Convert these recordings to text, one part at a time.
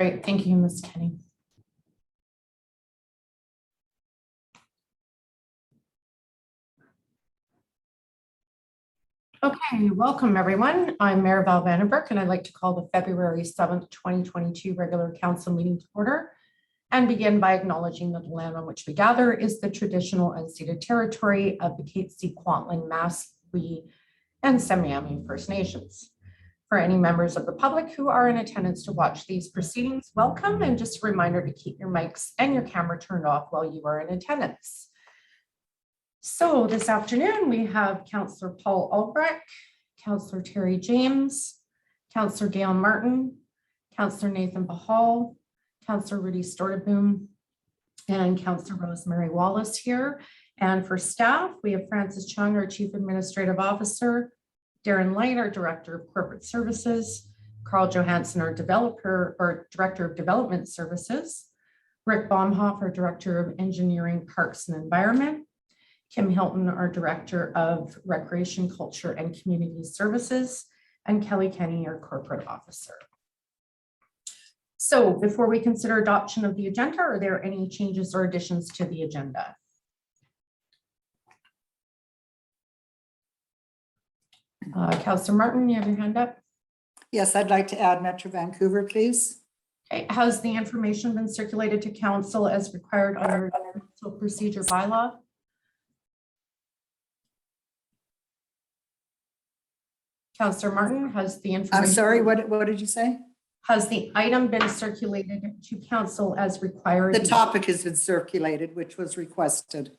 Great, thank you, Ms. Kenny. Okay, welcome everyone. I'm Mayor Val Vandenberg, and I'd like to call the February 7th, 2022 regular council meeting to order and begin by acknowledging that the land on which we gather is the traditional unceded territory of the Kaitsi, Kwantlen, Masswe, and Semiahmoo First Nations. For any members of the public who are in attendance to watch these proceedings, welcome, and just a reminder to keep your mics and your camera turned off while you are in attendance. So this afternoon, we have Councillor Paul Albrecht, Councillor Terry James, Councillor Gail Martin, Councillor Nathan Bahal, Councillor Rudy Storteboom, and Councillor Rosemary Wallace here. And for staff, we have Francis Chung, our Chief Administrative Officer, Darren Light, our Director of Corporate Services, Carl Johansson, our Director of Development Services, Rick Baumhoff, our Director of Engineering, Parks and Environment, Kim Hilton, our Director of Recreation, Culture and Community Services, and Kelly Kenny, our Corporate Officer. So before we consider adoption of the agenda, are there any changes or additions to the agenda? Councillor Martin, you have your hand up. Yes, I'd like to add Metro Vancouver, please. Okay. Has the information been circulated to council as required under council procedure bylaw? Councillor Martin, has the information? I'm sorry, what did you say? Has the item been circulated to council as required? The topic has been circulated, which was requested.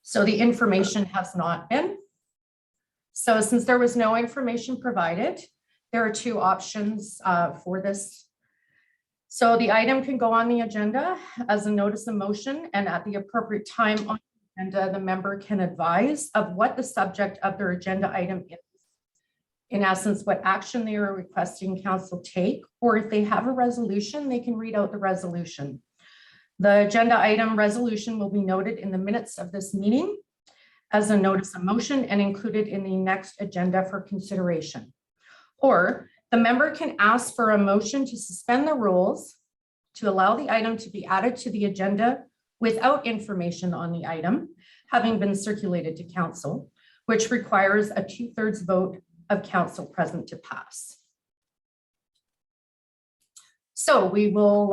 So the information has not been. So since there was no information provided, there are two options for this. So the item can go on the agenda as a notice of motion, and at the appropriate time on the agenda, the member can advise of what the subject of their agenda item is. In essence, what action they are requesting council take, or if they have a resolution, they can read out the resolution. The agenda item resolution will be noted in the minutes of this meeting as a notice of motion and included in the next agenda for consideration. Or the member can ask for a motion to suspend the rules to allow the item to be added to the agenda without information on the item having been circulated to council, which requires a 2/3 vote of council present to pass. So we will,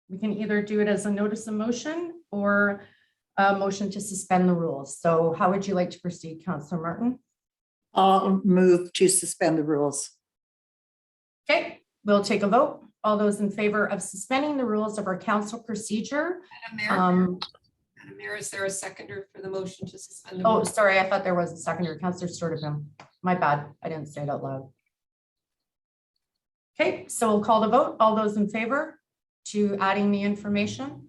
we can either do it as a notice of motion or a motion to suspend the rules. So how would you like to proceed, Councillor Martin? I'll move to suspend the rules. Okay, we'll take a vote. All those in favor of suspending the rules of our council procedure. Madam Mayor, is there a seconder for the motion to suspend the Oh, rules? sorry, I thought there was a seconder. Councillor Storteboom. My bad, I didn't say it out loud. Okay, so we'll call the vote. All those in favor to adding the information?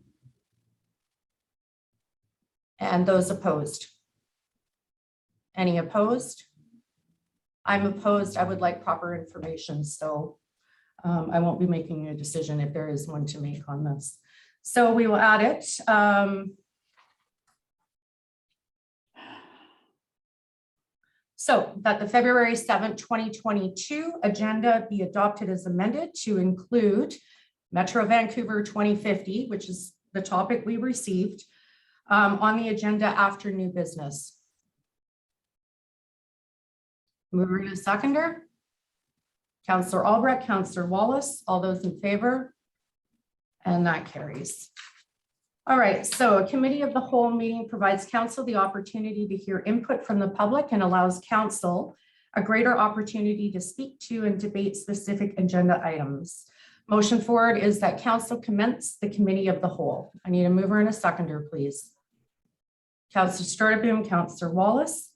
And those opposed? Any opposed? I'm opposed. I would like proper information, so I won't be making a decision if there is one to make on this. So we will add it. So that the February 7th, 2022 agenda be adopted as amended to include Metro Vancouver 2050, which is the topic we received on the agenda after new business. Mover to seconder. Councillor Albrecht, Councillor Wallace, all those in favor? And that carries. All right, so a committee of the whole meeting provides council the opportunity to hear input from the public and allows council a greater opportunity to speak to and debate specific agenda items. Motion forward is that council commence the committee of the whole. I need a mover and a seconder, please. Councillor Storteboom, Councillor Wallace.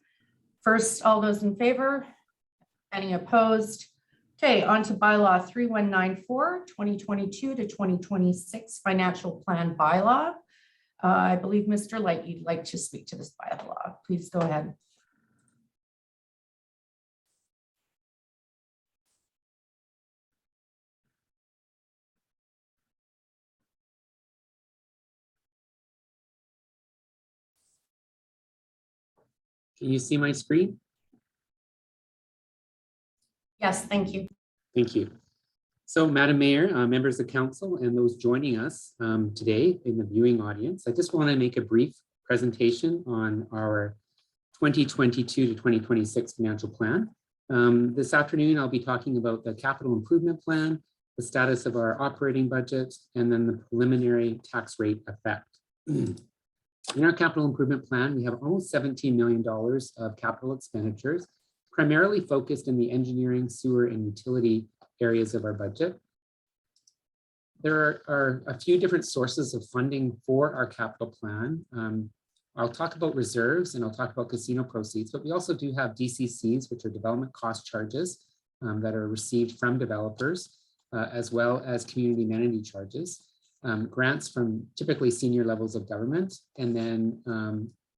First, all those in favor? Any opposed? Okay, on to bylaw 3194, 2022 to 2026 financial plan bylaw. I believe Mr. Light, you'd like to speak to this bylaw. Please go ahead. Can you see my screen? Yes, thank you. Thank you. So, Madam Mayor, members of council, and those joining us today in the viewing audience, I just want to make a brief presentation on our 2022 to 2026 financial plan. This afternoon, I'll be talking about the capital improvement plan, the status of our operating budget, and then the preliminary tax rate effect. In our capital improvement plan, we have almost $17 million of capital expenditures, primarily focused in the engineering, sewer, and utility areas of our budget. There are a few different sources of funding for our capital plan. I'll talk about reserves and I'll talk about casino proceeds, but we also do have DCCs, which are development cost charges that are received from developers, as well as community amenity charges, grants from typically senior levels of government, and then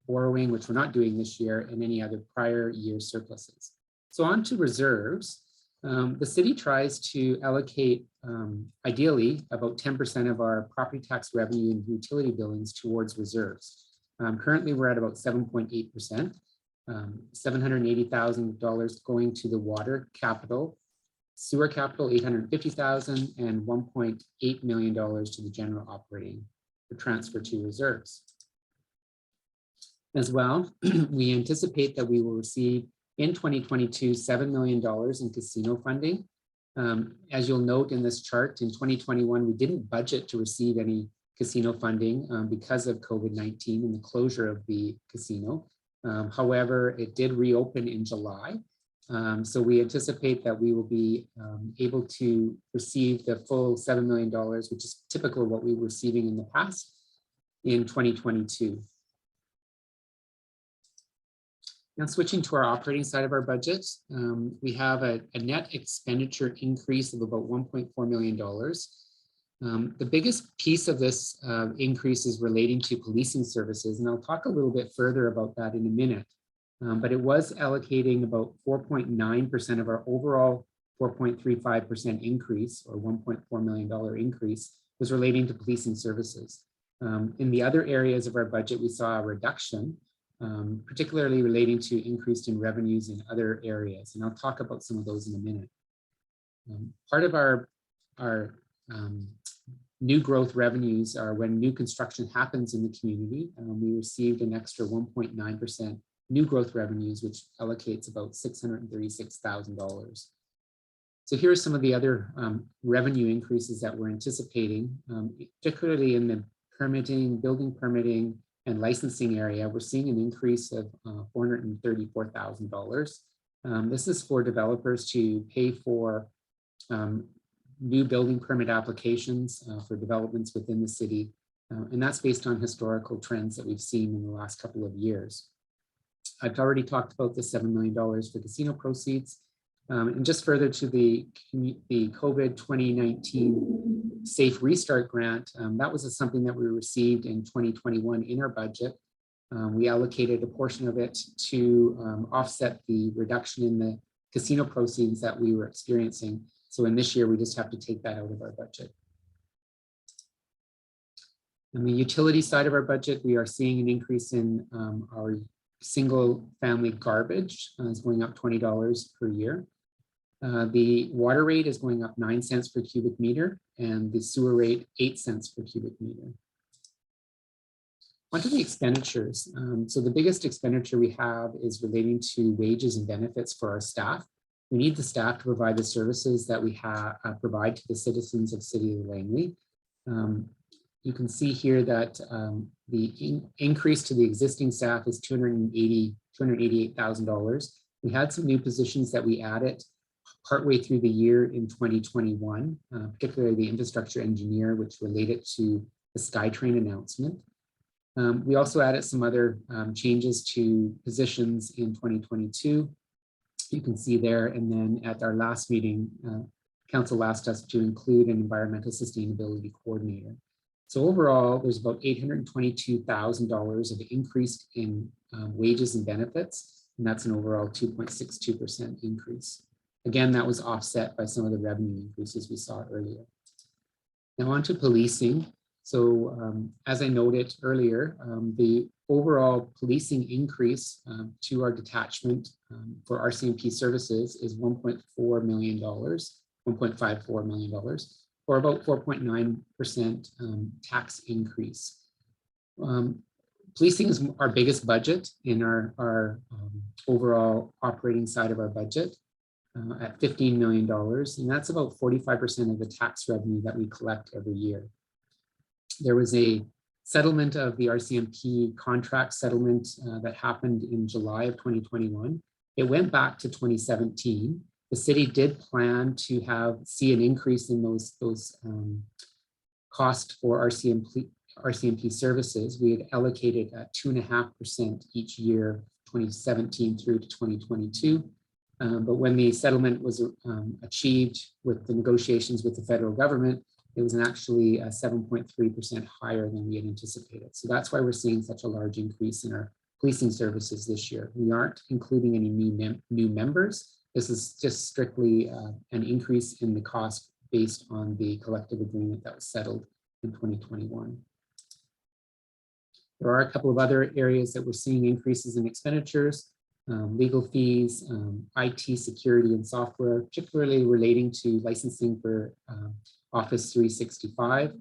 borrowing, which we're not doing this year, and any other prior year surpluses. So on to reserves. The city tries to allocate, ideally, about 10% of our property tax revenue and utility billings towards reserves. Currently, we're at about 7.8%, $780,000 going to the water capital, sewer capital, $850,000, and $1.8 million to the general operating for transfer to reserves. As well, we anticipate that we will receive in 2022, $7 million in casino funding. As you'll note in this chart, in 2021, we didn't budget to receive any casino funding because of COVID-19 and the closure of the casino. However, it did reopen in July. So we anticipate that we will be able to receive the full $7 million, which is typical of what we were receiving in the past in 2022. Now switching to our operating side of our budget, we have a net expenditure increase of about $1.4 million. The biggest piece of this increase is relating to policing services, and I'll talk a little bit further about that in a minute. But it was allocating about 4.9% of our overall 4.35% increase, or $1.4 million increase, was relating to policing services. In the other areas of our budget, we saw a reduction, particularly relating to increase in revenues in other areas. And I'll talk about some of those in a minute. Part of our new growth revenues are when new construction happens in the community. We received an extra 1.9% new growth revenues, which allocates about $636,000. So here are some of the other revenue increases that we're anticipating, particularly in the permitting, building permitting, and licensing area. We're seeing an increase of $434,000. This is for developers to pay for new building permit applications for developments within the city. And that's based on historical trends that we've seen in the last couple of years. I've already talked about the $7 million for casino proceeds. And just further to the COVID 2019 Safe Restart Grant, that was something that we received in 2021 in our budget. We allocated a portion of it to offset the reduction in the casino proceeds that we were experiencing. So in this year, we just have to take that out of our budget. On the utility side of our budget, we are seeing an increase in our single family garbage is going up $20 per year. The water rate is going up 9 cents per cubic meter, and the sewer rate 8 cents per cubic meter. Onto the expenditures. So the biggest expenditure we have is relating to wages and benefits for our staff. We need the staff to provide the services that we provide to the citizens of City of Langley. You can see here that the increase to the existing staff is $288,000. We had some new positions that we added partway through the year in 2021, particularly the infrastructure engineer, which related to the SkyTrain announcement. We also added some other changes to positions in 2022. You can see there, and then at our last meeting, council asked us to include an environmental sustainability coordinator. So overall, there's about $822,000 of increase in wages and benefits, and that's an overall 2.62% increase. Again, that was offset by some of the revenue increases we saw earlier. Now on to policing. So as I noted earlier, the overall policing increase to our detachment for RCMP services is $1.4 million, or $1.54 million, or about 4.9% tax increase. Policing is our biggest budget in our overall operating side of our budget at $15 million, and that's about 45% of the tax revenue that we collect every year. There was a settlement of the RCMP contract settlement that happened in July of 2021. It went back to 2017. The city did plan to see an increase in those costs for RCMP services. We had allocated 2.5% each year, 2017 through to 2022. But when the settlement was achieved with the negotiations with the federal government, it was actually 7.3% higher than we had anticipated. So that's why we're seeing such a large increase in our policing services this year. We aren't including any new members. This is just strictly an increase in the cost based on the collective agreement that was settled in 2021. There are a couple of other areas that we're seeing increases in expenditures, legal fees, IT security and software, particularly relating to licensing for Office 365.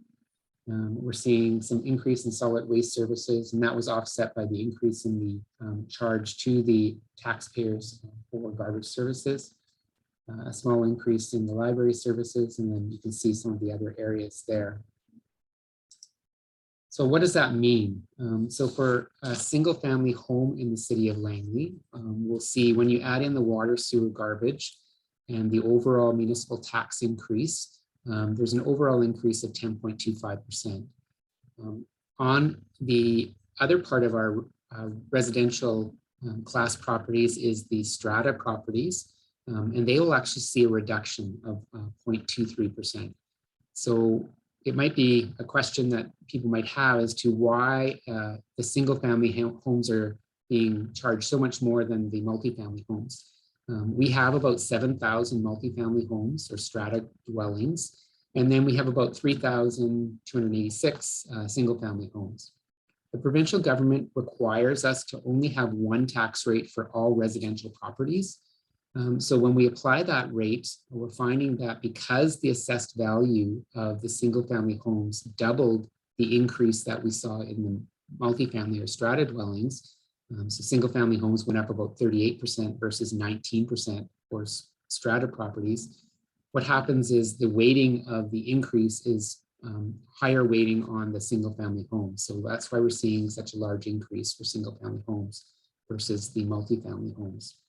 We're seeing some increase in solid waste services, and that was offset by the increase in the charge to the taxpayers for garbage services. A small increase in the library services, and then you can see some of the other areas there. So what does that mean? So for a single family home in the city of Langley, we'll see when you add in the water, sewer, garbage, and the overall municipal tax increase, there's an overall increase of 10.25%. On the other part of our residential class properties is the strata properties, and they will actually see a reduction of 0.23%. So it might be a question that people might have as to why the single family homes are being charged so much more than the multifamily homes. We have about 7,000 multifamily homes or strata dwellings, and then we have about 3,286 single family homes. The provincial government requires us to only have one tax rate for all residential properties. So when we apply that rate, we're finding that because the assessed value of the single family homes doubled the increase that we saw in the multifamily or strata dwellings, so single family homes went up about 38% versus 19% for strata properties. What happens is the weighting of the increase is higher weighting on the single family homes. So that's why we're seeing such a large increase for single family homes versus the multifamily homes.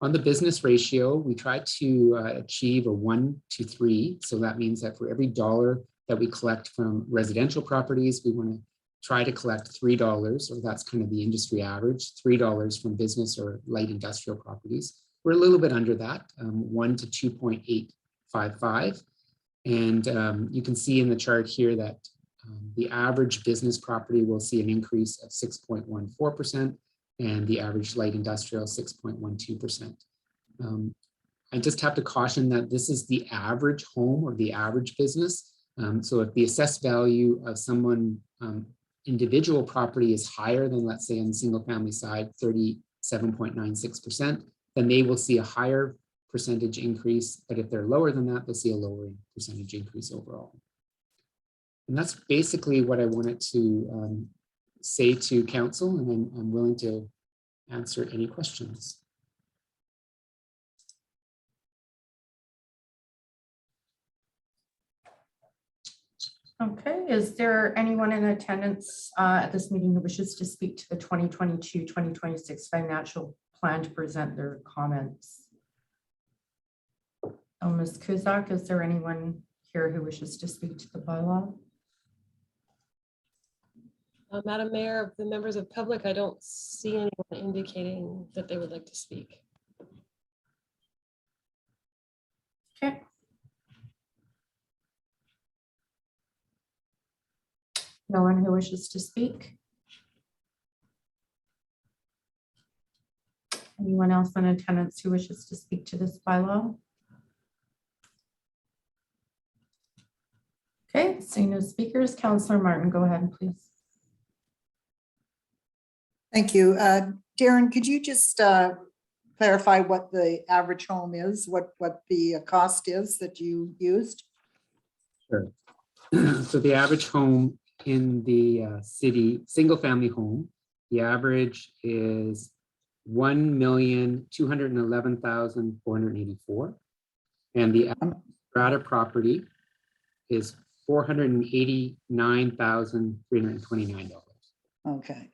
On the business ratio, we try to achieve a 1 to 3. So that means that for every dollar that we collect from residential properties, we want to try to collect $3, or that's kind of the industry average, $3 from business or light industrial properties. We're a little bit under that, 1 to 2.855. And you can see in the chart here that the average business property will see an increase of 6.14%. and the average light industrial 6.12%. I just have to caution that this is the average home or the average business. So if the assessed value of someone individual property is higher than, let's say on the single family side, 37.96%, then they will see a higher percentage increase. But if they're lower than that, they'll see a lower percentage increase overall. And that's basically what I wanted to say to council, and I'm willing to answer any questions. Okay, is there anyone in attendance at this meeting who wishes to speak to the 2022-2026 financial plan to present their comments? Oh, Ms. Kuzak, is there anyone here who wishes to speak to the bylaw? Madam Mayor, the members of public, I don't see anyone indicating that they would like to speak. Okay. No one who wishes to speak? Anyone else in attendance who wishes to speak to this bylaw? Okay, seeing no speakers, Councillor Martin, go ahead, please. Thank you. Darren, could you just clarify what the average home is, what the cost is that you used? Sure. So the average home in the city, single family home, the average is 1,211,484. And the strata property is $489,329. Okay.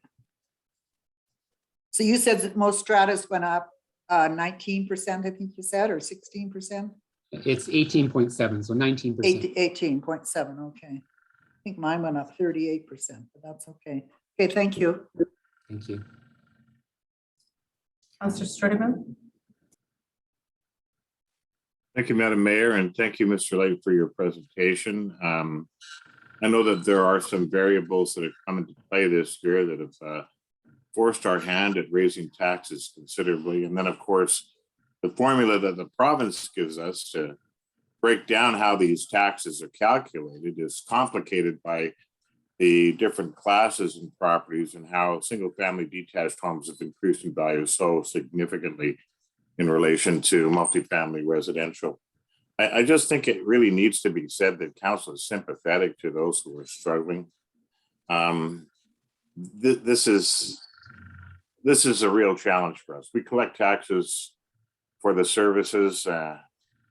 So you said that most stratas went up 19%, I think you said, or 16%? It's 18.7, so 19%. 18.7, okay. I think mine went up 38%, but that's okay. Okay, thank you. Thank you. Councillor Sturtevant? Thank you, Madam Mayor, and thank you, Mr. Lake, for your presentation. I know that there are some variables that have come into play this year that have forced our hand at raising taxes considerably. And then, of course, the formula that the province gives us to break down how these taxes are calculated is complicated by the different classes and properties and how single-family detached homes have increased in value so significantly in relation to multifamily residential. I just think it really needs to be said that council is sympathetic to those who are struggling. This is a real challenge for us. We collect taxes for the services,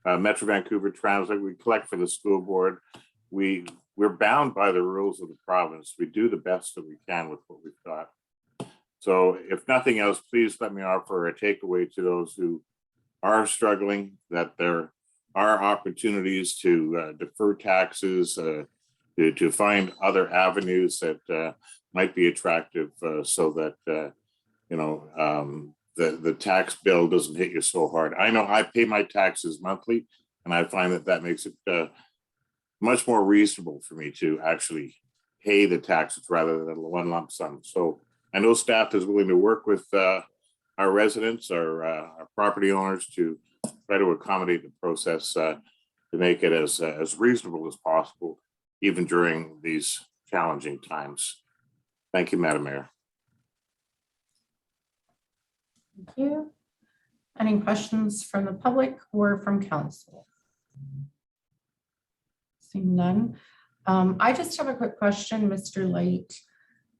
Metro Vancouver Transit, we collect for the school board. We're bound by the rules of the province. We do the best that we can with what we've got. So if nothing else, please let me offer a takeaway to those who are struggling, that there are opportunities to defer taxes, to find other avenues that might be attractive so that, the tax bill doesn't hit you so hard. I know I pay my taxes monthly, and I find that makes it much more reasonable for me to actually pay the taxes rather than one lump sum. So I know staff is willing to work with our residents, our property owners, to try to accommodate the process to make it as reasonable as possible, even during these challenging times. Thank you, Madam Mayor. Thank you. Any questions from the public or from council? Seeing none. I just have a quick question, Mr. Light.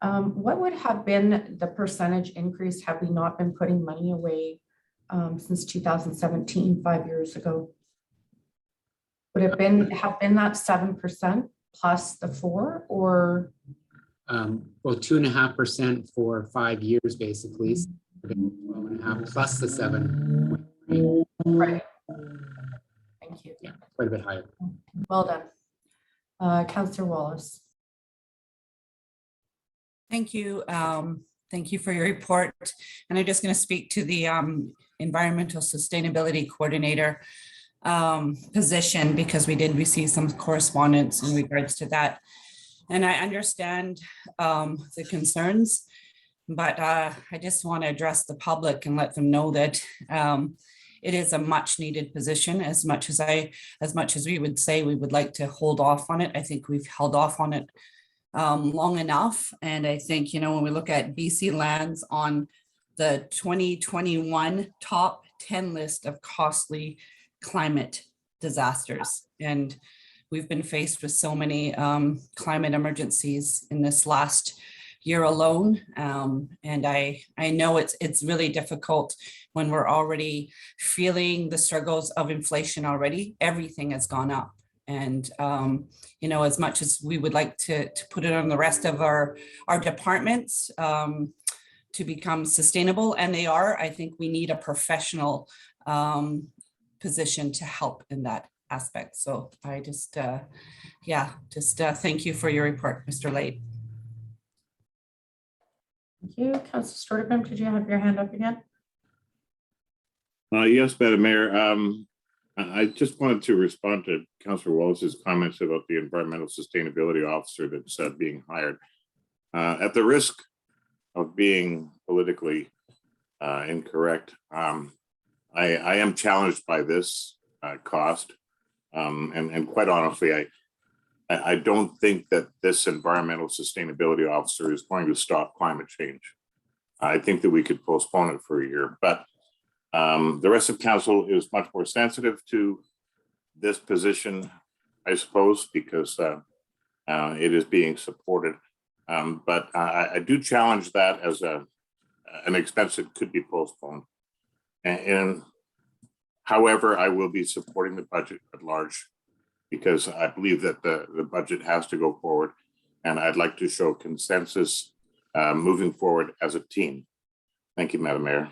What would have been the percentage increase had we not been putting money away since 2017, 5 years ago? Would it have been that 7% plus the 4, or? Well, 2.5% for 5 years, basically. 12.5 plus the 7. Right. Thank you. Yeah, quite a bit higher. Well done. Councillor Wallace. Thank you. Thank you for your report. And I'm just going to speak to the Environmental Sustainability Coordinator position, because we did receive some correspondence in regards to that. And I understand the concerns, but I just want to address the public and let them know that it is a much needed position. As much as we would say we would like to hold off on it, I think we've held off on it long enough. And I think, when we look at BC lands on the 2021 top 10 list of costly climate disasters, and we've been faced with so many climate emergencies in this last year alone. And I know it's really difficult when we're already feeling the struggles of inflation already. Everything has gone up. And, as much as we would like to put it on the rest of our departments to become sustainable, and they are, I think we need a professional position to help in that aspect. So I just thank you for your report, Mr. Late. Thank you. Councillor Sturtevant, did you have your hand up again? Yes, Madam Mayor. I just wanted to respond to Councillor Wallace's comments about the environmental sustainability officer that's being hired. At the risk of being politically incorrect, I am challenged by this cost. And quite honestly, I don't think that this environmental sustainability officer is going to stop climate change. I think that we could postpone it for a year, but The rest of council is much more sensitive to this position, I suppose, because it is being supported. But I do challenge that as an expense that could be postponed. And however, I will be supporting the budget at large because I believe that the budget has to go forward. And I'd like to show consensus moving forward as a team. Thank you, Madam Mayor.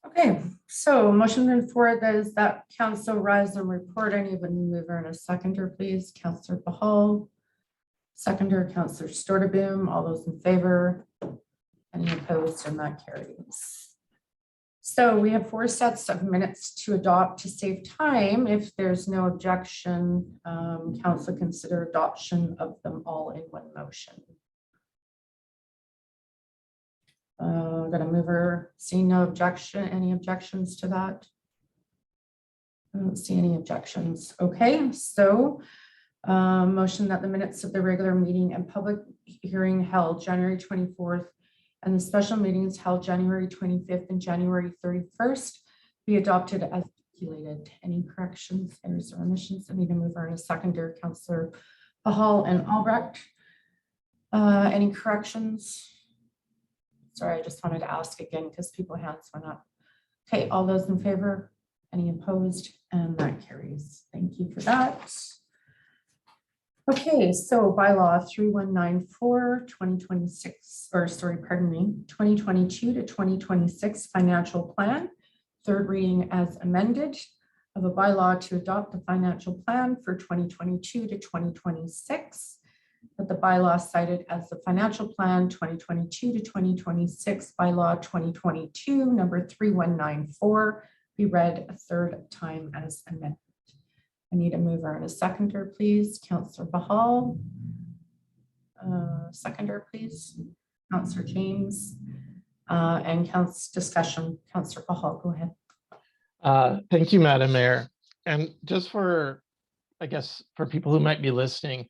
Okay, so motion moving forward is that council rise and report. I need a mover and a seconder, please. Councillor Bahal. Seconder, Councillor Stortaboom. All those in favor? Any opposed? And that carries. So we have 4 sets of minutes to adopt to save time. If there's no objection, council consider adoption of them all in one motion. Gonna mover, see no objection, any objections to that? I don't see any objections. Okay, so motion that the minutes of the regular meeting and public hearing held January 24th and the special meetings held January 25th and January 31st be adopted as articulated. Any corrections, errors, or omissions? I need a mover and a seconder, Councillor Bahal and Albrecht. Any corrections? Sorry, I just wanted to ask again because people hands went up. Okay, all those in favor? Any opposed? And that carries. Thank you for that. Okay, so bylaw 3194, 2026, or sorry, pardon me, 2022 to 2026 financial plan, third reading as amended of a bylaw to adopt the financial plan for 2022 to 2026. That the bylaw cited as the financial plan 2022 to 2026 bylaw 2022 number 3194 be read a third time as amended. I need a mover and a seconder, please. Councillor Bahal. Seconder, please. Councillor James. And discussion. Councillor Bahal, go ahead. Thank you, Madam Mayor. And just for, I guess, for people who might be listening,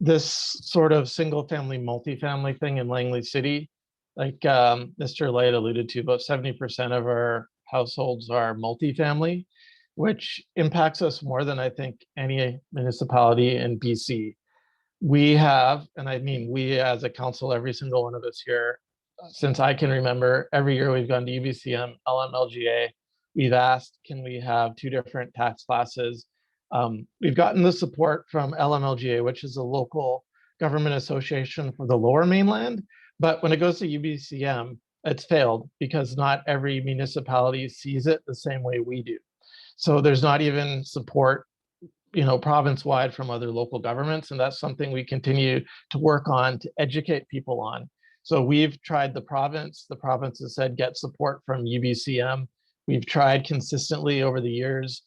this sort of single family, multifamily thing in Langley City, like Mr. Light alluded to, about 70% of our households are multifamily, which impacts us more than I think any municipality in BC. We have, and I mean we as a council, every single one of us here, since I can remember, every year we've gone to UBCM, LMLGA, we've asked, can we have 2 different tax classes? We've gotten the support from LMLGA, which is a local government association for the Lower Mainland, but when it goes to UBCM, it's failed because not every municipality sees it the same way we do. So there's not even support, province-wide from other local governments, and that's something we continue to work on to educate people on. So we've tried the province has said get support from UBCM. We've tried consistently over the years.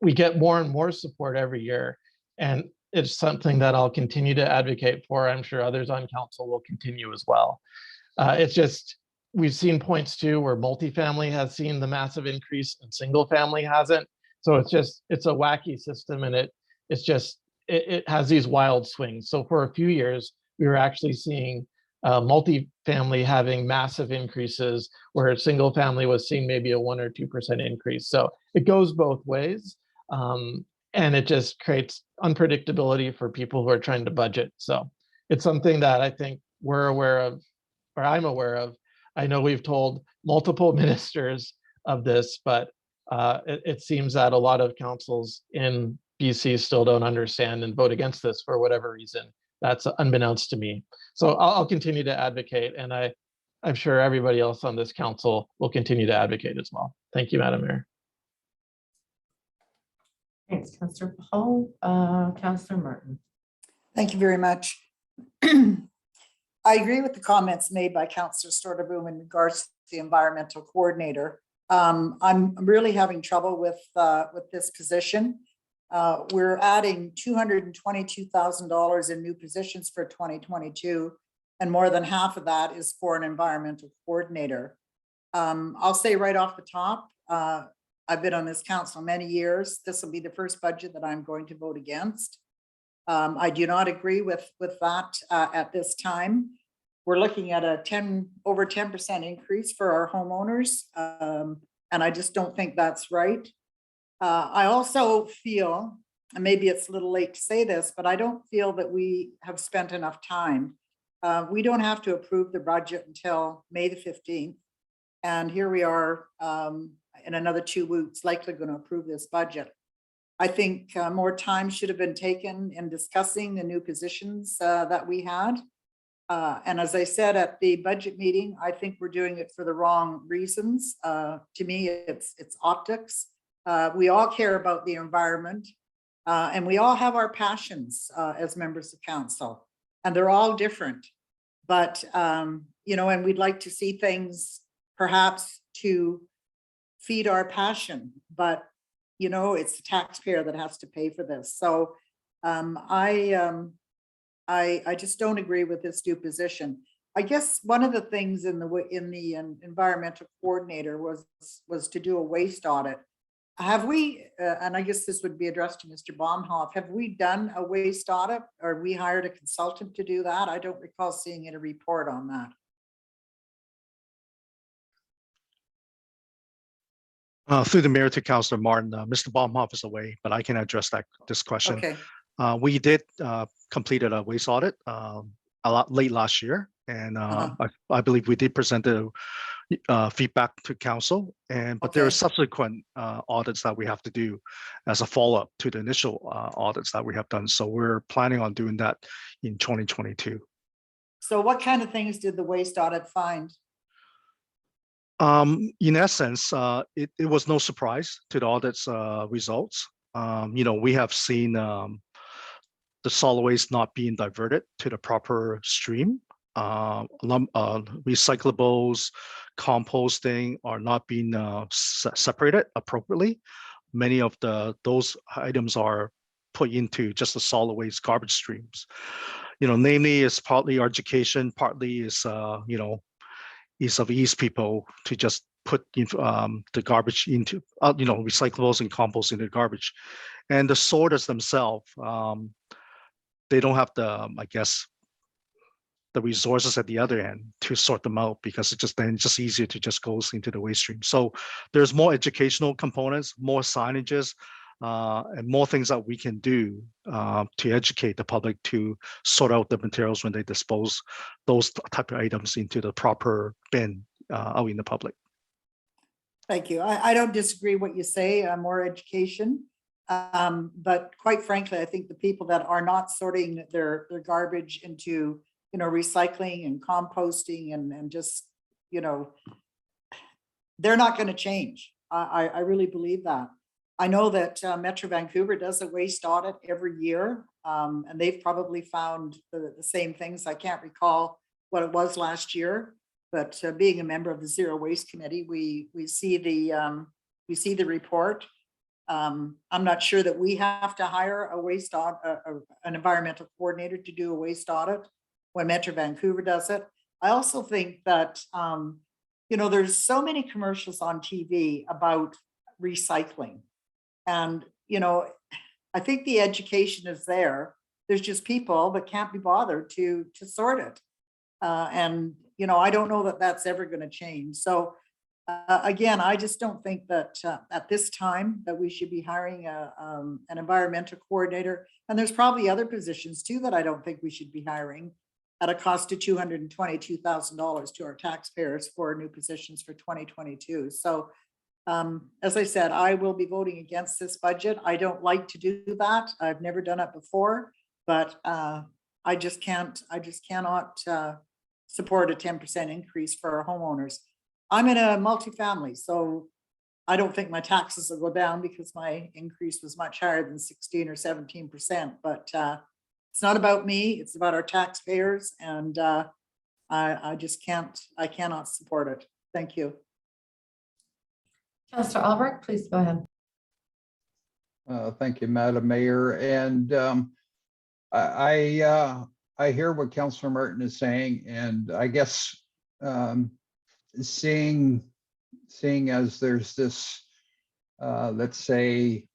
We get more and more support every year, and it's something that I'll continue to advocate for. I'm sure others on council will continue as well. It's just, we've seen points too where multifamily has seen the massive increase and single family hasn't. So it's a wacky system, and it has these wild swings. So for a few years, we were actually seeing multifamily having massive increases where single family was seeing maybe a 1 or 2% increase. So it goes both ways. And it just creates unpredictability for people who are trying to budget. So it's something that I think we're aware of, or I'm aware of. I know we've told multiple ministers of this, but it seems that a lot of councils in BC still don't understand and vote against this for whatever reason. That's unbeknownst to me. So I'll continue to advocate, and I'm sure everybody else on this council will continue to advocate as well. Thank you, Madam Mayor. Thanks, Councillor Bahal. Councillor Martin. Thank you very much. I agree with the comments made by Councillor Stortaboom in regards to the environmental coordinator. I'm really having trouble with this position. We're adding $222,000 in new positions for 2022, and more than half of that is for an environmental coordinator. I'll say right off the top, I've been on this council many years. This will be the first budget that I'm going to vote against. I do not agree with that at this time. we're looking at a over 10% increase for our homeowners. And I just don't think that's right. I also feel, and maybe it's a little late to say this, but I don't feel that we have spent enough time. We don't have to approve the budget until May the 15th. And here we are in another 2 weeks, likely going to approve this budget. I think more time should have been taken in discussing the new positions that we had. And as I said at the budget meeting, I think we're doing it for the wrong reasons. To me, it's optics. We all care about the environment, and we all have our passions as members of council, and they're all different. But, you know, and we'd like to see things perhaps to feed our passion, but, you know, it's the taxpayer that has to pay for this. So I just don't agree with this new position. I guess one of the things in the environmental coordinator was to do a waste audit. Have we, and I guess this would be addressed to Mr. Baumhoff, have we done a waste audit, or we hired a consultant to do that? I don't recall seeing in a report on that. Through the mayor to Councillor Martin, Mr. Baumhoff is away, but I can address this question. Okay. We did completed a waste audit late last year, and I believe we did present the feedback to council, but there are subsequent audits that we have to do as a follow-up to the initial audits that we have done. So we're planning on doing that in 2022. So what kind of things did the waste audit find? In essence, it was no surprise to the audit's results. You know, we have seen the solid waste not being diverted to the proper stream. Recyclables, composting are not being separated appropriately. Many of those items are put into just the solid waste garbage streams. You know, namely, it's partly education, partly is you know, ease of people to just put the garbage into you know, recyclables and compost into garbage, and the sorters themselves, they don't have the, I guess, the resources at the other end to sort them out, because it's just easier to just go into the waste stream. So there's more educational components, more signages, and more things that we can do to educate the public to sort out the materials when they dispose those type of items into the proper bin out in the public. Thank you. I don't disagree what you say, more education. But quite frankly, I think the people that are not sorting their garbage into, you know, recycling and composting and just, you know, they're not going to change. I really believe that. I know that Metro Vancouver does a waste audit every year, and they've probably found the same things. I can't recall what it was last year, but being a member of the Zero Waste Committee, we see the report. I'm not sure that we have to hire a waste audit, an environmental coordinator to do a waste audit when Metro Vancouver does it. I also think that, you know, there's so many commercials on TV about recycling. And, you know, I think the education is there. There's just people that can't be bothered to sort it. And, you know, I don't know that that's ever going to change. So again, I just don't think that at this time that we should be hiring an environmental coordinator. And there's probably other positions too that I don't think we should be hiring at a cost of $222,000 to our taxpayers for new positions for 2022. So as I said, I will be voting against this budget. I don't like to do that. I've never done it before, but I just cannot support a 10% increase for our homeowners. I'm in a multifamily, so I don't think my taxes will go down because my increase was much higher than 16 or 17%, but it's not about me, it's about our taxpayers, and I cannot support it. Thank you. Councillor Albrecht, please go ahead. Thank you, Madam Mayor. And I hear what Councillor Martin is saying, and I guess seeing as there's this, let's say,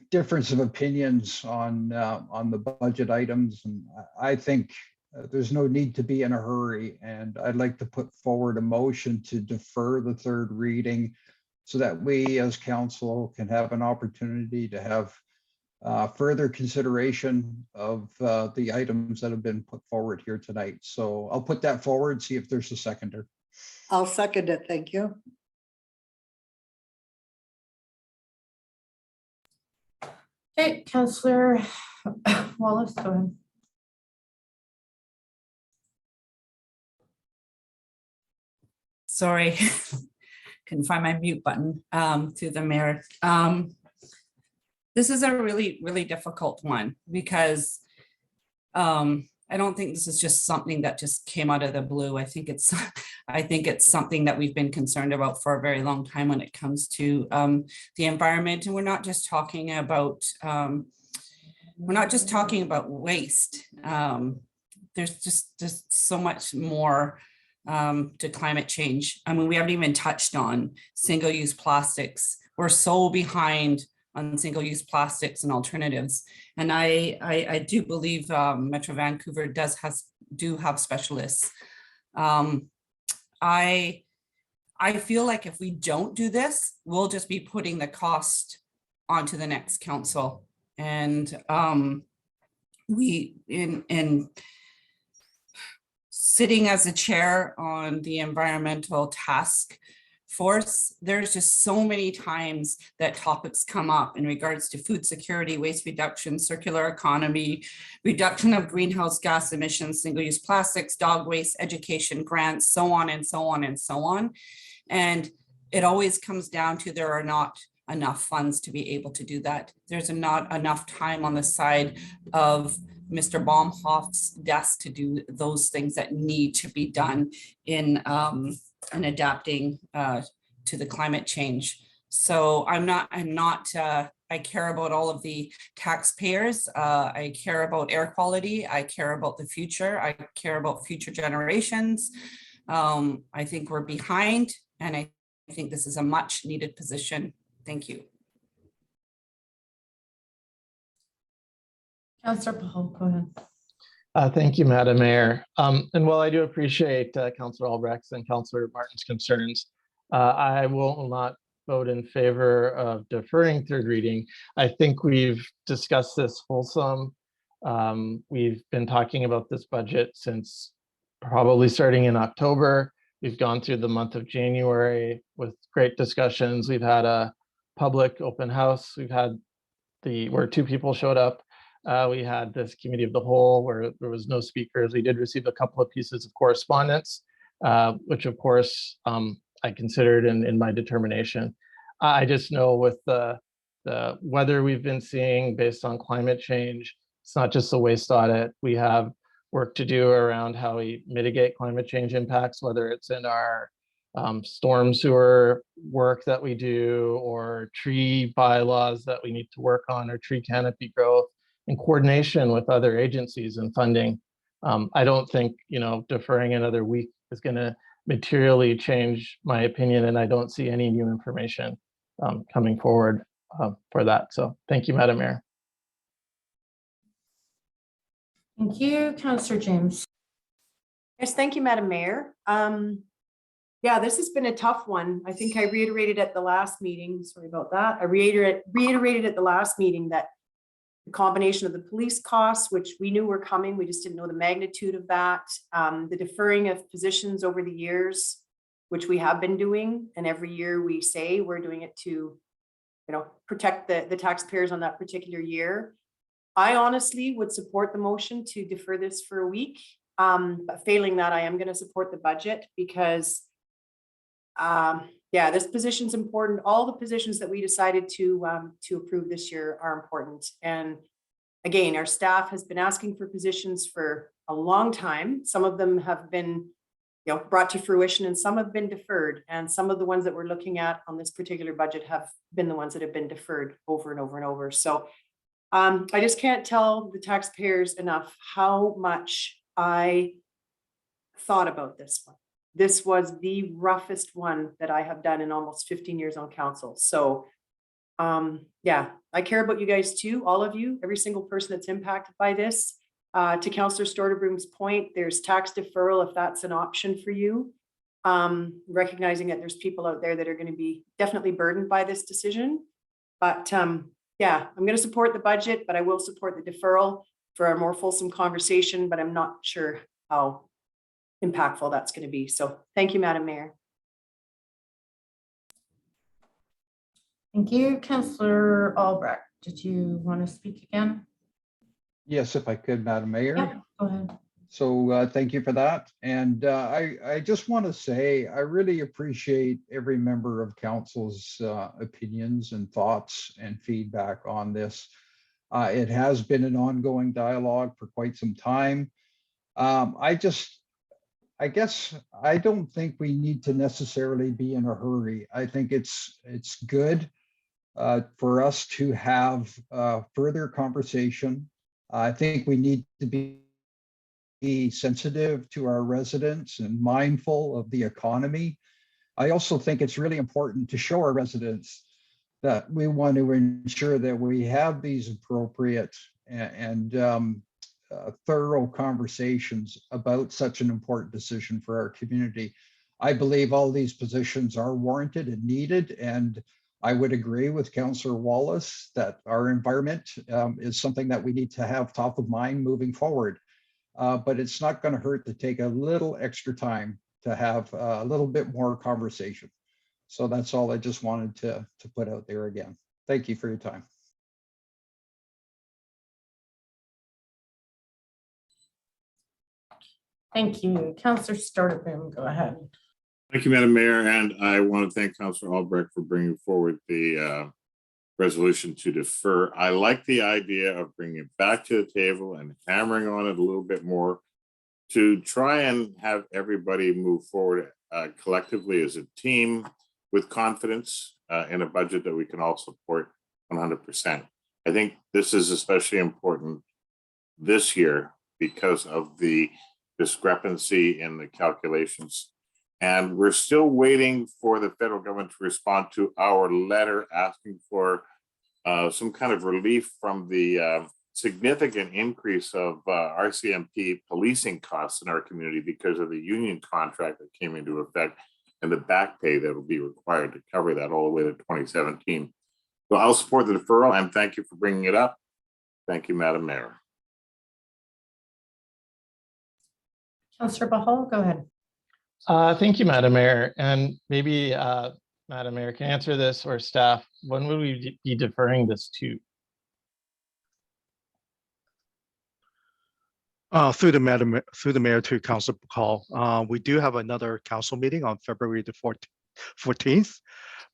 difference of opinions on the budget items. And I think there's no need to be in a hurry. And I'd like to put forward a motion to defer the third reading so that we as council can have an opportunity to have further consideration of the items that have been put forward here tonight. So I'll put that forward, see if there's a seconder. I'll second it. Thank you. Okay, Councillor Wallace, go ahead. Sorry, couldn't find my mute button through the mayor. This is a really, really difficult one because I don't think this is just something that just came out of the blue. I think it's something that we've been concerned about for a very long time when it comes to the environment. And we're not just talking about waste. There's just so much more to climate change. I mean, we haven't even touched on single-use plastics. We're so behind on single-use plastics and alternatives. And I do believe Metro Vancouver do have specialists. I feel like if we don't do this, we'll just be putting the cost onto the next council. And in sitting as a chair on the environmental task force, there's just so many times that topics come up in regards to food security, waste reduction, circular economy, reduction of greenhouse gas emissions, single-use plastics, dog waste, education, grants, so on and so on and so on. And it always comes down to there are not enough funds to be able to do that. There's not enough time on the side of Mr. Baumhoff's desk to do those things that need to be done in adapting to the climate change. So I care about all of the taxpayers. I care about air quality. I care about the future. I care about future generations. I think we're behind, and I think this is a much needed position. Thank you. Councillor Paul, go ahead. Thank you, Madam Mayor. And while I do appreciate Councillor Albrecht's and Councillor Martin's concerns, I will not vote in favor of deferring third reading. I think we've discussed this fulsome. We've been talking about this budget since probably starting in October. We've gone through the month of January with great discussions. We've had a public open house. We've had where 2 people showed up. We had this committee of the whole where there was no speakers. We did receive a couple of pieces of correspondence, which of course I considered in my determination. I just know with the weather we've been seeing based on climate change, it's not just a waste audit. We have work to do around how we mitigate climate change impacts, whether it's in our storm sewer work that we do, or tree bylaws that we need to work on, or tree canopy growth, in coordination with other agencies and funding. I don't think, deferring another week is going to materially change my opinion, and I don't see any new information coming forward for that. So thank you, Madam Mayor. Thank you, Councillor James. Yes, thank you, Madam Mayor. Yeah, this has been a tough one. I think I reiterated at the last meeting, sorry about that. I reiterated at the last meeting that the combination of the police costs, which we knew were coming, we just didn't know the magnitude of that. The deferring of positions over the years, which we have been doing. And every year we say we're doing it to, protect the taxpayers on that particular year. I honestly would support the motion to defer this for a week. But failing that, I am going to support the budget because yeah, this position's important. All the positions that we decided to approve this year are important. And again, our staff has been asking for positions for a long time. Some of them have been, brought to fruition, and some have been deferred. And some of the ones that we're looking at on this particular budget have been the ones that have been deferred over and over and over. So I just can't tell the taxpayers enough how much I thought about this one. This was the roughest one that I have done in almost 15 years on council. So Yeah, I care about you guys too, all of you, every single person that's impacted by this. To Councillor Storterboom's point, there's tax deferral if that's an option for you. Recognizing that there's people out there that are going to be definitely burdened by this decision. But yeah, I'm going to support the budget, but I will support the deferral for a more fulsome conversation, but I'm not sure how impactful that's going to be. So thank you, Madam Mayor. Thank you. Councillor Albrecht, did you want to speak again? Yes, if I could, Madam Mayor. Yeah, go ahead. So thank you for that. And I just want to say, I really appreciate every member of council's opinions and thoughts and feedback on this. It has been an ongoing dialogue for quite some time. I guess I don't think we need to necessarily be in a hurry. I think it's good for us to have further conversation. I think we need to be sensitive to our residents and mindful of the economy. I also think it's really important to show our residents that we want to ensure that we have these appropriate and thorough conversations about such an important decision for our community. I believe all these positions are warranted and needed, and I would agree with Councillor Wallace that our environment is something that we need to have top of mind moving forward. But it's not going to hurt to take a little extra time to have a little bit more conversation. So that's all I just wanted to put out there again. Thank you for your time. Thank you. Councillor Storterboom, go ahead. Thank you, Madam Mayor, and I want to thank Councillor Albrecht for bringing forward the resolution to defer. I like the idea of bringing it back to the table and hammering on it a little bit more to try and have everybody move forward collectively as a team with confidence in a budget that we can all support 100%. I think this is especially important this year because of the discrepancy in the calculations. And we're still waiting for the federal government to respond to our letter asking for some kind of relief from the significant increase of RCMP policing costs in our community because of the union contract that came into effect and the back pay that will be required to cover that all the way to 2017. So I'll support the deferral and thank you for bringing it up. Thank you, Madam Mayor. Councillor Bahal, go ahead. Thank you, Madam Mayor. And maybe Madam Mayor can answer this, or staff, when will we be deferring this to? Through the mayor to Council Call. We do have another council meeting on February the 14th.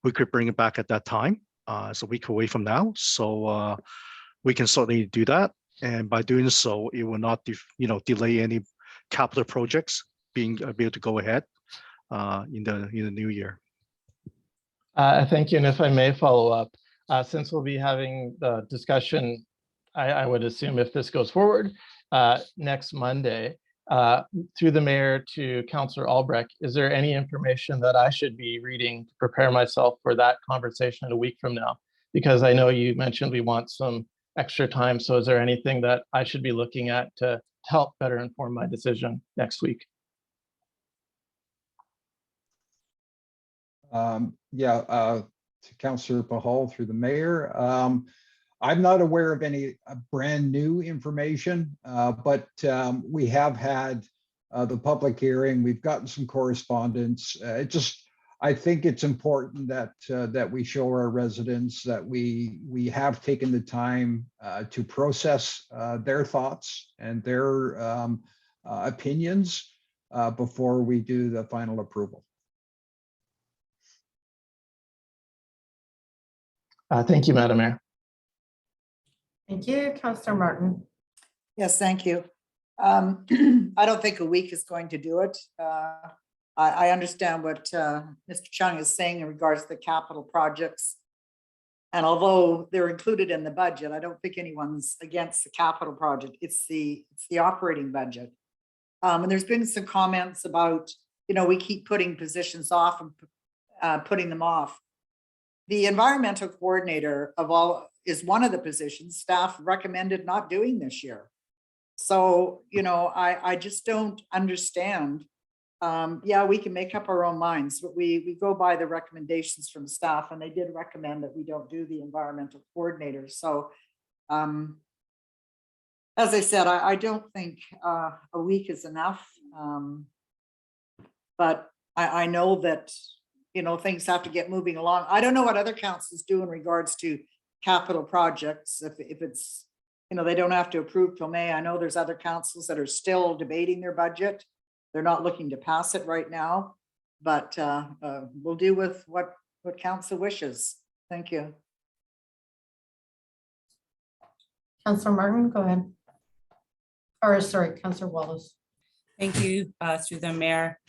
We could bring it back at that time. It's a week away from now, so we can certainly do that. And by doing so, it will not, delay any capital projects being able to go ahead in the new year. Thank you. And if I may follow up, since we'll be having the discussion, I would assume if this goes forward next Monday, through the mayor to Councillor Albrecht, is there any information that I should be reading to prepare myself for that conversation a week from now? Because I know you mentioned we want some extra time. So is there anything that I should be looking at to help better inform my decision next week? To Councillor Pahal through the mayor. I'm not aware of any brand new information, but we have had the public hearing. We've gotten some correspondence. I think it's important that we show our residents that we have taken the time to process their thoughts and their opinions before we do the final approval. Thank you, Madam Mayor. Thank you. Councillor Martin. Yes, thank you. I don't think a week is going to do it. I understand what Mr. Chung is saying in regards to the capital projects. And although they're included in the budget, I don't think anyone's against the capital project. It's the operating budget. And there's been some comments about, we keep putting positions off and putting them off. the environmental coordinator of all is one of the positions staff recommended not doing this year. So, I just don't understand. Yeah, we can make up our own minds, but we go by the recommendations from staff, and they did recommend that we don't do the environmental coordinator. So, as I said, I don't think a week is enough. But I know that, things have to get moving along. I don't know what other councils do in regards to capital projects. If it's, they don't have to approve till May. I know there's other councils that are still debating their budget. They're not looking to pass it right now, but we'll deal with what council wishes. Thank you. Councillor Martin, go ahead. Or sorry, Councillor Wallace. Thank you, through the mayor.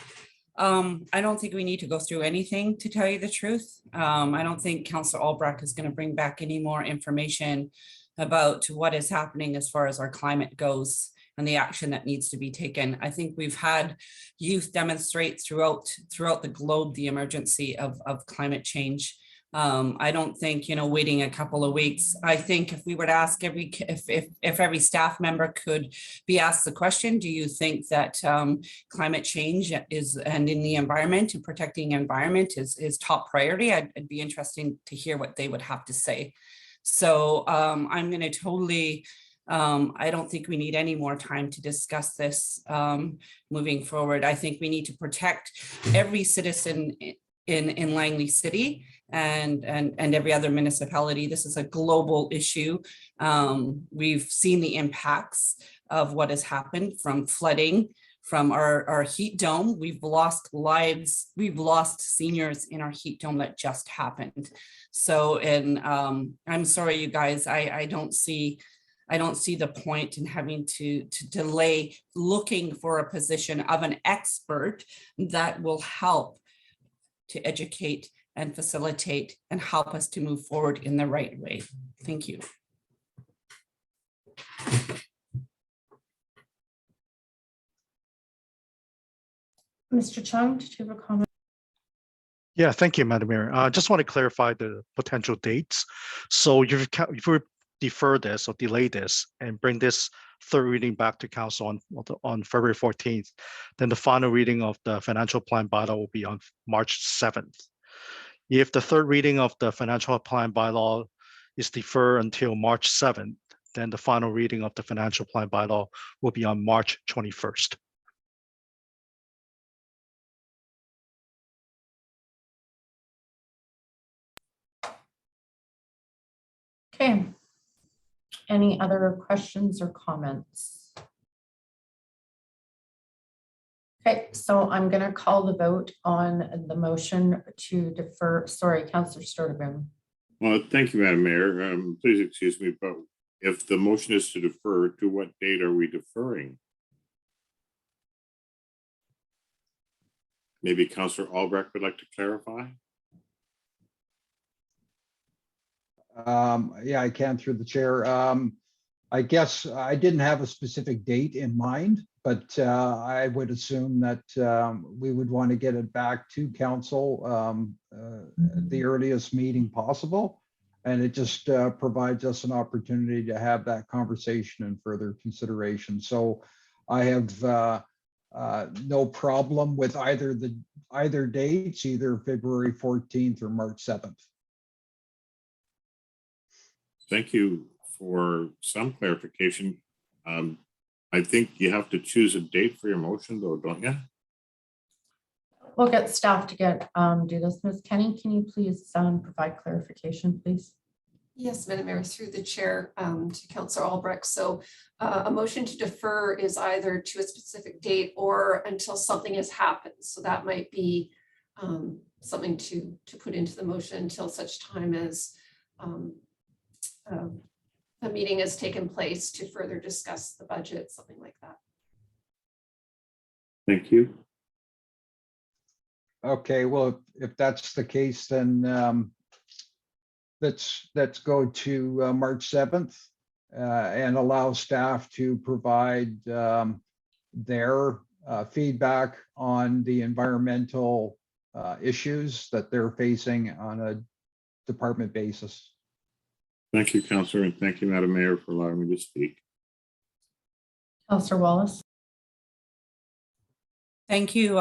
I don't think we need to go through anything, to tell you the truth. I don't think Councillor Albrecht is going to bring back any more information about what is happening as far as our climate goes and the action that needs to be taken. I think we've had youth demonstrate throughout the globe the emergency of climate change. I don't think, waiting a couple of weeks. I think if we were to ask if every staff member could be asked the question, do you think that climate change is, and in the environment and protecting the environment is top priority? It'd be interesting to hear what they would have to say. So I'm going to totally, I don't think we need any more time to discuss this moving forward. I think we need to protect every citizen in Langley City and every other municipality. This is a global issue. We've seen the impacts of what has happened from flooding, from our heat dome. We've lost lives. We've lost seniors in our heat dome that just happened. So, and I'm sorry, you guys, I don't see the point in having to delay looking for a position of an expert that will help to educate and facilitate and help us to move forward in the right way. Thank you. Mr. Chung, did you have a comment? Yeah, thank you, Madam Mayor. I just want to clarify the potential dates. So if we defer this or delay this and bring this third reading back to council on February 14th, then the final reading of the financial plan bylaw will be on March 7th. If the third reading of the financial plan bylaw is deferred until March 7th, then the final reading of the financial plan bylaw will be on March 21st. Okay. Any other questions or comments? Okay, so I'm going to call the vote on the motion to defer. Sorry, Councillor Sturdivant. Well, thank you, Madam Mayor. Please excuse me, but if the motion is to defer, to what date are we deferring? Maybe Councillor Albrecht would like to clarify. Yeah, I can through the chair. I guess I didn't have a specific date in mind, but I would assume that we would want to get it back to council the earliest meeting possible. And it just provides us an opportunity to have that conversation and further consideration. So I have no problem with either dates, either February 14th or March 7th. Thank you for some clarification. I think you have to choose a date for your motion though, don't you? We'll get staff to do this. Ms. Kenny, can you please provide clarification, please? Yes, Madam Mayor, through the chair to Councillor Albrecht. So a motion to defer is either to a specific date or until something has happened. So that might be something to put into the motion until such time as a meeting has taken place to further discuss the budget, something like that. Thank you. Okay, well, if that's the case, then let's go to March 7th and allow staff to provide their feedback on the environmental issues that they're facing on a department basis. Thank you, Councillor, and thank you, Madam Mayor, for allowing me to speak. Councillor Wallace. Thank you,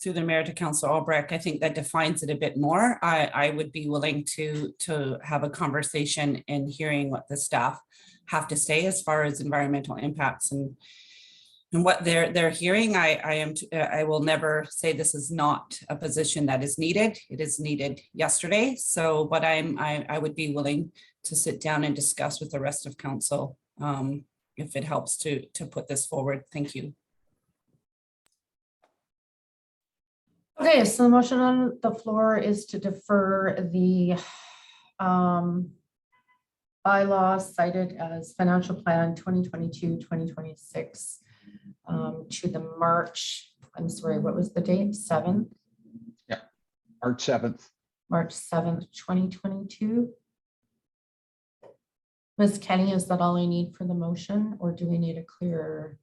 through the mayor to Councillor Albrecht. I think that defines it a bit more. I would be willing to have a conversation in hearing what the staff have to say as far as environmental impacts and what they're hearing. I will never say this is not a position that is needed. It is needed yesterday. So, but I would be willing to sit down and discuss with the rest of council if it helps to put this forward. Thank you. Okay, so the motion on the floor is to defer the bylaws cited as financial plan 2022-2026 to the March, I'm sorry, what was the date? 7th? Yeah, March 7th. March 7th, 2022. Ms. Kenny, is that all I need for the motion, or do we need a clearer?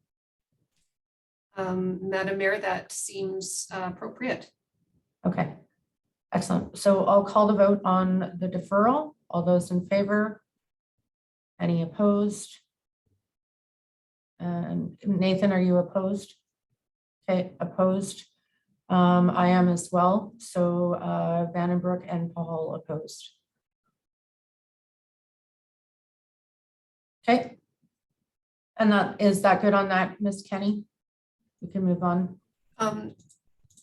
Madam Mayor, that seems appropriate. Okay, excellent. So I'll call the vote on the deferral. All those in favor? Any opposed? And Nathan, are you opposed? Okay, opposed. I am as well. So Vandenbroek and Paul opposed. Okay. And is that good on that, Ms. Kenny? We can move on.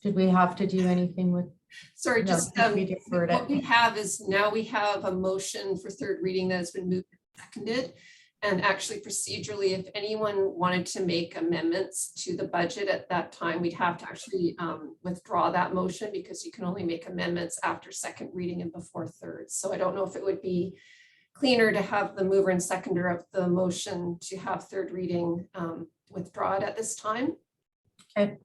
Did we have to do anything with? Sorry, No, just we deferred what it. we have is now we have a motion for third reading that has been moved and seconded. And actually procedurally, if anyone wanted to make amendments to the budget at that time, we'd have to actually withdraw that motion because you can only make amendments after second reading and before third. So I don't know if it would be cleaner to have the mover and seconder of the motion to have third reading withdraw it at this time. Okay.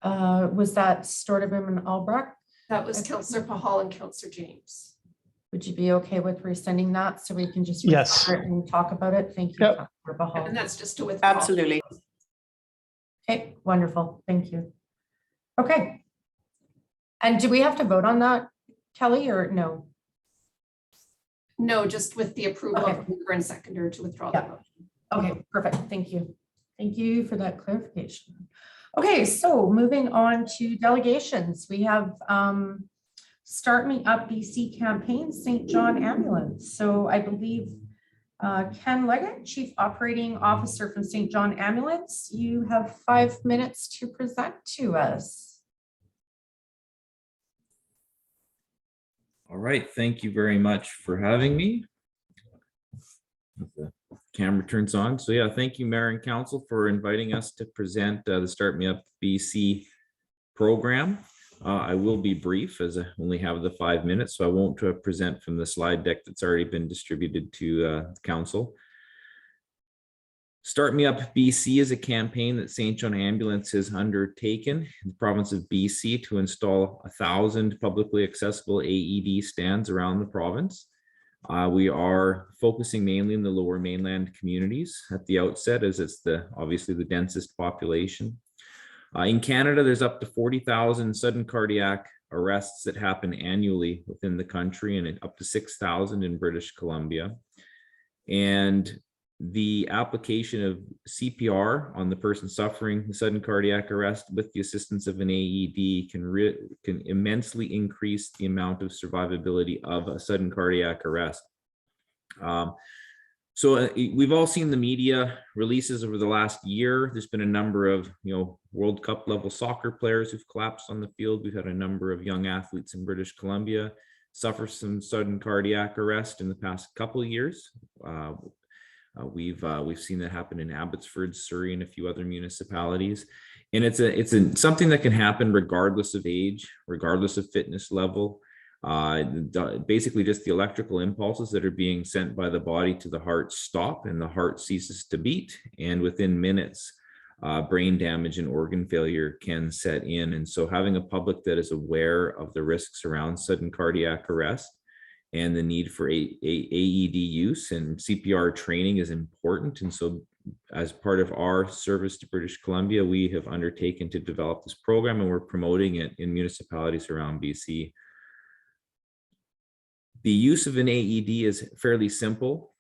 Was that Storteboom and Albrecht? That was Councillor Pahal and Councillor James. Would you be okay with rescinding that so we can just Yes. refer it and talk about it? Thank you. Yep. Councillor Pahal. And that's just to withdraw. Absolutely. Okay, wonderful. Thank you. Okay. And do we have to vote on that, Kelly, or no? No, just with the approval Okay. of the mover and seconder to withdraw Yeah. the motion. Okay, perfect. Thank you. Thank you for that clarification. Okay, so moving on to delegations. We have Start Me Up BC campaign, St. John Ambulance. So I believe Ken Leggett, Chief Operating Officer from St. John Ambulance, you have 5 minutes to present to us. All right, thank you very much for having me. The camera turns on. So yeah, thank you, Mayor and Council, for inviting us to present the Start Me Up BC program. I will be brief as I only have the 5 minutes, so I won't present from the slide deck that's already been distributed to the Council. Start Me Up BC is a campaign that St. John Ambulance has undertaken in the province of BC to install 1,000 publicly accessible AED stands around the province. We are focusing mainly in the lower mainland communities at the outset, as it's obviously the densest population. In Canada, there's up to 40,000 sudden cardiac arrests that happen annually within the country, and up to 6,000 in British Columbia. And the application of CPR on the person suffering the sudden cardiac arrest with the assistance of an AED can immensely increase the amount of survivability of a sudden cardiac arrest. So we've all seen the media releases over the last year. There's been a number of, World Cup level soccer players who've collapsed on the field. We've had a number of young athletes in British Columbia suffer some sudden cardiac arrest in the past couple of years. We've seen that happen in Abbotsford, Surrey, and a few other municipalities. And it's something that can happen regardless of age, regardless of fitness level. Basically just the electrical impulses that are being sent by the body to the heart stop, and the heart ceases to beat, and within minutes brain damage and organ failure can set in. And so having a public that is aware of the risks around sudden cardiac arrest and the need for AED use and CPR training is important. And so as part of our service to British Columbia, we have undertaken to develop this program, and we're promoting it in municipalities around BC. The use of an AED is fairly simple.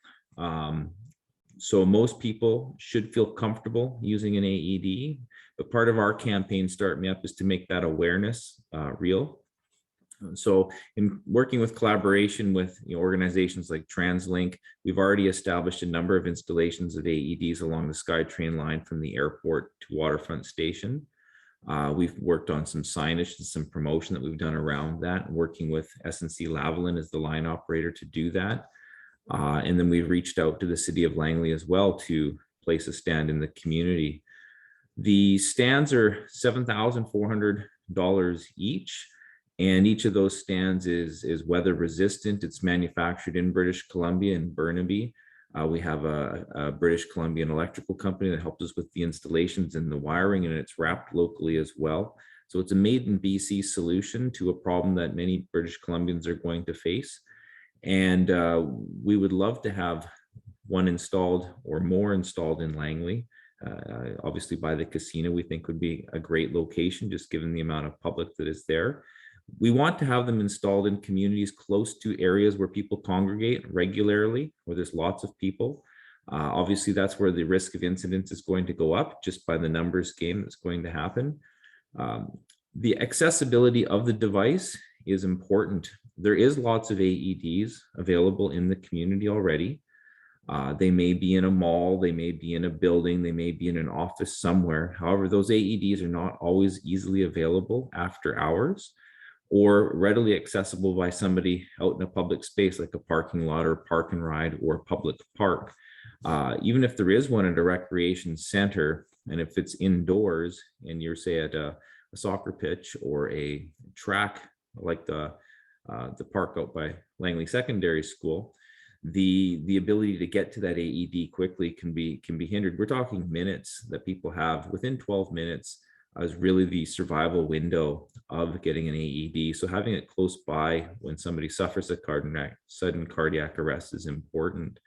So most people should feel comfortable using an AED, but part of our campaign Start Me Up is to make that awareness real. So in working with collaboration with organizations like TransLink, we've already established a number of installations of AEDs along the SkyTrain line from the airport to Waterfront Station. We've worked on some signage and some promotion that we've done around that, working with SNC Lavalin as the line operator to do that. And then we've reached out to the city of Langley as well to place a stand in the community. The stands are $7,400 each. And each of those stands is weather resistant. It's manufactured in British Columbia in Burnaby. We have a British Columbian electrical company that helped us with the installations and the wiring, and it's wrapped locally as well. So it's a made in BC solution to a problem that many British Columbians are going to face. And we would love to have one installed or more installed in Langley. Obviously by the casino, we think would be a great location, just given the amount of public that is there. We want to have them installed in communities close to areas where people congregate regularly, where there's lots of people. Obviously, that's where the risk of incidents is going to go up just by the numbers game that's going to happen. The accessibility of the device is important. There is lots of AEDs available in the community already. They may be in a mall, they may be in a building, they may be in an office somewhere. However, those AEDs are not always easily available after hours or readily accessible by somebody out in a public space like a parking lot or park and ride or a public park. Even if there is one at a recreation center, and if it's indoors and you're say at a soccer pitch or a track like the park out by Langley Secondary School, the ability to get to that AED quickly can be hindered. We're talking minutes that people have. Within 12 minutes is really the survival window of getting an AED. So having it close by when somebody suffers a sudden cardiac arrest is important.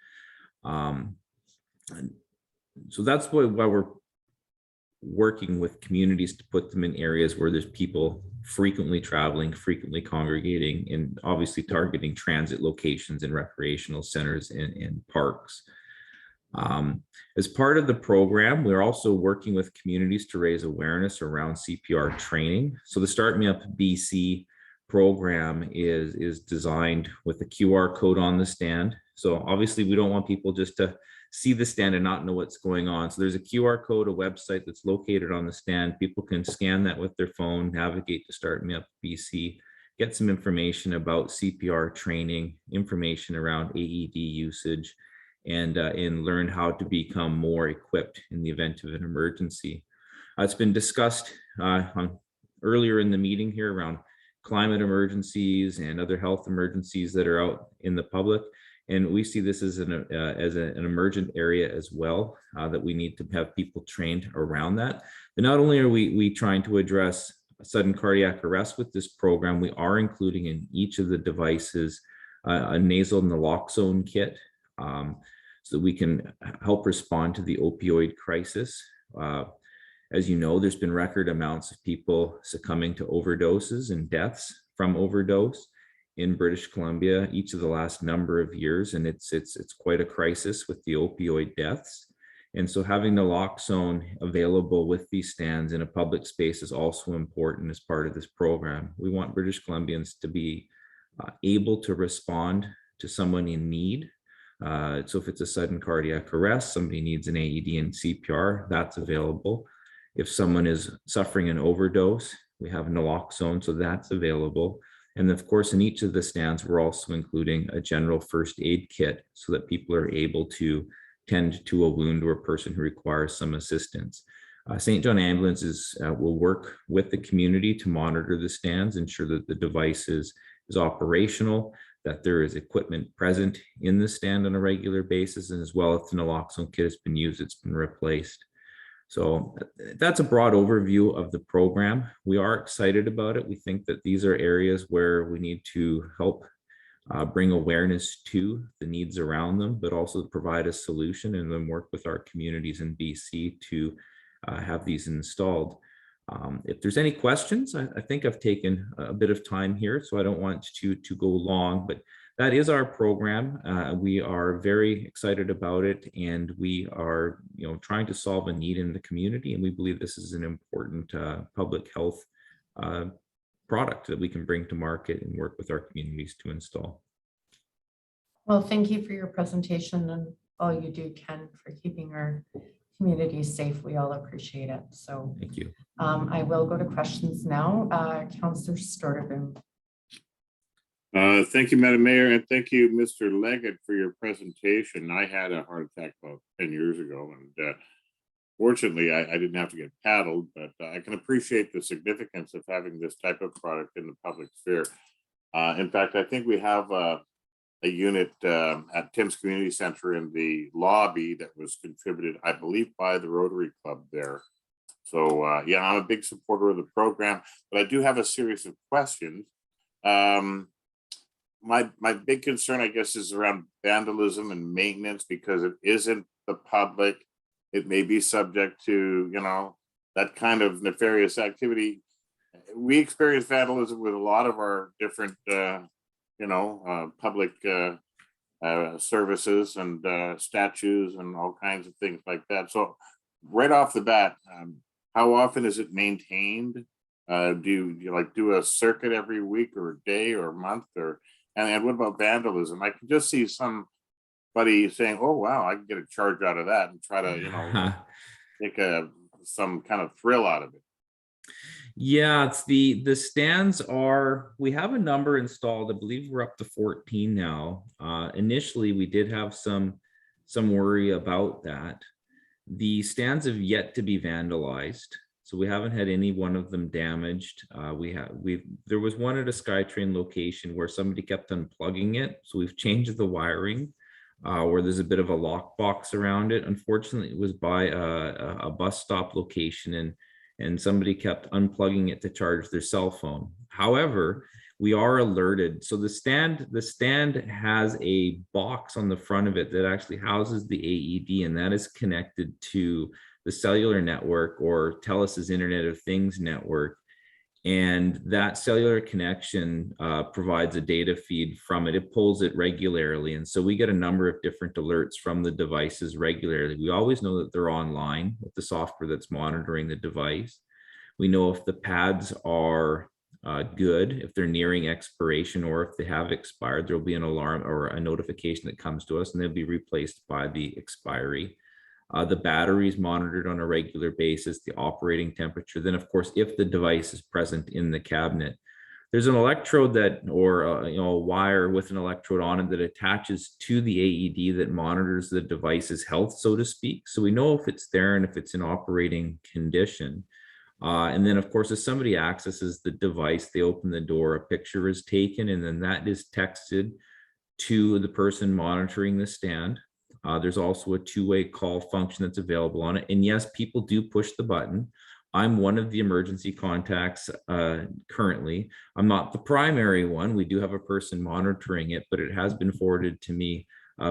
So that's why we're working with communities to put them in areas where there's people frequently traveling, frequently congregating, and obviously targeting transit locations and recreational centers and parks. As part of the program, we're also working with communities to raise awareness around CPR training. So the Start Me Up BC program is designed with a QR code on the stand. So obviously we don't want people just to see the stand and not know what's going on. So there's a QR code, a website that's located on the stand. People can scan that with their phone, navigate to Start Me Up BC, get some information about CPR training, information around AED usage, and learn how to become more equipped in the event of an emergency. It's been discussed earlier in the meeting here around climate emergencies and other health emergencies that are out in the public. And we see this as an emergent area as well, that we need to have people trained around that. But not only are we trying to address sudden cardiac arrest with this program, we are including in each of the devices a nasal naloxone kit, so that we can help respond to the opioid crisis. As you know, there's been record amounts of people succumbing to overdoses and deaths from overdose in British Columbia each of the last number of years, and it's quite a crisis with the opioid deaths. And so having naloxone available with these stands in a public space is also important as part of this program. We want British Columbians to be able to respond to someone in need. So if it's a sudden cardiac arrest, somebody needs an AED and CPR, that's available. If someone is suffering an overdose, we have naloxone, so that's available. And of course, in each of the stands, we're also including a general first aid kit so that people are able to tend to a wound or a person who requires some assistance. St. John Ambulances will work with the community to monitor the stands, ensure that the device is operational, that there is equipment present in the stand on a regular basis, and as well, if the naloxone kit has been used, it's been replaced. So that's a broad overview of the program. We are excited about it. We think that these are areas where we need to help bring awareness to the needs around them, but also provide a solution and then work with our communities in BC to have these installed. If there's any questions, I think I've taken a bit of time here, so I don't want to go long, but that is our program. We are very excited about it, and we are, trying to solve a need in the community, and we believe this is an important public health product that we can bring to market and work with our communities to install. Well, thank you for your presentation and all you do, Ken, for keeping our communities safe. We all appreciate it. So Thank you. I will go to questions now. Councillor Storterboom. Thank you, Madam Mayor, and thank you, Mr. Leggett, for your presentation. I had a heart attack about 10 years ago, and fortunately, I didn't have to get paddled, but I can appreciate the significance of having this type of product in the public sphere. In fact, I think we have a unit at Tim's Community Center in the lobby that was contributed, I believe, by the Rotary Club there. So yeah, I'm a big supporter of the program, but I do have a series of questions. My big concern, I guess, is around vandalism and maintenance, because it isn't the public. It may be subject to, that kind of nefarious activity. We experience vandalism with a lot of our different, public services and statues and all kinds of things like that. So right off the bat, how often is it maintained? Do you do a circuit every week or a day or a month? And what about vandalism? I can just see somebody saying, "Oh wow, I can get a charge out of that," and try to take some kind of thrill out of it. Yeah, it's the stands we have a number installed. I believe we're up to 14 now. Initially, we did have some worry about that. The stands have yet to be vandalized, so we haven't had any one of them damaged. There was one at a SkyTrain location where somebody kept unplugging it, so we've changed the wiring. Where there's a bit of a lockbox around it. Unfortunately, it was by a bus stop location, and somebody kept unplugging it to charge their cell phone. However, we are alerted. So the stand has a box on the front of it that actually houses the AED, and that is connected to the cellular network, or TELUS's Internet of Things network. And that cellular connection provides a data feed from it. It pulls it regularly. And so we get a number of different alerts from the devices regularly. We always know that they're online with the software that's monitoring the device. We know if the pads are good, if they're nearing expiration, or if they have expired, there'll be an alarm or a notification that comes to us, and they'll be replaced by the expiry. The battery is monitored on a regular basis, the operating temperature. Then, of course, if the device is present in the cabinet, there's an electrode or a wire with an electrode on it that attaches to the AED that monitors the device's health, so to speak. So we know if it's there and if it's in operating condition. And then, of course, if somebody accesses the device, they open the door, a picture is taken, and then that is texted to the person monitoring the stand. There's also a two-way call function that's available on it. And yes, people do push the button. I'm one of the emergency contacts currently. I'm not the primary one. We do have a person monitoring it, but it has been forwarded to me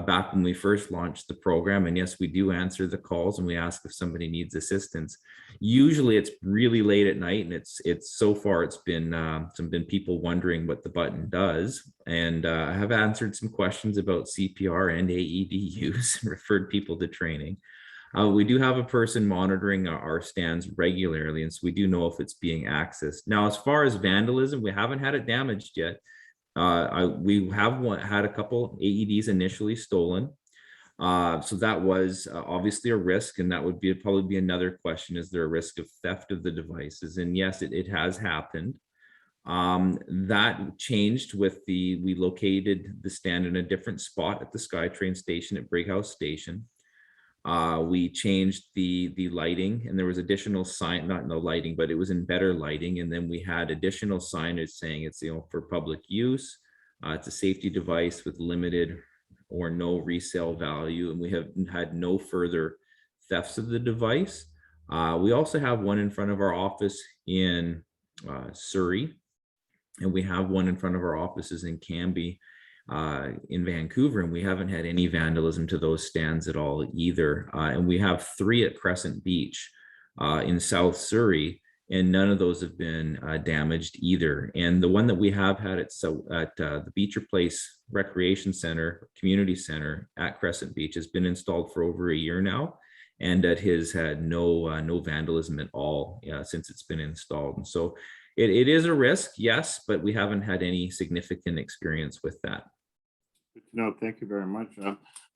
back when we first launched the program. And yes, we do answer the calls, and we ask if somebody needs assistance. Usually it's really late at night, and it's so far it's been people wondering what the button does. And I have answered some questions about CPR and AED use and referred people to training. We do have a person monitoring our stands regularly, and so we do know if it's being accessed. Now, as far as vandalism, we haven't had it damaged yet. We have had a couple AEDs initially stolen. So that was obviously a risk, and that would probably be another question. Is there a risk of theft of the devices? And yes, it has happened. That changed with we located the stand in a different spot at the SkyTrain station at Brighouse Station. We changed the lighting, and there was additional sign, not no lighting, but it was in better lighting. And then we had additional signage saying it's for public use. It's a safety device with limited or no resale value, and we have had no further thefts of the device. We also have one in front of our office in Surrey, and we have one in front of our offices in Cambie in Vancouver, and we haven't had any vandalism to those stands at all either. And we have 3 at Crescent Beach in South Surrey, and none of those have been damaged either. And the one that we have had at the Beecher Place Recreation Center, Community Center at Crescent Beach has been installed for over a year now, and it has had no vandalism at all since it's been installed. And so it is a risk, yes, but we haven't had any significant experience with that. No, thank you very much.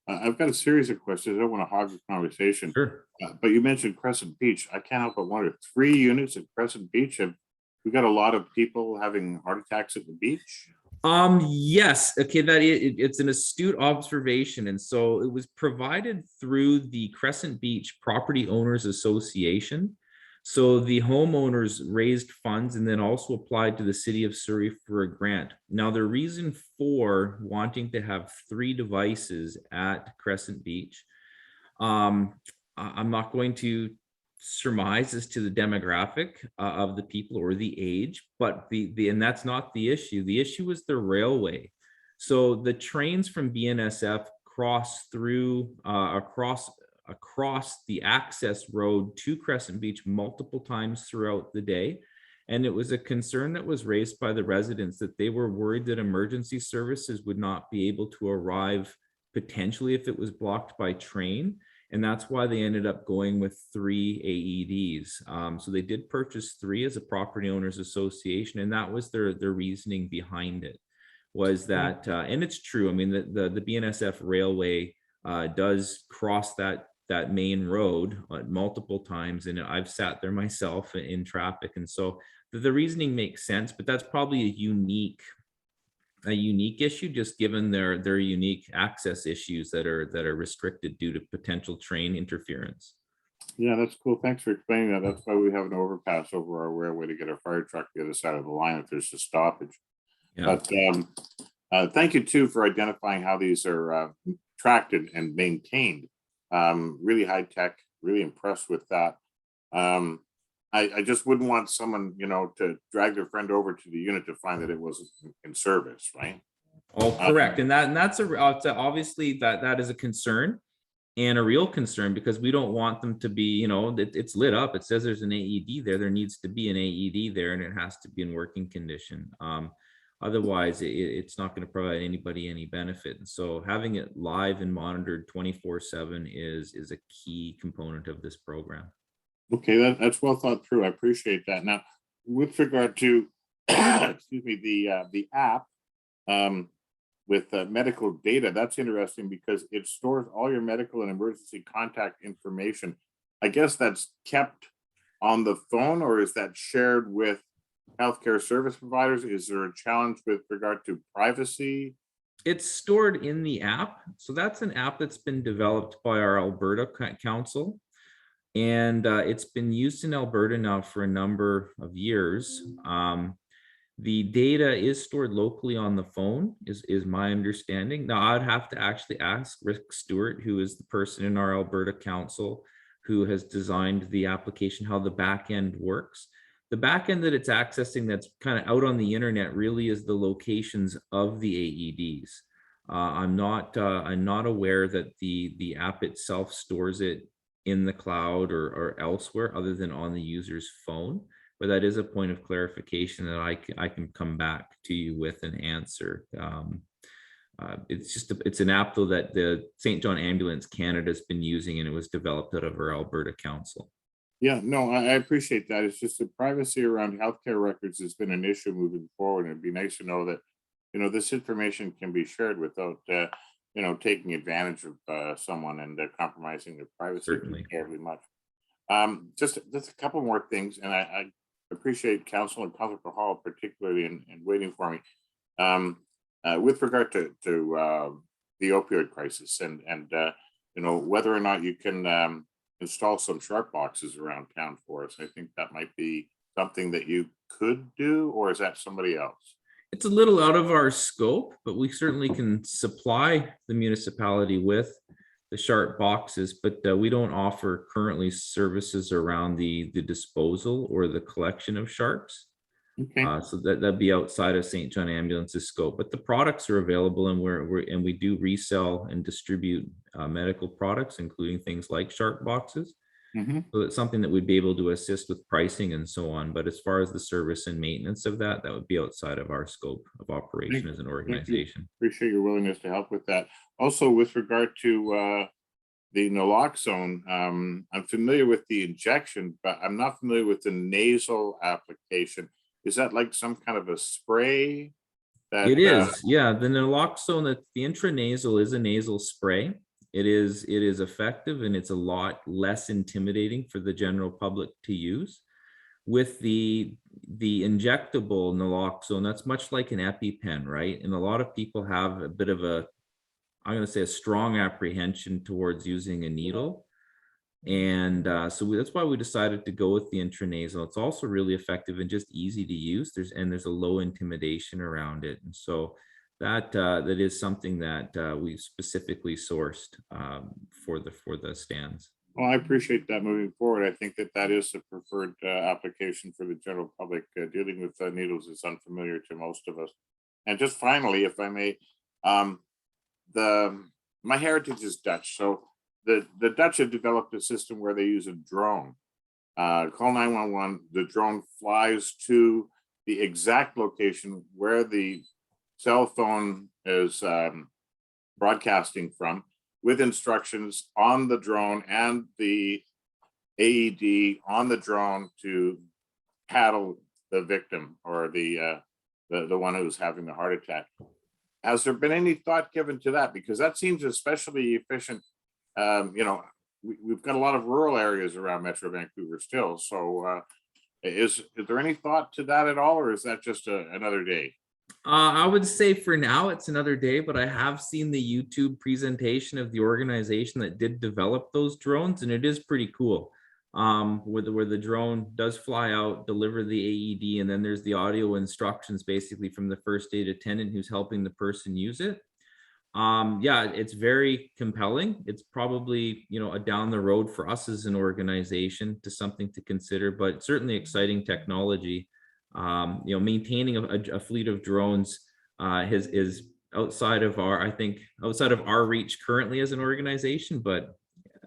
I've got a series of questions. I don't want to hog the conversation. Sure. But you mentioned Crescent Beach. I can't help but wonder, 3 units at Crescent Beach, have we got a lot of people having heart attacks at the beach? Yes. Okay. It's an astute observation. And so it was provided through the Crescent Beach Property Owners Association. So the homeowners raised funds and then also applied to the city of Surrey for a grant. Now, the reason for wanting to have 3 devices at Crescent Beach, I'm not going to surmise as to the demographic of the people or the age, but and that's not the issue. The issue is the railway. So the trains from BNSF cross through across the access road to Crescent Beach multiple times throughout the day. And it was a concern that was raised by the residents that they were worried that emergency services would not be able to arrive potentially if it was blocked by train. And that's why they ended up going with 3 AEDs. So they did purchase 3 as a property owners association, and that was their reasoning behind it, was that, and it's true. I mean, the BNSF railway does cross that main road multiple times, and I've sat there myself in traffic, and so the reasoning makes sense. But that's probably a unique issue, just given their unique access issues that are restricted due to potential train interference. Yeah, that's cool. Thanks for explaining that. That's why we have an overpass over our railway to get our fire truck the other side of the line if there's a stoppage. Yeah. But thank you too for identifying how these are tracked and maintained. Really high tech, really impressed with that. I just wouldn't want someone, to drag their friend over to the unit to find that it wasn't in service, right? Oh, correct. And that's obviously that is a concern and a real concern, because we don't want them to be, it's lit up. It says there's an AED there. There needs to be an AED there, and it has to be in working condition. Otherwise, it's not going to provide anybody any benefit. And so having it live and monitored 24/7 is a key component of this program. Okay, that's well thought through. I appreciate that. Now, with regard to, excuse me, the app with medical data, that's interesting because it stores all your medical and emergency contact information. I guess that's kept on the phone, or is that shared with healthcare service providers? Is there a challenge with regard to privacy? It's stored in the app. So that's an app that's been developed by our Alberta Council. And it's been used in Alberta now for a number of years. The data is stored locally on the phone, is my understanding. Now, I'd have to actually ask Rick Stewart, who is the person in our Alberta Council who has designed the application, how the back end works. The back end that it's accessing that's kind of out on the internet really is the locations of the AEDs. I'm not aware that the app itself stores it in the cloud or elsewhere other than on the user's phone, but that is a point of clarification that I can come back to you with an answer. It's an app though that the St. John Ambulance Canada has been using, and it was developed out of our Alberta Council. Yeah, no, I appreciate that. It's just the privacy around healthcare records has been an issue moving forward. And it'd be nice to know that, this information can be shared without, taking advantage of someone and compromising their privacy. Certainly. Terribly much. Just a couple more things, and I appreciate Council and Councilor Hall particularly in waiting for me. With regard to the opioid crisis and whether or not you can install some sharp boxes around town for us. I think that might be something that you could do, or is that somebody else? It's a little out of our scope, but we certainly can supply the municipality with the sharp boxes, but we don't offer currently services around the disposal or the collection of sharps. Okay. So that'd be outside of St. John Ambulance's scope, but the products are available, and we do resell and distribute medical products, including things like sharp boxes. So it's something that we'd be able to assist with pricing and so on. But as far as the service and maintenance of that, that would be outside of our scope of operation as an organization. Appreciate your willingness to help with that. Also, with regard to the naloxone, I'm familiar with the injection, but I'm not familiar with the nasal application. Is that like some kind of a spray? That, it is, yeah. The naloxone, that the intranasal is a nasal spray. It is effective, and it's a lot less intimidating for the general public to use. With the injectable naloxone, that's much like an EpiPen, right? And a lot of people have a bit of a, I'm going to say, a strong apprehension towards using a needle. And so that's why we decided to go with the intranasal. It's also really effective and just easy to use. There's a low intimidation around it. And so that is something that we specifically sourced for the stands. Well, I appreciate that moving forward. I think that is the preferred application for the general public. Dealing with needles is unfamiliar to most of us. And just finally, if I may, my heritage is Dutch. So the Dutch have developed a system where they use a drone. Call 911, the drone flies to the exact location where the cell phone is broadcasting from, with instructions on the drone and the AED on the drone to paddle the victim or the one who's having the heart attack. Has there been any thought given to that? Because that seems especially efficient. We've got a lot of rural areas around Metro Vancouver still. So is there any thought to that at all, or is that just another day? I would say for now it's another day, but I have seen the YouTube presentation of the organization that did develop those drones, and it is pretty cool. Where the drone does fly out, deliver the AED, and then there's the audio instructions basically from the first aid attendant who's helping the person use it. Yeah, it's very compelling. It's probably, a down the road for us as an organization to something to consider, but certainly exciting technology. Maintaining a fleet of drones is outside of our reach currently as an organization, but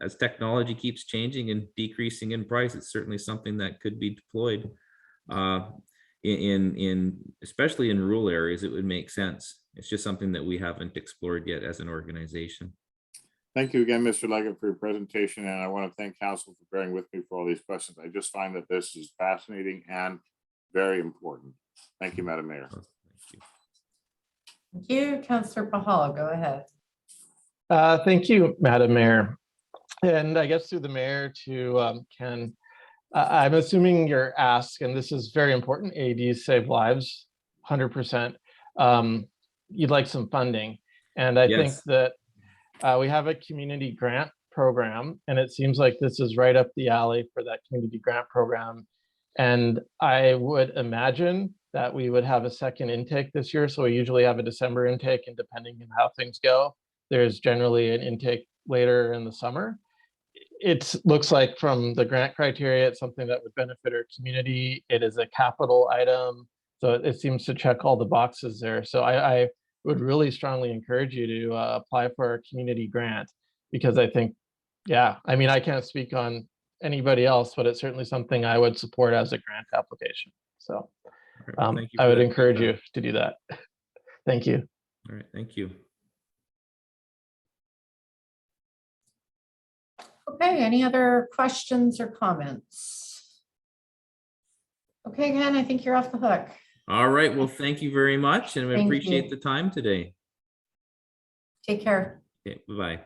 as technology keeps changing and decreasing in price, it's certainly something that could be deployed especially in rural areas. It would make sense. It's just something that we haven't explored yet as an organization. Thank you again, Mr. Leggett, for your presentation. And I want to thank council for bearing with me for all these questions. I just find that this is fascinating and very important. Thank you, Madam Mayor. Thank you. Councillor Pahal, go ahead. Thank you, Madam Mayor. And I guess through the mayor to Ken, I'm assuming your ask, and this is very important, AEDs save lives, 100%. You'd like some funding. And I think that we have a community grant program, and it seems like this is right up the alley for that community grant program. And I would imagine that we would have a second intake this year. So we usually have a December intake, and depending on how things go, there's generally an intake later in the summer. It looks like from the grant criteria, it's something that would benefit our community. It is a capital item. So it seems to check all the boxes there. So I would really strongly encourage you to apply for a community grant, because I think, I can't speak on anybody else, but it's certainly something I would support as a grant application. So I would encourage you to do that. Thank you. All right, thank you. Okay, any other questions or comments? Okay, Ken, I think you're off the hook. All right, well, thank you very much, and we Thank appreciate you. the time today. Take care. Okay, bye-bye.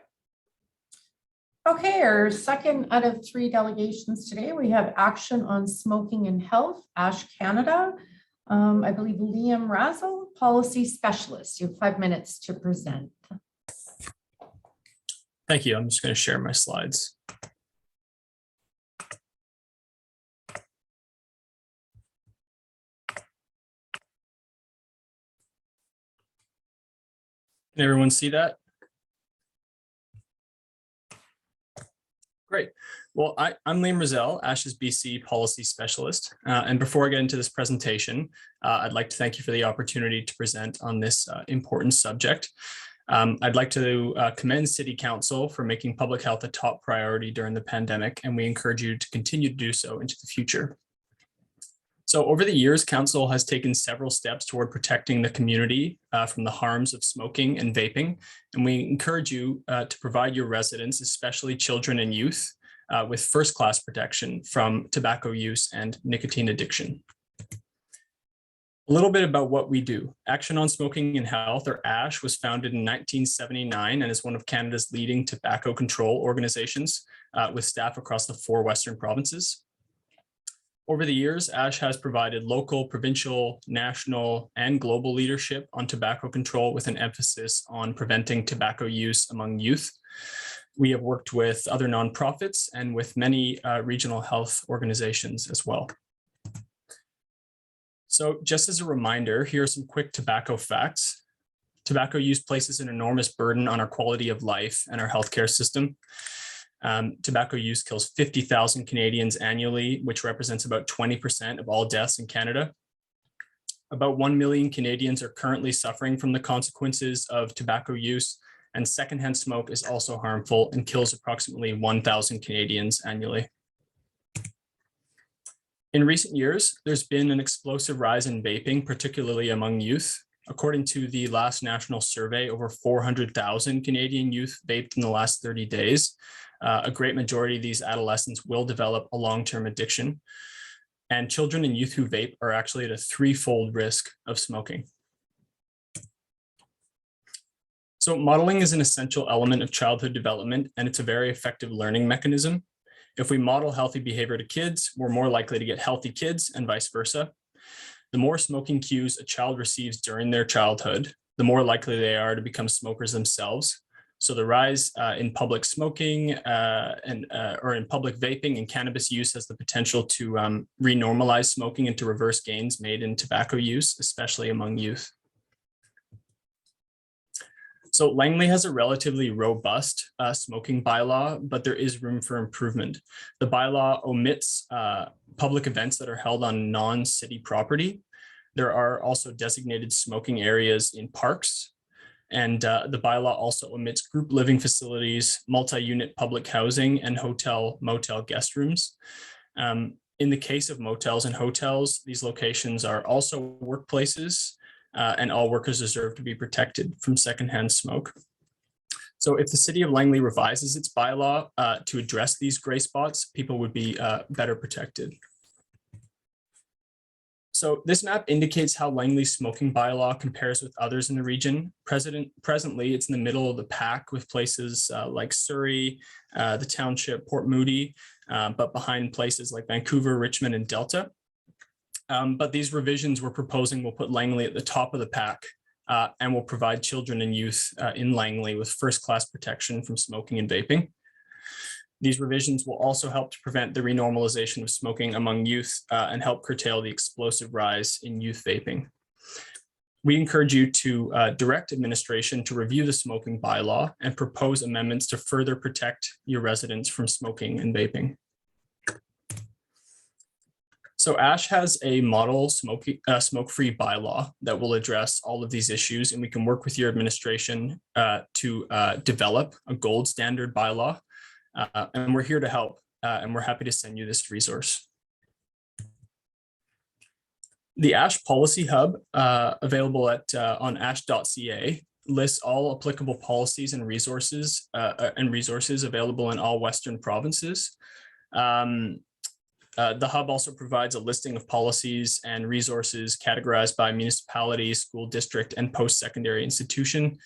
Okay, our second out of 3 delegations today, we have Action on Smoking and Health, ASH Canada. I believe Liam Razzle, Policy Specialist. You have 5 minutes to present. Thank you. I'm just going to share my slides. Can everyone see that? Great. Well, I'm Liam Razzell, ASH's BC Policy Specialist. And before I get into this presentation, I'd like to thank you for the opportunity to present on this important subject. I'd like to commend City Council for making public health a top priority during the pandemic, and we encourage you to continue to do so into the future. So over the years, Council has taken several steps toward protecting the community from the harms of smoking and vaping, and we encourage you to provide your residents, especially children and youth, with first-class protection from tobacco use and nicotine addiction. A little bit about what we do. Action on Smoking and Health, or ASH, was founded in 1979 and is one of Canada's leading tobacco control organizations with staff across the 4 Western provinces. Over the years, ASH has provided local, provincial, national, and global leadership on tobacco control with an emphasis on preventing tobacco use among youth. We have worked with other nonprofits and with many regional health organizations as well. So just as a reminder, here are some quick tobacco facts. Tobacco use places an enormous burden on our quality of life and our healthcare system. Tobacco use kills 50,000 Canadians annually, which represents about 20% of all deaths in Canada. About 1 million Canadians are currently suffering from the consequences of tobacco use, and secondhand smoke is also harmful and kills approximately 1,000 Canadians annually. In recent years, there's been an explosive rise in vaping, particularly among youth. According to the last national survey, over 400,000 Canadian youth vaped in the last 30 days. A great majority of these adolescents will develop a long-term addiction. And children and youth who vape are actually at a 3-fold risk of smoking. So modeling is an essential element of childhood development, and it's a very effective learning mechanism. If we model healthy behavior to kids, we're more likely to get healthy kids and vice versa. The more smoking cues a child receives during their childhood, the more likely they are to become smokers themselves. So the rise in public smoking or in public vaping and cannabis use has the potential to renormalize smoking and to reverse gains made in tobacco use, especially among youth. So Langley has a relatively robust smoking bylaw, but there is room for improvement. The bylaw omits public events that are held on non-city property. There are also designated smoking areas in parks. And the bylaw also omits group living facilities, multi-unit public housing, and hotel, motel guest rooms. In the case of motels and hotels, these locations are also workplaces, and all workers deserve to be protected from secondhand smoke. So if the city of Langley revises its bylaw to address these gray spots, people would be better protected. So this map indicates how Langley's smoking bylaw compares with others in the region. Presently, it's in the middle of the pack with places like Surrey, the township, Port Moody, but behind places like Vancouver, Richmond, and Delta. But these revisions we're proposing will put Langley at the top of the pack and will provide children and youth in Langley with first-class protection from smoking and vaping. These revisions will also help to prevent the renormalization of smoking among youth and help curtail the explosive rise in youth vaping. We encourage you to direct administration to review the smoking bylaw and propose amendments to further protect your residents from smoking and vaping. So ASH has a model smoke-free bylaw that will address all of these issues, and we can work with your administration to develop a gold standard bylaw. And we're here to help, and we're happy to send you this resource. The ASH Policy Hub, available on ash.ca, lists all applicable policies and resources available in all Western provinces. The hub also provides a listing of policies and resources categorized by municipality, school district, and post-secondary institution.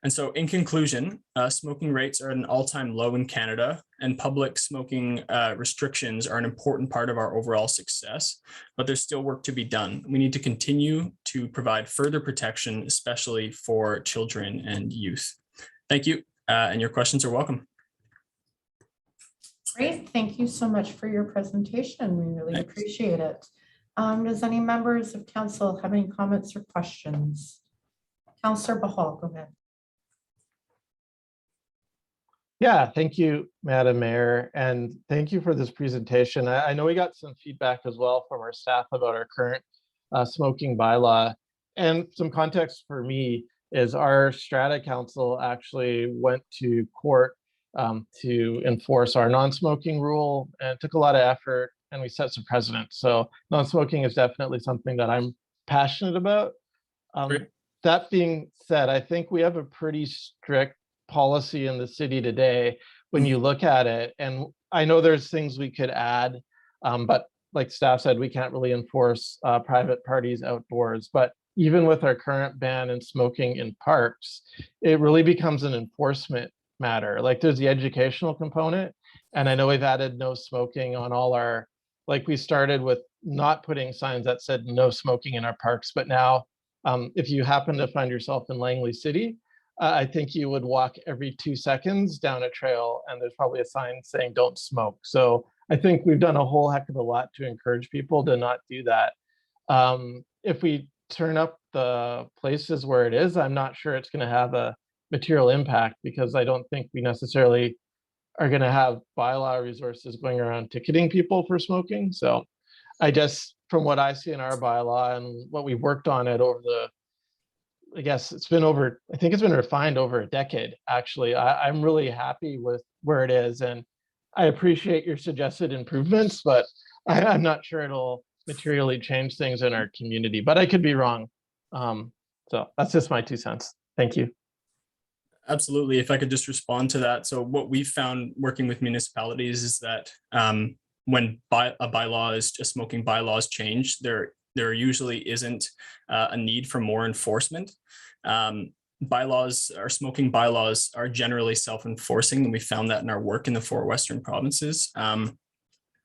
And so in conclusion, smoking rates are at an all-time low in Canada, and public smoking restrictions are an important part of our overall success, but there's still work to be done. We need to continue to provide further protection, especially for children and youth. Thank you, and your questions are welcome. Great, thank you so much for your presentation. We really appreciate it. Does any members of council have any comments or questions? Councillor Bahal, go ahead. Yeah, thank you, Madam Mayor, and thank you for this presentation. I know we got some feedback as well from our staff about our current smoking bylaw, and some context for me is our strata council actually went to court to enforce our non-smoking rule, and it took a lot of effort, and we set some precedents. So non-smoking is definitely something that I'm passionate about. Great. That being said, I think we have a pretty strict policy in the city today when you look at it. And I know there's things we could add, but like staff said, we can't really enforce private parties outdoors. But even with our current ban in smoking in parks, it really becomes an enforcement matter. Like there's the educational component. And I know we've added no smoking on all our, like we started with not putting signs that said no smoking in our parks, but now if you happen to find yourself in Langley City, I think you would walk every 2 seconds down a trail and there's probably a sign saying don't smoke. So I think we've done a whole heck of a lot to encourage people to not do that. If we turn up the places where it is, I'm not sure it's going to have a material impact, because I don't think we necessarily are going to have bylaw resources going around ticketing people for smoking. So I just, from what I see in our bylaw and what we've worked on it over the, I guess it's been over, I think it's been refined over a decade, actually. I'm really happy with where it is. And I appreciate your suggested improvements, but I'm not sure it'll materially change things in our community, but I could be wrong. So that's just my 2 cents. Thank you. Absolutely. If I could just respond to that. So what we've found working with municipalities is that when a bylaw is a smoking bylaws change, there usually isn't a need for more enforcement. Bylaws, our smoking bylaws are generally self-enforcing, and we found that in our work in the 4 Western provinces. And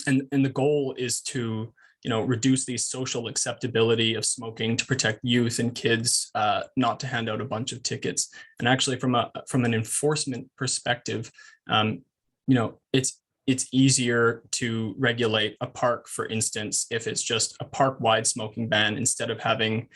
the goal is to reduce the social acceptability of smoking, to protect youth and kids, not to hand out a bunch of tickets. And actually, from an enforcement perspective, it's easier to regulate a park, for instance, if it's just a park-wide smoking ban instead of having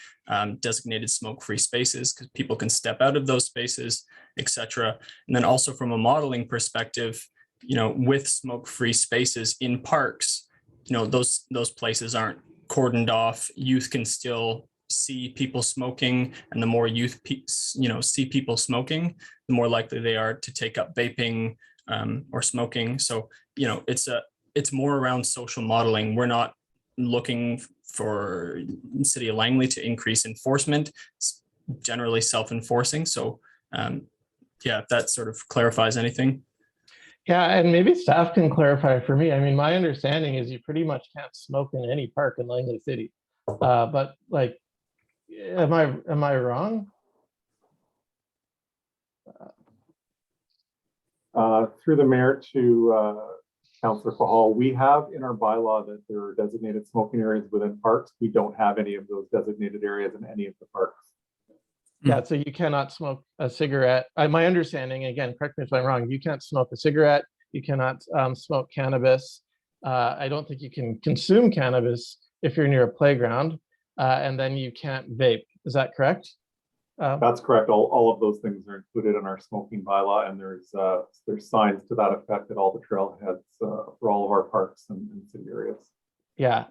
designated smoke-free spaces, because people can step out of those spaces, etc. And then also from a modeling perspective, with smoke-free spaces in parks, those places aren't cordoned off. Youth can still see people smoking, and the more youth see people smoking, the more likely they are to take up vaping or smoking. So it's more around social modeling. We're not looking for the city of Langley to increase enforcement. It's generally self-enforcing. So if that sort of clarifies anything. Yeah, and maybe staff can clarify for me. I mean, my understanding is you pretty much can't smoke in any park in Langley City. But like, am I wrong? Through the mayor to Councillor Fahal, we have in our bylaw that there are designated smoking areas within parks. We don't have any of those designated areas in any of the parks. Yeah, so you cannot smoke a cigarette. My understanding, again, correct me if I'm wrong, you can't smoke a cigarette, you cannot smoke cannabis. I don't think you can consume cannabis if you're near a playground, and then you can't vape. Is that correct? That's correct. All of those things are included in our smoking bylaw, and there's signs to that effect at all the trailheads for all of our parks and city areas. Yeah,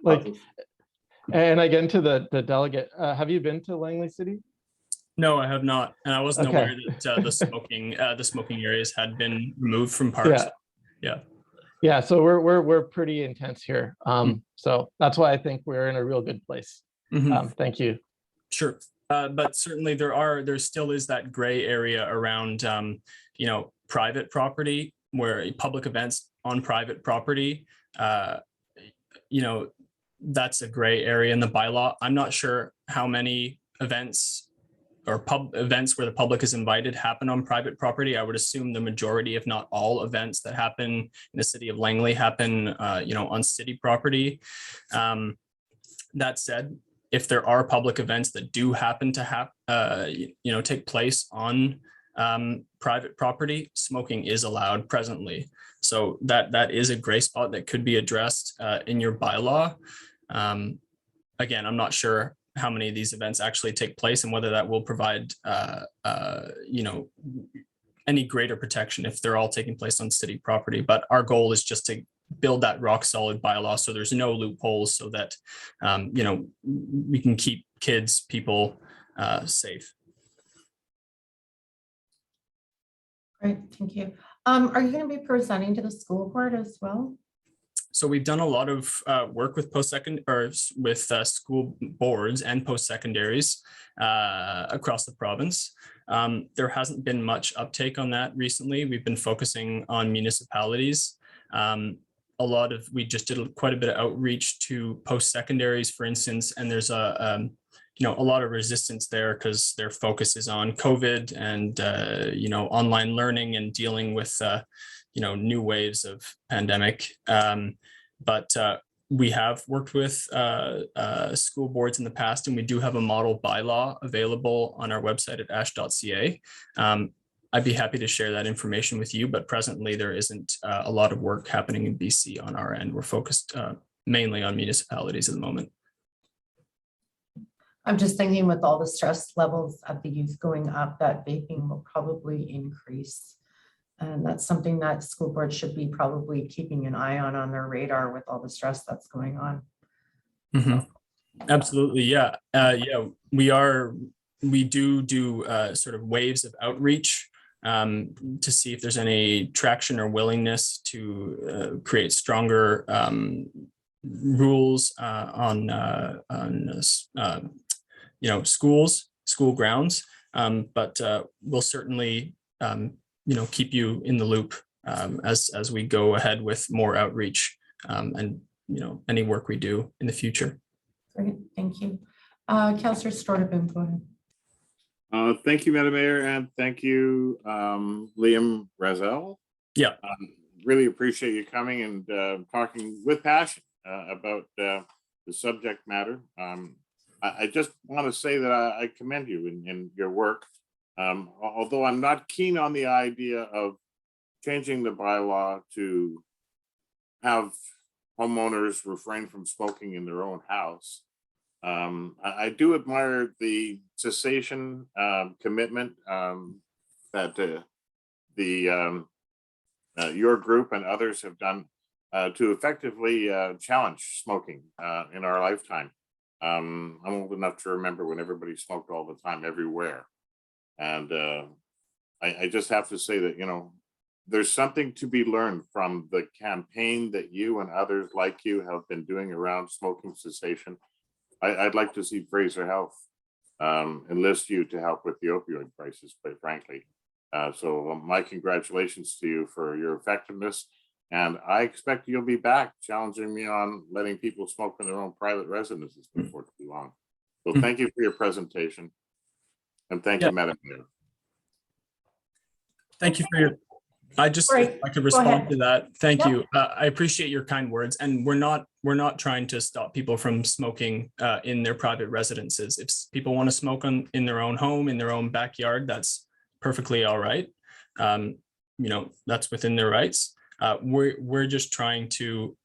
and again, to the delegate, have you been to Langley City? No, I have not, and I wasn't Okay. aware that the smoking areas had been removed from parks. Yeah. So we're pretty intense here. So that's why I think we're in a real good place. Thank you. Sure, but certainly there still is that gray area around private property, where public events on private property, that's a gray area in the bylaw. I'm not sure how many events or events where the public is invited happen on private property. I would assume the majority, if not all, events that happen in the city of Langley happen, on city property. That said, if there are public events that do happen to take place on private property, smoking is allowed presently. So that is a gray spot that could be addressed in your bylaw. Again, I'm not sure how many of these events actually take place and whether that will provide any greater protection if they're all taking place on city property. But our goal is just to build that rock solid bylaw so there's no loopholes, so that we can keep kids, people, safe. Great, thank you. Are you going to be presenting to the school board as well? So we've done a lot of work with school boards and post-secondaries across the province. There hasn't been much uptake on that recently. We've been focusing on municipalities. We just did quite a bit of outreach to post-secondaries, for instance, and there's a lot of resistance there because their focus is on COVID and online learning and dealing with new waves of pandemic. But we have worked with school boards in the past, and we do have a model bylaw available on our website at ash.ca. I'd be happy to share that information with you, but presently there isn't a lot of work happening in BC on our end. We're focused mainly on municipalities at the moment. I'm just thinking with all the stress levels of the youth going up, that vaping will probably increase. And that's something that school boards should be probably keeping an eye on their radar with all the stress that's going on. Mm-hmm. Absolutely, yeah. We do sort of waves of outreach to see if there's any traction or willingness to create stronger rules on school grounds. But we'll certainly keep you in the loop as we go ahead with more outreach and any work we do in the future. Great, thank you. Councillor Storteboom, go ahead. Thank you, Madam Mayor, and thank you, Liam Razel. Yeah. Really appreciate you coming and talking with passion about the subject matter. I just want to say that I commend you in your work. Although I'm not keen on the idea of changing the bylaw to have homeowners refrain from smoking in their own house. I do admire the cessation commitment that your group and others have done to effectively challenge smoking in our lifetime. I'm old enough to remember when everybody smoked all the time everywhere. And I just have to say that, there's something to be learned from the campaign that you and others like you have been doing around smoking cessation. I'd like to see Fraser Health enlist you to help with the opioid crisis, quite frankly. So my congratulations to you for your effectiveness. And I expect you'll be back challenging me on letting people smoke in their own private residences before too long. So thank you for your presentation. And thank you, Madam Mayor. Thank you for your, I could respond to that. Thank you. I appreciate your kind words. And we're not trying to stop people from smoking in their private residences. If people want to smoke in their own home, in their own backyard, that's perfectly all right. That's within their rights. We're just trying to,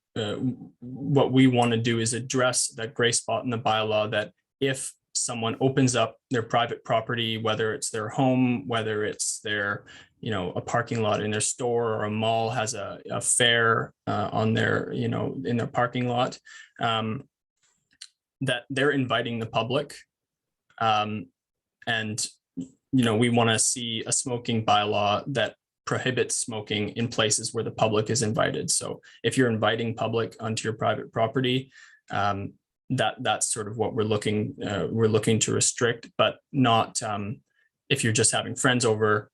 what we want to do is address that gray spot in the bylaw that if someone opens up their private property, whether it's their home, whether it's their, a parking lot in their store, or a mall has a fair on their, in their parking lot, that they're inviting the public. And, we want to see a smoking bylaw that prohibits smoking in places where the public is invited. So if you're inviting public onto your private property, that's sort of what we're looking to restrict, but not if you're just having friends over,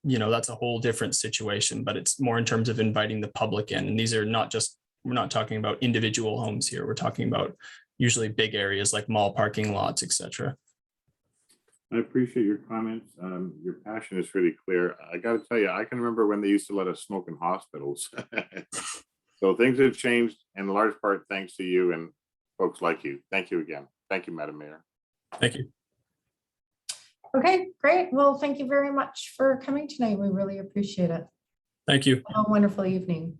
that's a whole different situation, but it's more in terms of inviting the public in. And these are not just, we're not talking about individual homes here. We're talking about usually big areas like mall parking lots, etc. I appreciate your comments. Your passion is really clear. I got to tell you, I can remember when they used to let us smoke in hospitals. So things have changed in large part thanks to you and folks like you. Thank you again. Thank you, Madam Mayor. Thank you. Okay, great. Well, thank you very much for coming tonight. We really appreciate it. Thank you. Have a wonderful evening.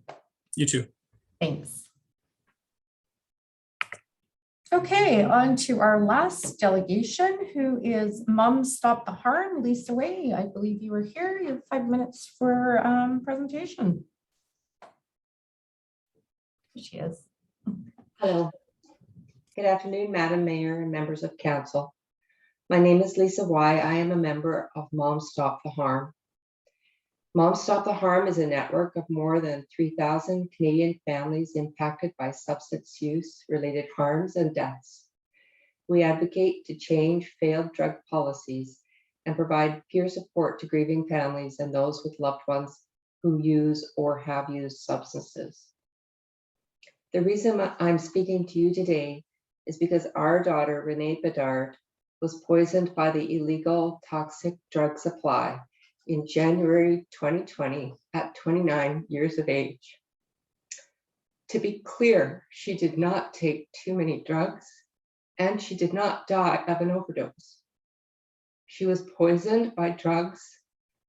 You too. Thanks. Okay, on to our last delegation, who is Mom Stop the Harm, Lisa Way. I believe you were here. You have 5 minutes for presentation. Here she is. Hello. Good afternoon, Madam Mayor and members of council. My name is Lisa Y. I am a member of Moms Stop the Harm. Moms Stop the Harm is a network of more than 3,000 Canadian families impacted by substance use related harms and deaths. We advocate to change failed drug policies and provide peer support to grieving families and those with loved ones who use or have used substances. The reason I'm speaking to you today is because our daughter, Renee Bedard, was poisoned by the illegal toxic drug supply in January 2020 at 29 years of age. To be clear, she did not take too many drugs and she did not die of an overdose. She was poisoned by drugs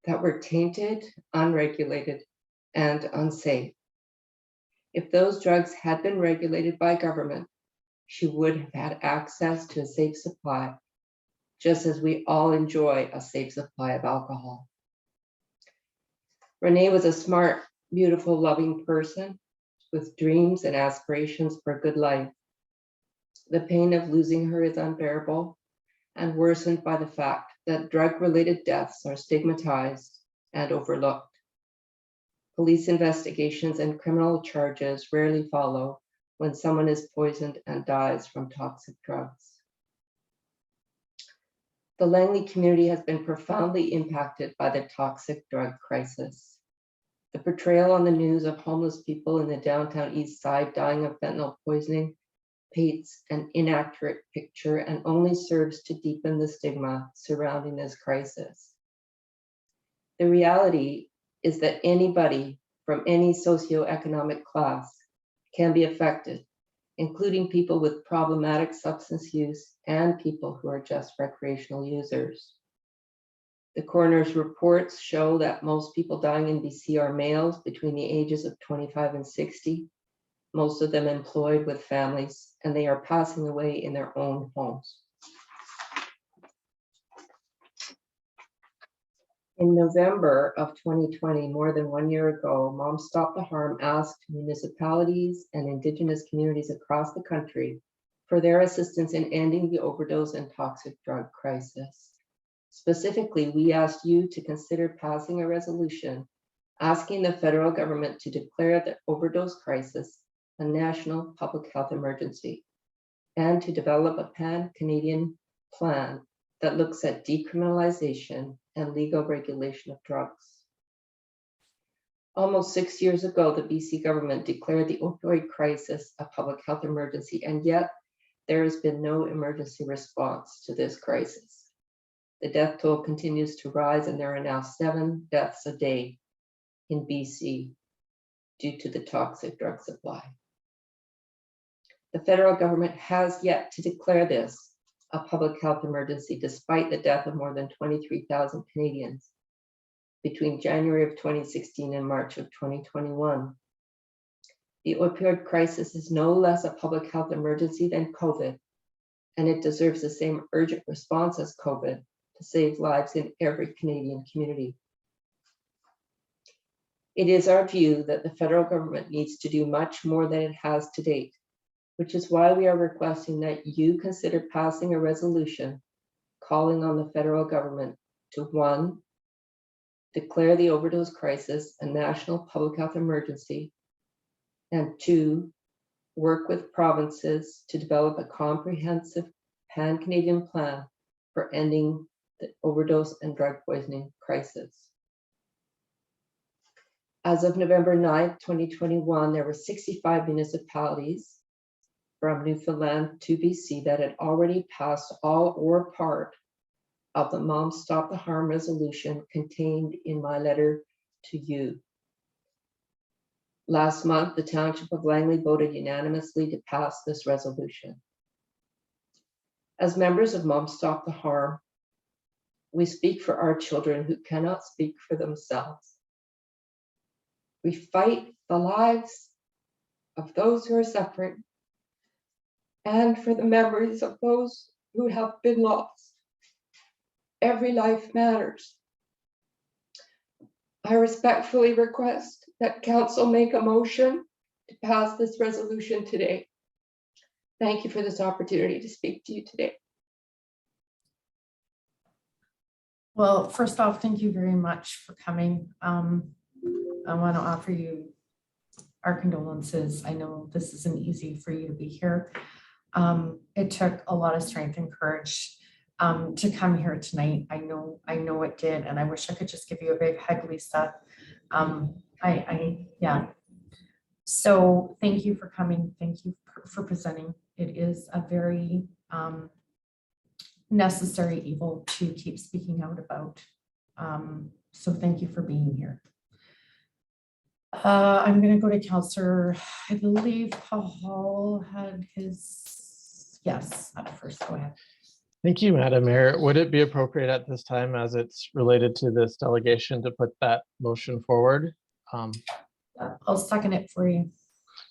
that were tainted, unregulated, and unsafe. If those drugs had been regulated by government, she would have had access to a safe supply, just as we all enjoy a safe supply of alcohol. Renee was a smart, beautiful, loving person with dreams and aspirations for a good life. The pain of losing her is unbearable and worsened by the fact that drug-related deaths are stigmatized and overlooked. Police investigations and criminal charges rarely follow when someone is poisoned and dies from toxic drugs. The Langley community has been profoundly impacted by the toxic drug crisis. The portrayal on the news of homeless people in the downtown east side dying of fentanyl poisoning paints an inaccurate picture and only serves to deepen the stigma surrounding this crisis. The reality is that anybody from any socioeconomic class can be affected, including people with problematic substance use and people who are just recreational users. The coroner's reports show that most people dying in BC are males between the ages of 25 and 60, most of them employed with families, and they are passing away in their own homes. In November of 2020, more than 1 year ago, Moms Stop the Harm asked municipalities and Indigenous communities across the country for their assistance in ending the overdose and toxic drug crisis. Specifically, we asked you to consider passing a resolution asking the federal government to declare the overdose crisis a national public health emergency and to develop a pan-Canadian plan that looks at decriminalization and legal regulation of drugs. Almost 6 years ago, the BC government declared the opioid crisis a public health emergency, and yet there has been no emergency response to this crisis. The death toll continues to rise, and there are now 7 deaths a day in BC due to the toxic drug supply. The federal government has yet to declare this a public health emergency, despite the death of more than 23,000 Canadians between January of 2016 and March of 2021. The opioid crisis is no less a public health emergency than COVID, and it deserves the same urgent response as COVID to save lives in every Canadian community. It is our view that the federal government needs to do much more than it has to date, which is why we are requesting that you consider passing a resolution calling on the federal government to 1, declare the overdose crisis a national public health emergency, and 2, work with provinces to develop a comprehensive pan-Canadian plan for ending the overdose and drug poisoning crisis. As of November 9th, 2021, there were 65 municipalities from Newfoundland to BC that had already passed all or part of the Moms Stop the Harm resolution contained in my letter to you. Last month, the Township of Langley voted unanimously to pass this resolution. As members of Moms Stop the Harm, we speak for our children who cannot speak for themselves. We fight the lives of those who are suffering and for the memories of those who have been lost. Every life matters. I respectfully request that Council make a motion to pass this resolution today. Thank you for this opportunity to speak to you today. Well, first off, thank you very much for coming. I want to offer you our condolences. I know this isn't easy for you to be here. It took a lot of strength and courage to come here tonight. I know it did, and I wish I could just give you a big hug, Lisa. Yeah. So thank you for coming. Thank you for presenting. It is a very necessary evil to keep speaking out about. So thank you for being here. I'm going to go to Councillor, I believe Paul had his, yes, up first, go ahead. Thank you, Madam Mayor. Would it be appropriate at this time, as it's related to this delegation, to put that motion forward? I'll second it for you.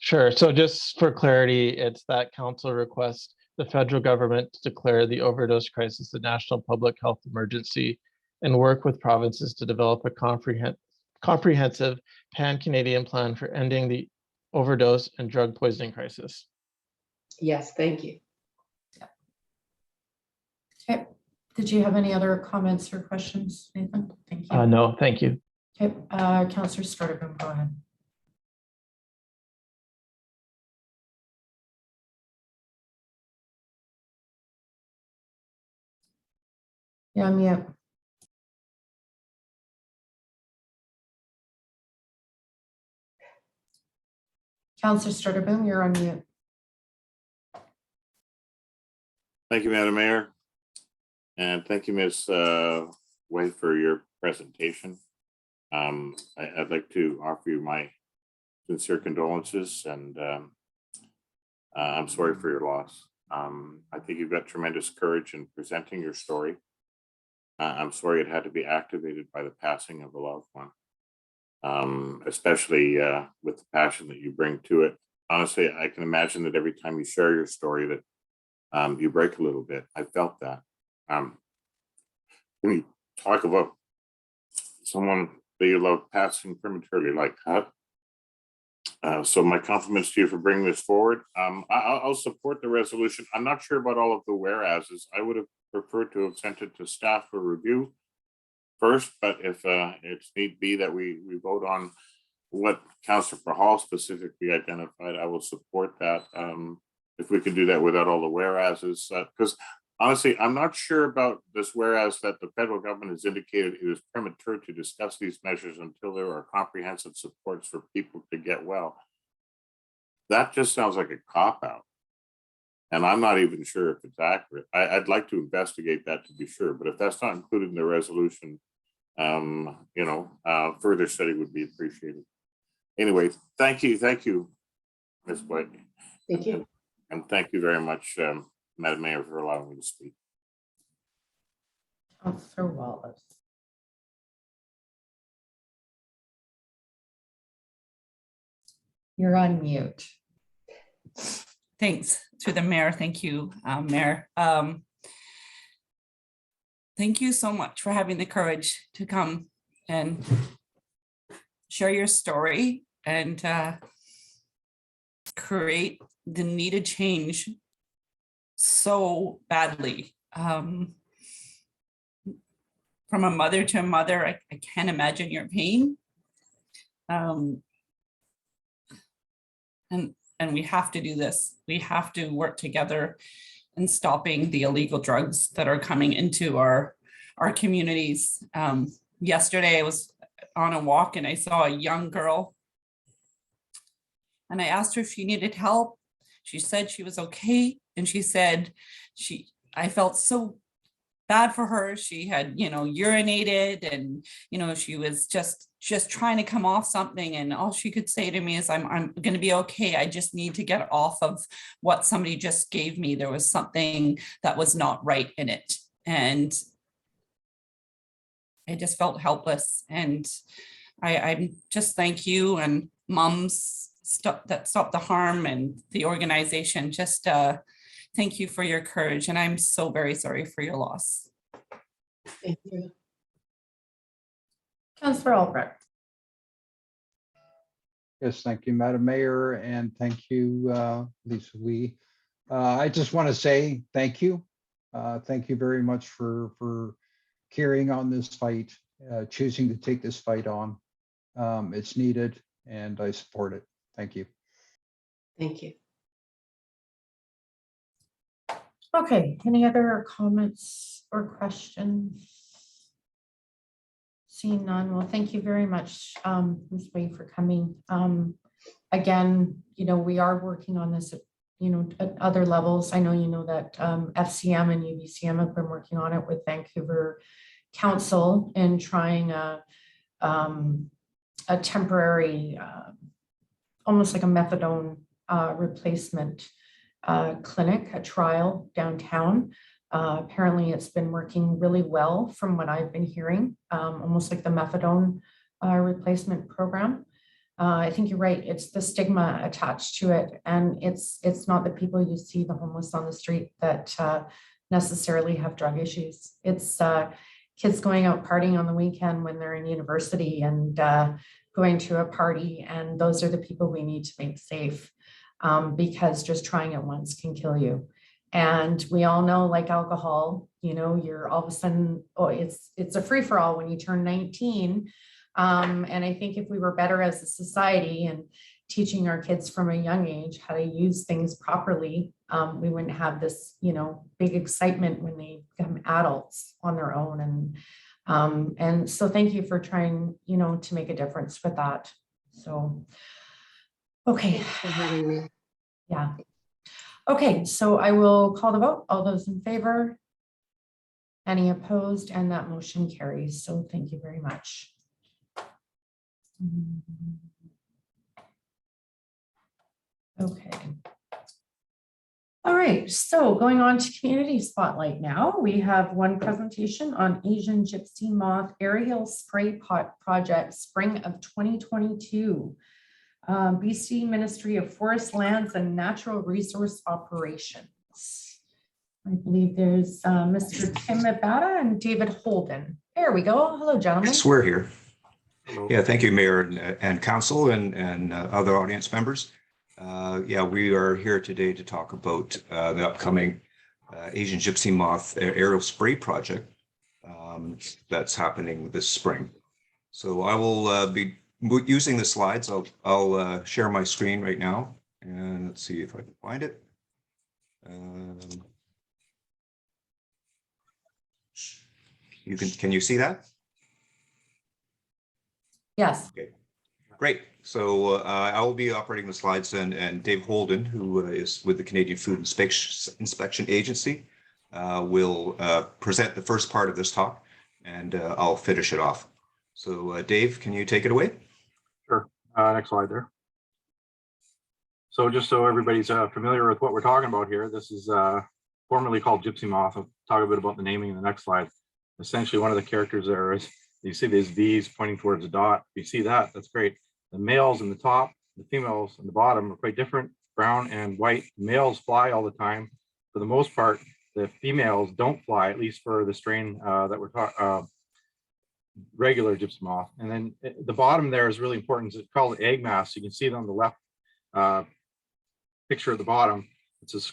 Sure. So just for clarity, it's that council request the federal government to declare the overdose crisis a national public health emergency and work with provinces to develop a comprehensive pan-Canadian plan for ending the overdose and drug poisoning crisis. Yes, thank you. Okay. Did you have any other comments or questions, Nathan? Thank you. No, thank you. Okay, Councillor Sturdivant, go ahead. Yeah, I'm mute. Councillor Sturdivant, you're on mute. Thank you, Madam Mayor. And thank you, Ms. Way, for your presentation. I'd like to offer you my sincere condolences, and I'm sorry for your loss. I think you've got tremendous courage in presenting your story. I'm sorry it had to be activated by the passing of a loved one, especially with the passion that you bring to it. Honestly, I can imagine that every time you share your story that you break a little bit. I felt that. When you talk about someone that you love passing prematurely like that, so my compliments to you for bringing this forward. I'll support the resolution. I'm not sure about all of the whereases. I would have preferred to have sent it to staff for review first, but if it's need be that we vote on what Councillor Hall specifically identified, I will support that. If we could do that without all the whereases, because honestly, I'm not sure about this whereas that the federal government has indicated it is premature to discuss these measures until there are comprehensive supports for people to get well. That just sounds like a cop-out. And I'm not even sure if it's accurate. I'd like to investigate that to be sure, but if that's not included in the resolution, further study would be appreciated. Anyway, thank you, Ms. Blake. Thank you. And thank you very much, Madam Mayor, for allowing me to speak. Councillor Wallace. You're on mute. Thanks to the mayor. Thank you, Mayor. Thank you so much for having the courage to come and share your story and create the needed change so badly. From a mother to a mother, I can't imagine your pain. And we have to do this. We have to work together in stopping the illegal drugs that are coming into our communities. Yesterday I was on a walk and I saw a young girl and I asked her if she needed help. She said she was okay. And she said I felt so bad for her. She had, urinated and, she was just trying to come off something. And all she could say to me is, I'm going to be okay. I just need to get off of what somebody just gave me. There was something that was not right in it. And I just felt helpless. And I just thank you and Moms that Stop the Harm and the organization. Just thank you for your courage. And I'm so very sorry for your loss. Thank you. Councillor Albrecht. Yes, thank you, Madam Mayor, and thank you, Lisa Lee. I just want to say thank you. Thank you very much for carrying on this fight, choosing to take this fight on. It's needed and I support it. Thank you. Thank you. Okay, any other comments or questions? Seeing none, well, thank you very much, Ms. Wade, for coming. Again, you know, we are working on this, you know, at other levels. I know you know that FCM and UBCM have been working on it with Vancouver Council and trying a temporary, almost like a methadone replacement clinic, a trial downtown. Apparently it's been working really well from what I've been hearing, almost like the methadone replacement program. I think you're right. It's the stigma attached to it. And it's not the people you see, the homeless on the street, that necessarily have drug issues. It's kids going out partying on the weekend when they're in university and going to a party. And those are the people we need to make safe, because just trying it once can kill you. And we all know, like alcohol, you know, you're all of a sudden, oh, it's a free for all when you turn 19. And I think if we were better as a society and teaching our kids from a young age how to use things properly, we wouldn't have this, you know, big excitement when they become adults on their own. And so thank you for trying, you know, to make a difference with that. So, okay. Thanks for having me. Yeah. Okay, so I will call the vote. All those in favor? Any opposed? And that motion carries. So thank you very much. Okay. All right, so going on to community spotlight now, we have one presentation on Asian gypsy moth aerial spray pot project spring of 2022. BC Ministry of Forest Lands and Natural Resource Operations. I believe there's Mr. Tim Abada and David Holden. There we go. Hello, gentlemen. Yes, we're here. Yeah, thank you, Mayor and Council and other audience members. Yeah, we are here today to talk about the upcoming Asian gypsy moth aerial spray project that's happening this spring. So I will be using the slides. I'll share my screen right now, and let's see if I can find it. Can you see that? Yes. Okay, great. So I will be operating the slides, and Dave Holden, who is with the Canadian Food Inspection Agency, will present the first part of this talk, and I'll finish it off. So Dave, can you take it away? Sure. Next slide there. So just so everybody's familiar with what we're talking about here, this is formerly called gypsy moth. I'll talk a bit about the naming in the next slide. Essentially, one of the characters there is, you see these V's pointing towards a dot. If you see that, that's great. The males in the top, the females in the bottom are quite different, brown and white. Males fly all the time. For the most part, the females don't fly, at least for the strain that we're talking regular gypsy moth. And then the bottom there is really important. It's called egg mass. You can see it on the left picture at the bottom. It's this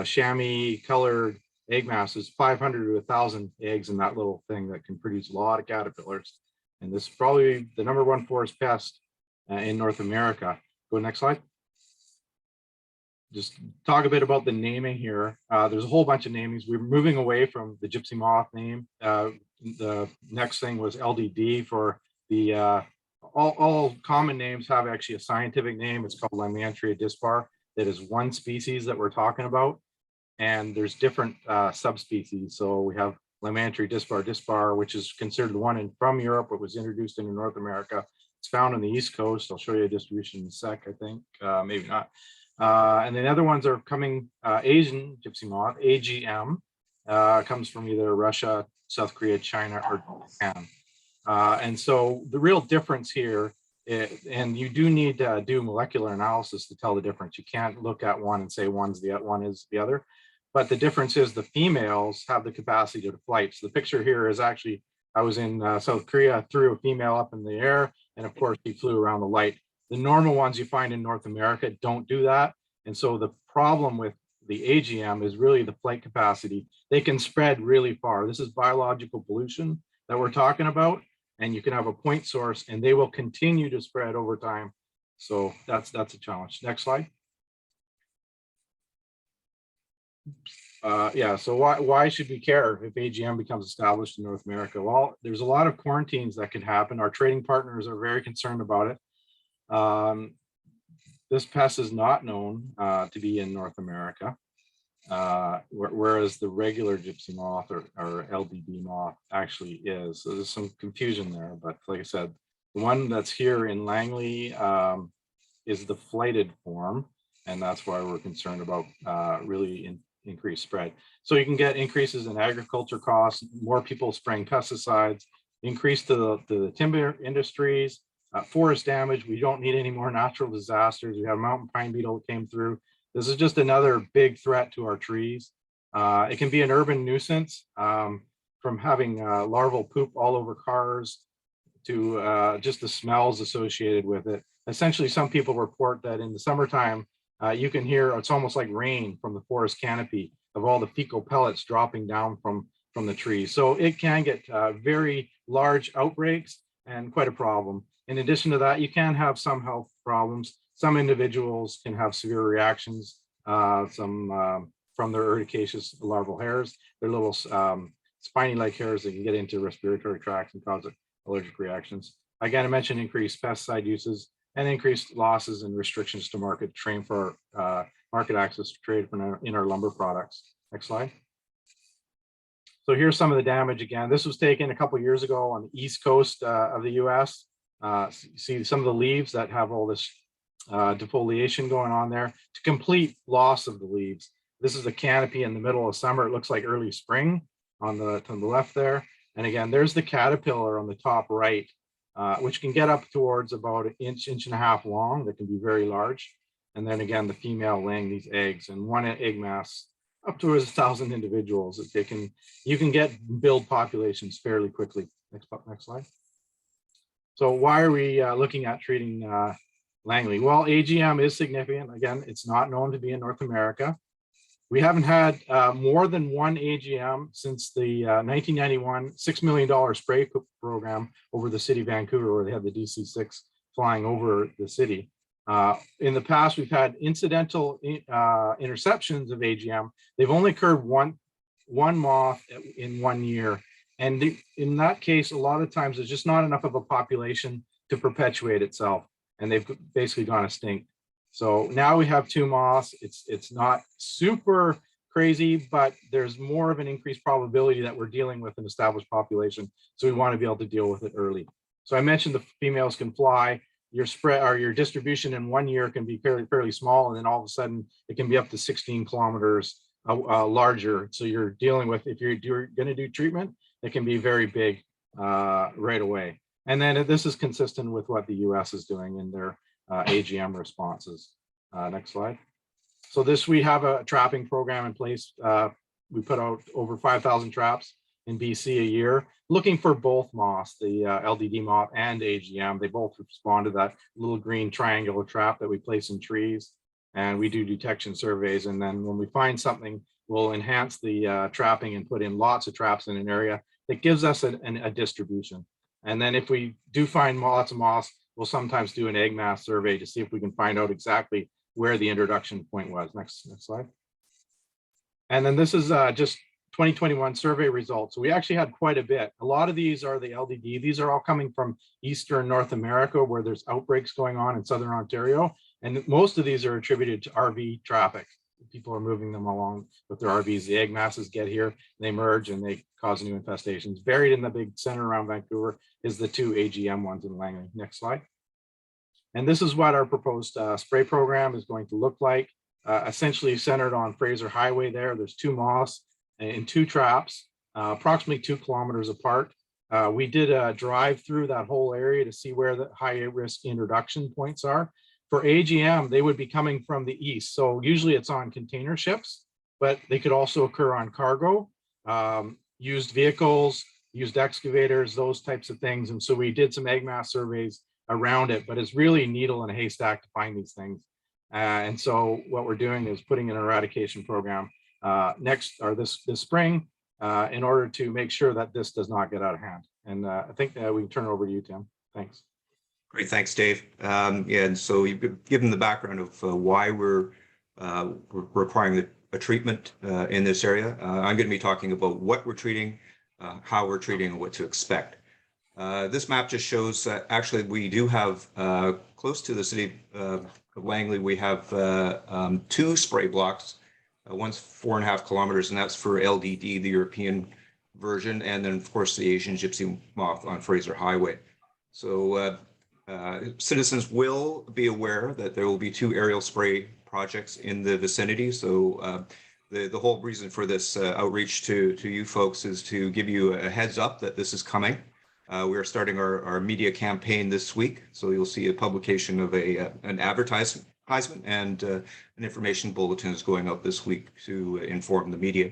chamois colored egg mass. Is 500 to 1,000 eggs in that little thing that can produce a lot of caterpillars. And this is probably the #1 forest pest in North America. Go next slide. Just talk a bit about the naming here. There's a whole bunch of namings. We're moving away from the gypsy moth name. The next thing was LDD for the all common names have actually a scientific name. It's called Lymantria dispar. That is one species that we're talking about, and there's different subspecies. So we have Lymantria dispar, which is considered the one from Europe. It was introduced into North America. It's found on the East Coast. I'll show you a distribution in a sec, I think, maybe not. And then other ones are coming, Asian gypsy moth, AGM, comes from either Russia, South Korea, China, or Japan. And so the real difference here, and you do need to do molecular analysis to tell the difference. You can't look at one and say one is the other. But the difference is the females have the capacity to flight. So the picture here is actually, I was in South Korea, threw a female up in the air, and of course she flew around the light. The normal ones you find in North America don't do that. And so the problem with the AGM is really the flight capacity. They can spread really far. This is biological pollution that we're talking about, and you can have a point source and they will continue to spread over time. So that's a challenge. Next slide. Yeah, so why should we care if AGM becomes established in North America? Well, there's a lot of quarantines that could happen. Our trading partners are very concerned about it. This pest is not known to be in North America, whereas the regular gypsy moth or LDD moth actually is. So there's some confusion there, but like I said, the one that's here in Langley is the flighted form, and that's why we're concerned about really increased spread. So you can get increases in agriculture costs, more people spraying pesticides, increase to the timber industries, forest damage. We don't need any more natural disasters. We have mountain pine beetle that came through. This is just another big threat to our trees. It can be an urban nuisance, from having larval poop all over cars to just the smells associated with it. Essentially, some people report that in the summertime, you can hear, it's almost like rain from the forest canopy of all the fecal pellets dropping down from the trees. So it can get very large outbreaks and quite a problem. In addition to that, you can have some health problems. Some individuals can have severe reactions from their urticaceous larval hairs. They're little spiny-like hairs that can get into respiratory tracts and cause allergic reactions. Again, I mentioned increased pesticide uses and increased losses and restrictions to market train for market access to trade in our lumber products. Next slide. So here's some of the damage again. This was taken a couple of years ago on the east coast of the US. See some of the leaves that have all this defoliation going on there. To complete loss of the leaves. This is a canopy in the middle of summer. It looks like early spring on the left there. And again, there's the caterpillar on the top right, which can get up towards about an inch and a half long. That can be very large. And then again, the female laying these eggs, and one egg mass up to 1,000 individuals. You can build populations fairly quickly. Next slide. So why are we looking at treating Langley? Well, AGM is significant. Again, it's not known to be in North America. We haven't had more than one AGM since the 1991 $6 million spray program over the city of Vancouver, where they had the DC-6 flying over the city. In the past, we've had incidental interceptions of AGM. They've only occurred one moth in 1 year. And in that case, a lot of times there's just not enough of a population to perpetuate itself. And they've basically gone extinct. So now we have 2 moths. It's not super crazy, but there's more of an increased probability that we're dealing with an established population. So we want to be able to deal with it early. So I mentioned the females can fly. Your spread or your distribution in 1 year can be fairly small, and then all of a sudden it can be up to 16 kilometers larger. So you're dealing with, if you're going to do treatment, it can be very big right away. And then this is consistent with what the US is doing in their AGM responses. Next slide. So we have a trapping program in place. We put out over 5,000 traps in BC a year, looking for both moths, the LDD moth and AGM. They both respond to that little green triangular trap that we place in trees. And we do detection surveys. And then when we find something, we'll enhance the trapping and put in lots of traps in an area that gives us a distribution. And then if we do find lots of moths, we'll sometimes do an egg mass survey to see if we can find out exactly where the introduction point was. Next slide. And then this is just 2021 survey results. So we actually had quite a bit. A lot of these are the LDD. These are all coming from Eastern North America, where there's outbreaks going on in Southern Ontario. And most of these are attributed to RV traffic. People are moving them along with their RVs. The egg masses get here, they merge, and they cause new infestations. Buried in the big center around Vancouver is the 2 AGM ones in Langley. Next slide. And this is what our proposed spray program is going to look like. Essentially centered on Fraser Highway there. There's 2 moths in 2 traps, approximately 2 kilometers apart. We did a drive through that whole area to see where the high risk introduction points are. For AGM, they would be coming from the east. So usually it's on container ships, but they could also occur on cargo, used vehicles, used excavators, those types of things. And so we did some egg mass surveys around it, but it's really needle in a haystack to find these things. And so what we're doing is putting in an eradication program this spring in order to make sure that this does not get out of hand. And I think we can turn it over to you, Tim. Thanks. Great, thanks, Dave. Yeah, and so you've given the background of why we're requiring a treatment in this area. I'm going to be talking about what we're treating, how we're treating, and what to expect. This map just shows that actually we do have close to the city of Langley, we have 2 spray blocks. One's 4.5 kilometers, and that's for LDD, the European version, and then of course the Asian gypsy moth on Fraser Highway. So citizens will be aware that there will be 2 aerial spray projects in the vicinity. So the whole reason for this outreach to you folks is to give you a heads up that this is coming. We are starting our media campaign this week, so you'll see a publication of an advertisement and an information bulletin is going out this week to inform the media.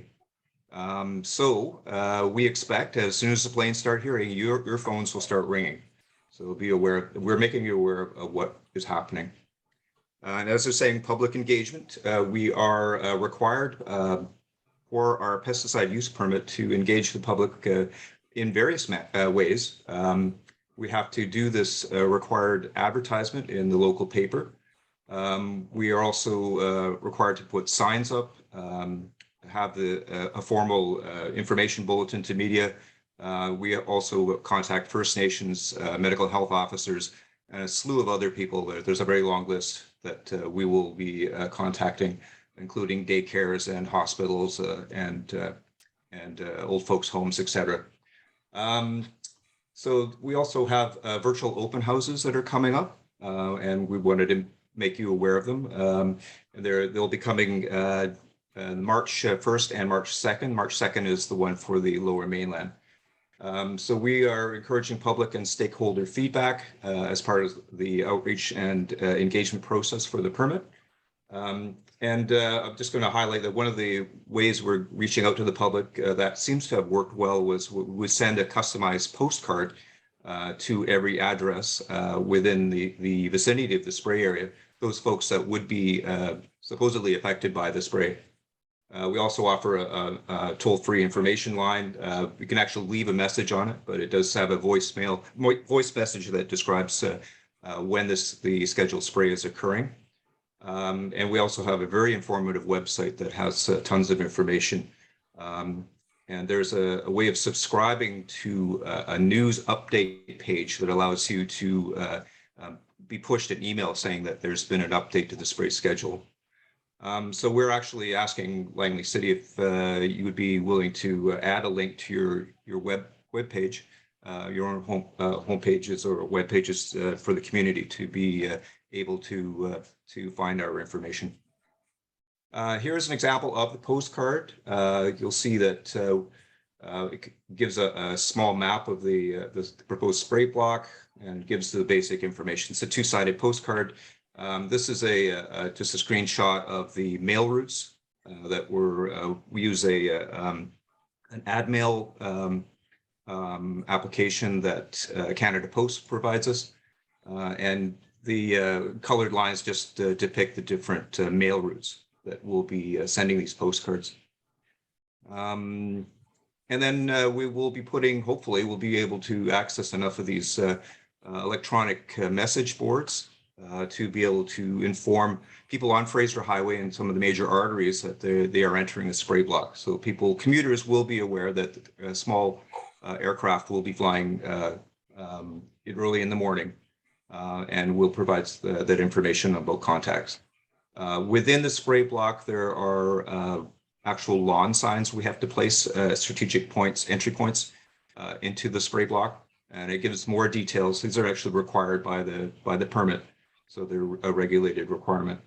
We expect as soon as the planes start hearing, your phones will start ringing. So be aware, we're making you aware of what is happening. And as they're saying, public engagement, we are required for our pesticide use permit to engage the public in various ways. We have to do this required advertisement in the local paper. We are also required to put signs up, have a formal information bulletin to media. We also contact First Nations medical health officers and a slew of other people. There's a very long list that we will be contacting, including daycares and hospitals and old folks' homes, etc. So we also have virtual open houses that are coming up, and we wanted to make you aware of them. They'll be coming March 1st and March 2nd. March 2nd is the one for the Lower Mainland. So we are encouraging public and stakeholder feedback as part of the outreach and engagement process for the permit. I'm just going to highlight that one of the ways we're reaching out to the public that seems to have worked well was we send a customized postcard to every address within the vicinity of the spray area, those folks that would be supposedly affected by the spray. We also offer a toll-free information line. You can actually leave a message on it, but it does have a voice message that describes when the scheduled spray is occurring. And we also have a very informative website that has tons of information. And there's a way of subscribing to a news update page that allows you to be pushed an email saying that there's been an update to the spray schedule. So we're actually asking Langley City if you would be willing to add a link to your web page, your own home pages or web pages for the community to be able to find our information. Here's an example of the postcard. You'll see that it gives a small map of the proposed spray block and gives the basic information. It's a 2-sided postcard. This is just a screenshot of the mail routes that we use an ad mail application that Canada Post provides us. And the colored lines just depict the different mail routes that we'll be sending these postcards. And then we will be hopefully we'll be able to access enough of these electronic message boards to be able to inform people on Fraser Highway and some of the major arteries that they are entering the spray block. So commuters will be aware that small aircraft will be flying early in the morning and will provide that information about contacts. Within the spray block, there are actual lawn signs we have to place strategic entry points into the spray block, and it gives more details. These are actually required by the permit. So they're a regulated requirement.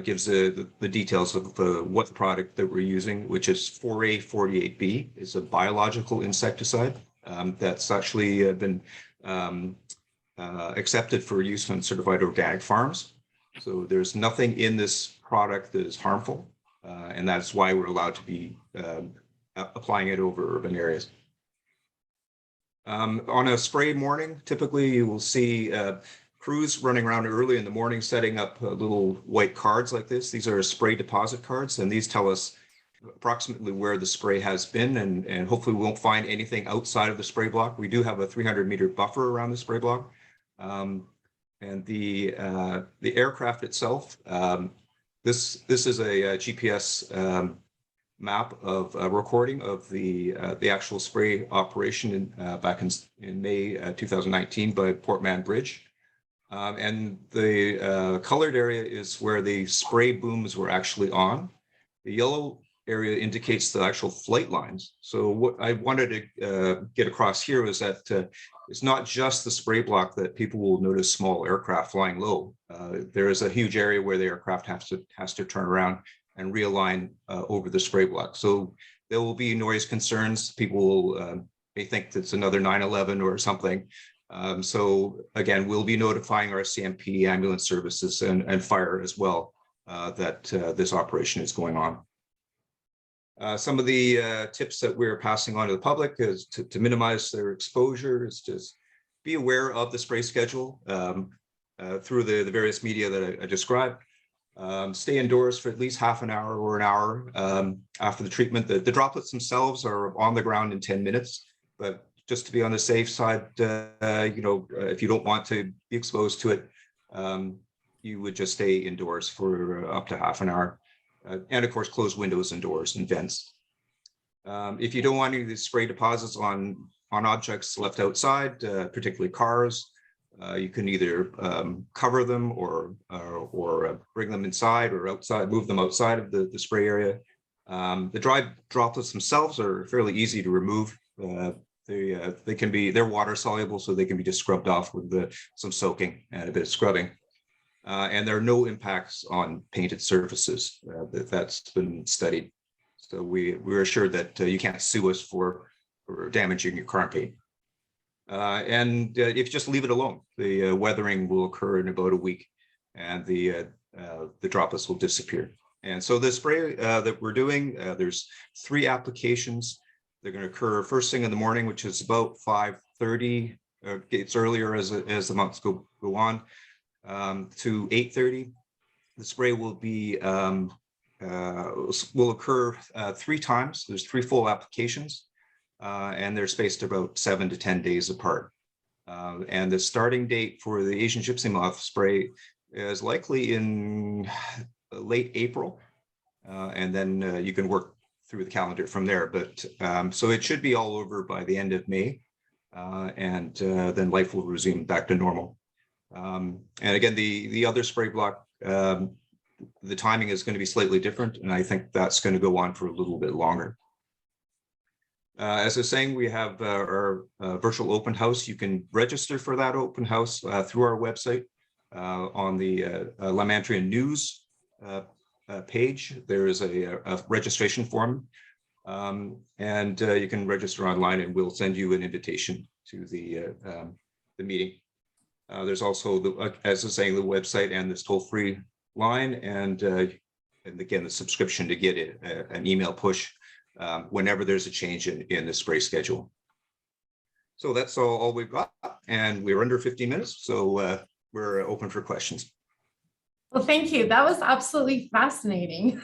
Gives the details of what product that we're using, which is 4A48B. It's a biological insecticide that's actually been accepted for use on certified organic farms. So there's nothing in this product that is harmful, and that's why we're allowed to be applying it over urban areas. On a spray morning, typically you will see crews running around early in the morning, setting up little white cards like this. These are spray deposit cards, and these tell us approximately where the spray has been, and hopefully we won't find anything outside of the spray block. We do have a 300-meter buffer around the spray block. And the aircraft itself, this is a GPS map of a recording of the actual spray operation back in May 2019 by Port Mann Bridge. And the colored area is where the spray booms were actually on. The yellow area indicates the actual flight lines. So what I wanted to get across here is that it's not just the spray block that people will notice small aircraft flying low. There is a huge area where the aircraft has to turn around and realign over the spray block. So there will be noise concerns. People may think it's another 9/11 or something. So again, we'll be notifying our CMP, ambulance services, and fire as well that this operation is going on. Some of the tips that we're passing on to the public is to minimize their exposure, is just be aware of the spray schedule through the various media that I described. Stay indoors for at least half an hour or an hour after the treatment. The droplets themselves are on the ground in 10 minutes, but just to be on the safe side, if you don't want to be exposed to it, you would just stay indoors for up to half an hour. And of course, close windows and doors and vents. If you don't want any of these spray deposits on objects left outside, particularly cars, you can either cover them or bring them inside or outside, move them outside of the spray area. The dry droplets themselves are fairly easy to remove. They're water soluble, so they can be just scrubbed off with some soaking and a bit of scrubbing. And there are no impacts on painted surfaces. That's been studied. So we're assured that you can't sue us for damaging your car paint. And if you just leave it alone, the weathering will occur in about a week, and the droplets will disappear. And so the spray that we're doing, there's 3 applications. They're going to occur first thing in the morning, which is about 5:30. It's earlier as the months go on to 8:30. The spray will occur 3 times. There's 3 full applications, and they're spaced about 7 to 10 days apart. And the starting date for the Asian gypsy moth spray is likely in late April, and then you can work through the calendar from there. But so it should be all over by the end of May, and then life will resume back to normal. And again, the other spray block, the timing is going to be slightly different, and I think that's going to go on for a little bit longer. As I was saying, we have our virtual open house. You can register for that open house through our website on the Lamantrian News page. There is a registration form, and you can register online, and we'll send you an invitation to the meeting. There's also, as I was saying, the website and this toll-free line, and again, the subscription to get an email push whenever there's a change in the spray schedule. So that's all we've got, and we're under 15 minutes, so we're open for questions. Well, thank you. That was absolutely fascinating.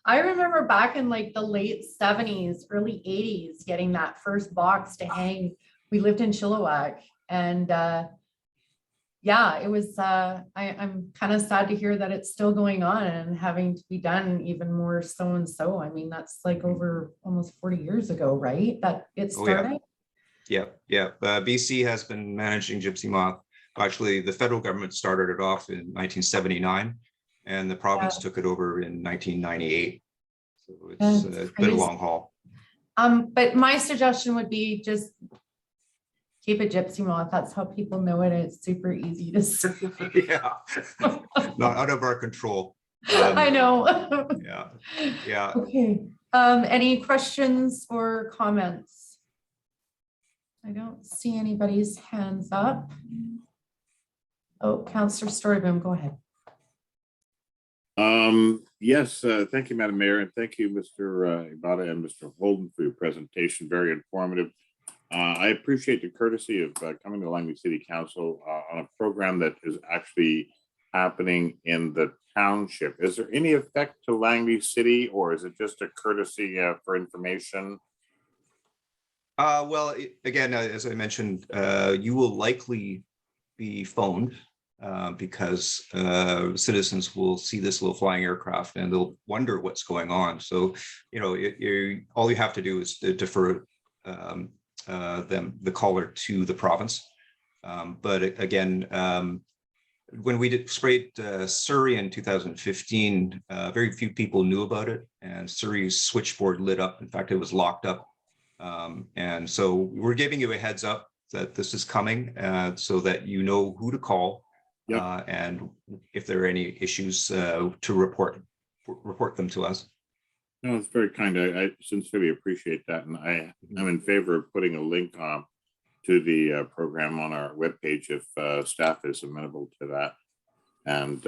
I remember back in like the late 70s, early 80s, getting that first box to hang. We lived in Chilliwack, and yeah, it was, I'm kind of sad to hear that it's still going on and having to be done even more so and so. I mean, that's like over almost 40 years ago, right? That it started? Yeah. BC has been managing gypsy moth. Actually, the federal government started it off in 1979, and the province took it over in 1998. So it's been a long haul. But my suggestion would be just keep a gypsy moth. That's how people know it. It's super easy to see. Yeah, not out of our control. I know. Yeah. Okay. Any questions or comments? I don't see anybody's hands up. Oh, Councillor Storyboom, go ahead. Yes, thank you, Madam Mayor, and thank you, Mr. Ibata and Mr. Holden, for your presentation. Very informative. I appreciate the courtesy of coming to Langley City Council on a program that is actually happening in the township. Is there any effect to Langley City, or is it just a courtesy for information? Well, again, as I mentioned, you will likely be phoned because citizens will see this little flying aircraft and they'll wonder what's going on. So, you know, all you have to do is to defer the caller to the province. But again, when we sprayed Surrey in 2015, very few people knew about it, and Surrey's switchboard lit up. In fact, it was locked up. And so we're giving you a heads up that this is coming so that you know who to call. Yep. And if there are any issues to report them to us. No, it's very kind. I sincerely appreciate that. And I'm in favor of putting a link to the program on our webpage if staff is amenable to that. And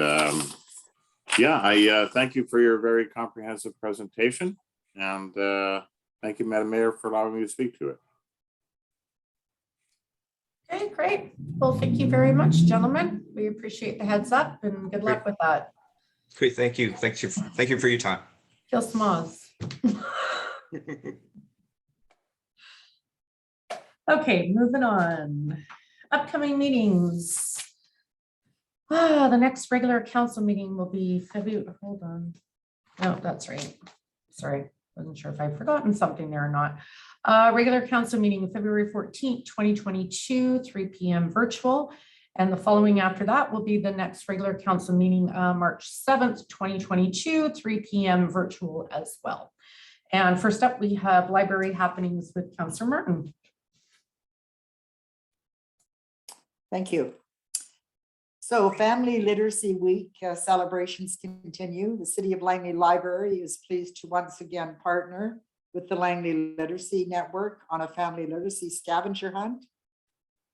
yeah, I thank you for your very comprehensive presentation. And thank you, Madam Mayor, for allowing me to speak to it. Okay, great. Well, thank you very much, gentlemen. We appreciate the heads up and good luck with that. Great, thank you. Thank you for your time. Kill smoz. Okay, moving on. Upcoming meetings. The next regular council meeting will be February. Hold on. No, that's right. Sorry, wasn't sure if I've forgotten something there or not. Regular council meeting February 14th, 2022, 3 p.m. virtual. And the following after that will be the next regular council meeting, March 7th, 2022, 3 p.m. virtual as well. And first up, we have library happenings with Councillor Martin. Thank you. So Family Literacy Week celebrations continue. The City of Langley Library is pleased to once again partner with the Langley Literacy Network on a family literacy scavenger hunt.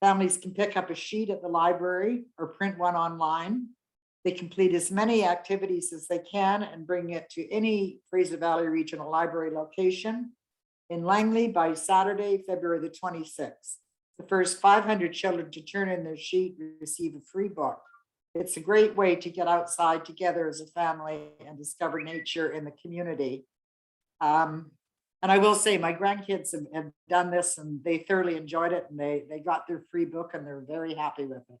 Families can pick up a sheet at the library or print one online. They complete as many activities as they can and bring it to any Fraser Valley Regional Library location in Langley by Saturday, February the 26th. The first 500 children to turn in their sheet receive a free book. It's a great way to get outside together as a family and discover nature in the community. And I will say my grandkids have done this and they thoroughly enjoyed it, and they got their free book and they're very happy with it.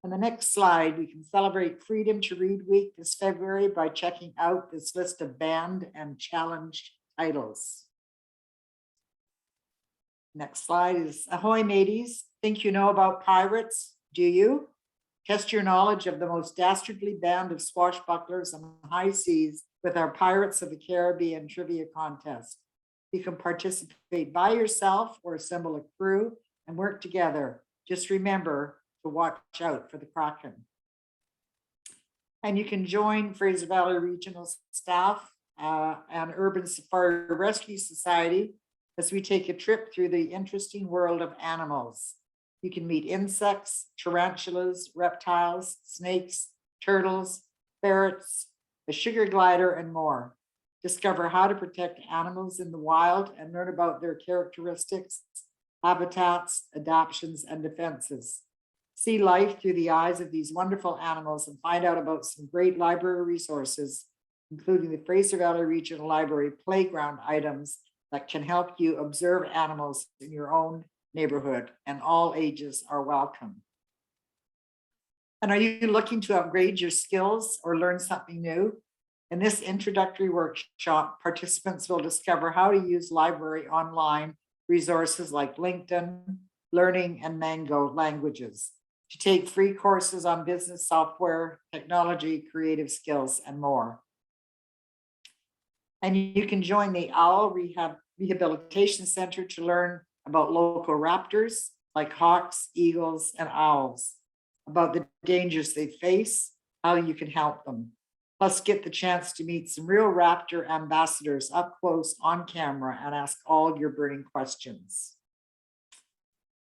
On the next slide, we can celebrate Freedom to Read Week this February by checking out this list of banned and challenged titles. Next slide is ahoy mateys. Think you know about pirates? Do you? Test your knowledge of the most dastardly band of swashbucklers on high seas with our Pirates of the Caribbean trivia contest. You can participate by yourself or assemble a crew and work together. Just remember to watch out for the Kraken. And you can join Fraser Valley Regional staff and Urban Safari Rescue Society as we take a trip through the interesting world of animals. You can meet insects, tarantulas, reptiles, snakes, turtles, ferrets, a sugar glider, and more. Discover how to protect animals in the wild and learn about their characteristics, habitats, adaptations, and defenses. See life through the eyes of these wonderful animals and find out about some great library resources, including the Fraser Valley Regional Library playground items that can help you observe animals in your own neighborhood, and all ages are welcome. And are you looking to upgrade your skills or learn something new? In this introductory workshop, participants will discover how to use library online resources like LinkedIn, Learning, and Mango languages, to take free courses on business software, technology, creative skills, and more. And you can join the Owl Rehabilitation Center to learn about local raptors like hawks, eagles, and owls, about the dangers they face, how you can help them. Plus get the chance to meet some real raptor ambassadors up close on camera and ask all your burning questions.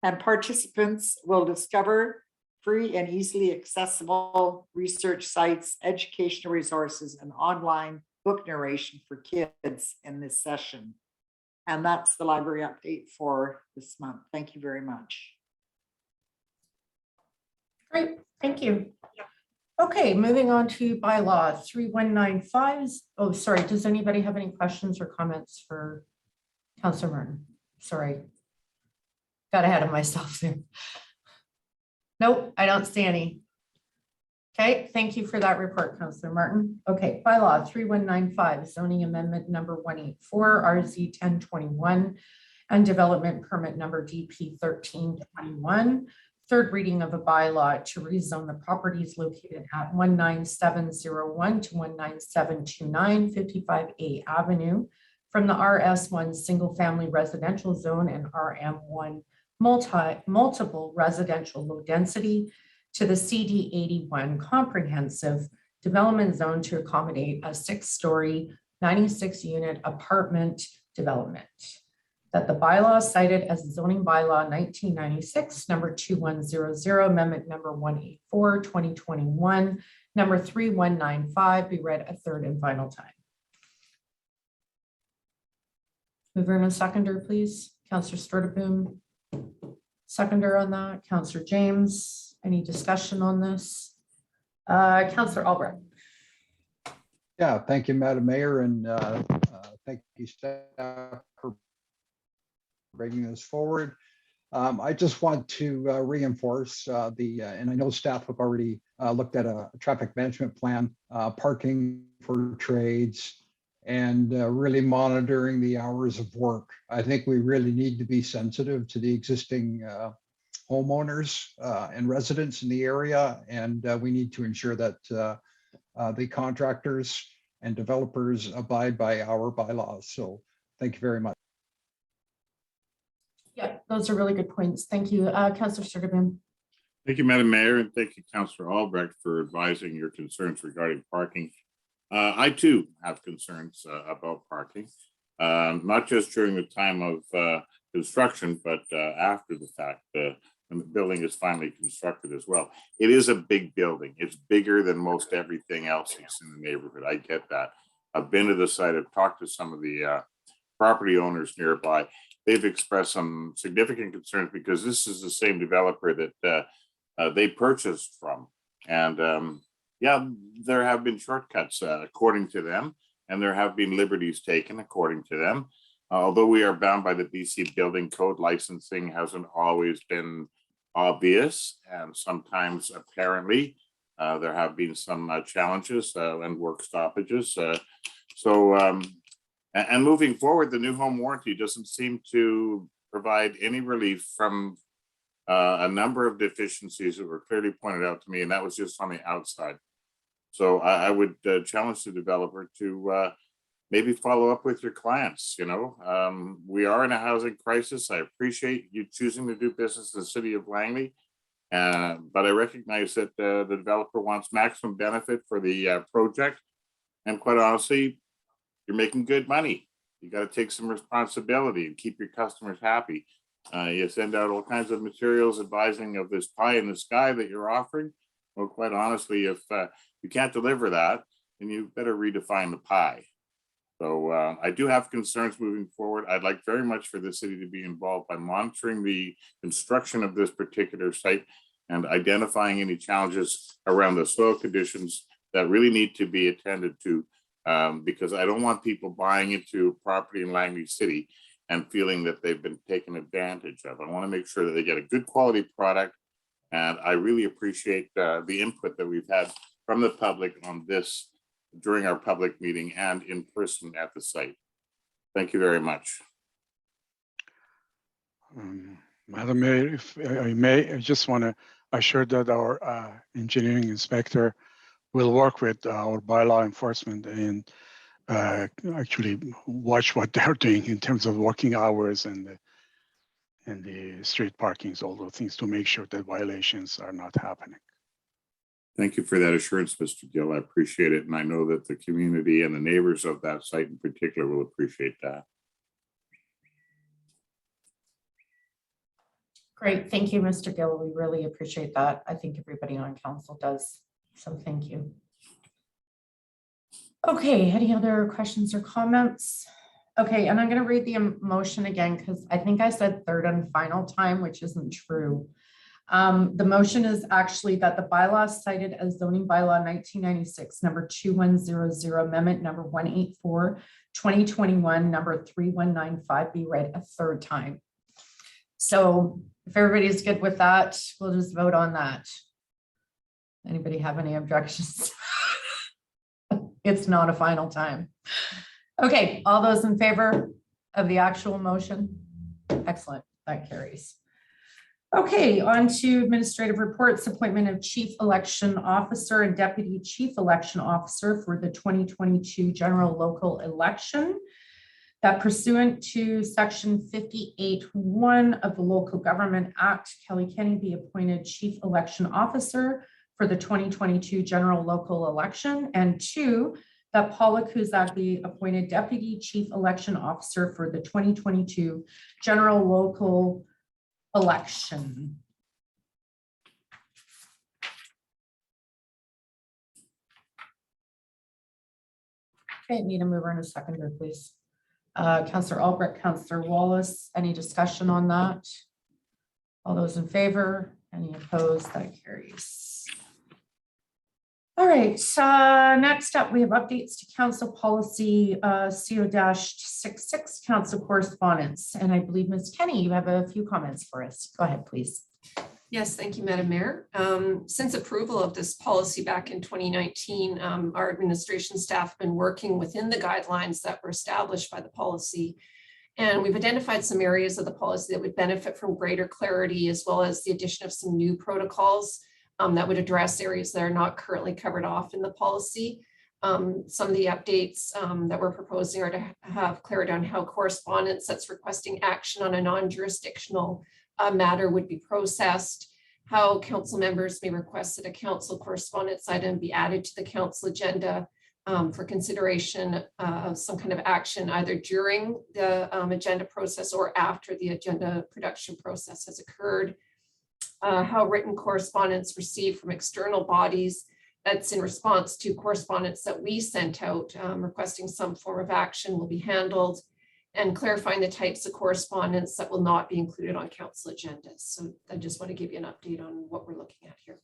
And participants will discover free and easily accessible research sites, educational resources, and online book narration for kids in this session. And that's the library update for this month. Thank you very much. Great, thank you. Okay, moving on to bylaw 3195. Oh, sorry, does anybody have any questions or comments for Councillor Martin? Sorry. Got ahead of myself there. Nope, I don't see any. Okay, thank you for that report, Councillor Martin. Okay, bylaw 3195, zoning amendment number 184, RZ 1021, and development permit number DP 1321. Third reading of a bylaw to rezone the properties located at 19701 to 19729 55A Avenue from the RS1 single family residential zone and RM1 multiple residential low density to the CD81 comprehensive development zone to accommodate a 6-story 96-unit apartment development. That the bylaw cited as zoning bylaw 1996, number 2100, amendment number 184, 2021, number 3195 be read a third and final time. Mover and a seconder, please. Councillor Sturdivant. Seconder on that, Councillor James. Any discussion on this? Councillor Albrecht. Yeah, thank you, Madam Mayor, and thank you, staff, for bringing this forward. I just want to reinforce and I know staff have already looked at a traffic management plan, parking for trades, and really monitoring the hours of work. I think we really need to be sensitive to the existing homeowners and residents in the area, and we need to ensure that the contractors and developers abide by our bylaws. So thank you very much. Yeah, those are really good points. Thank you, Councillor Sturdivant. Thank you, Madam Mayor, and thank you, Councillor Albrecht, for advising your concerns regarding parking. I too have concerns about parking, not just during the time of construction, but after the fact, when the building is finally constructed as well. It is a big building. It's bigger than most everything else that's in the neighborhood. I get that. I've been to the site. I've talked to some of the property owners nearby. They've expressed some significant concerns because this is the same developer that they purchased from. And yeah, there have been shortcuts according to them, and there have been liberties taken according to them. Although we are bound by the BC Building Code, licensing hasn't always been obvious, and sometimes apparently there have been some challenges and work stoppages. And moving forward, the new home warranty doesn't seem to provide any relief from a number of deficiencies that were clearly pointed out to me, and that was just on the outside. So I would challenge the developer to maybe follow up with your clients. You know, we are in a housing crisis. I appreciate you choosing to do business in the city of Langley, but I recognize that the developer wants maximum benefit for the project. And quite honestly, you're making good money. You got to take some responsibility and keep your customers happy. You send out all kinds of materials advising of this pie in the sky that you're offering. Well, quite honestly, if you can't deliver that, then you better redefine the pie. So I do have concerns moving forward. I'd like very much for the city to be involved by monitoring the construction of this particular site and identifying any challenges around the soil conditions that really need to be attended to, because I don't want people buying into property in Langley City and feeling that they've been taken advantage of. I want to make sure that they get a good quality product. And I really appreciate the input that we've had from the public on this during our public meeting and in person at the site. Thank you very much. Madam Mayor, if I may, I just want to assure that our engineering inspector will work with our bylaw enforcement and actually watch what they're doing in terms of working hours and the street parkings, all those things, to make sure that violations are not happening. Thank you for that assurance, Mr. Gill. I appreciate it. And I know that the community and the neighbors of that site in particular will appreciate that. Great, thank you, Mr. Gill. We really appreciate that. I think everybody on council does, so thank you. Okay, any other questions or comments? Okay, and I'm going to read the motion again because I think I said third and final time, which isn't true. The motion is actually that the bylaws cited as zoning bylaw 1996, number 2100, amendment number 184, 2021, number 3195 be read a third time. So if everybody's good with that, we'll just vote on that. Anybody have any objections? It's not a final time. Okay, all those in favor of the actual motion? Excellent, that carries. Okay, on to administrative reports, appointment of chief election officer and deputy chief election officer for the 2022 general local election. That pursuant to section 58(1) of the Local Government Act, Kelly Kenny be appointed chief election officer for the 2022 general local election, and 2, that Paula Kuzak be appointed deputy chief election officer for the 2022 general local election. Okay, need a mover and a seconder, please. Councillor Albrecht, Councillor Wallace, any discussion on that? All those in favor, any opposed, that carries. All right, next up, we have updates to council policy CO-66 council correspondence. And I believe Ms. Kenny, you have a few comments for us. Go ahead, please. Yes, thank you, Madam Mayor. Since approval of this policy back in 2019, our administration staff have been working within the guidelines that were established by the policy. And we've identified some areas of the policy that would benefit from greater clarity, as well as the addition of some new protocols that would address areas that are not currently covered off in the policy. Some of the updates that we're proposing are to have clarity on how correspondence that's requesting action on a non-jurisdictional matter would be processed, how council members may request that a council correspondence item be added to the council agenda for consideration of some kind of action either during the agenda process or after the agenda production process has occurred. How written correspondence received from external bodies that's in response to correspondence that we sent out requesting some form of action will be handled, and clarifying the types of correspondence that will not be included on council agendas. So I just want to give you an update on what we're looking at here.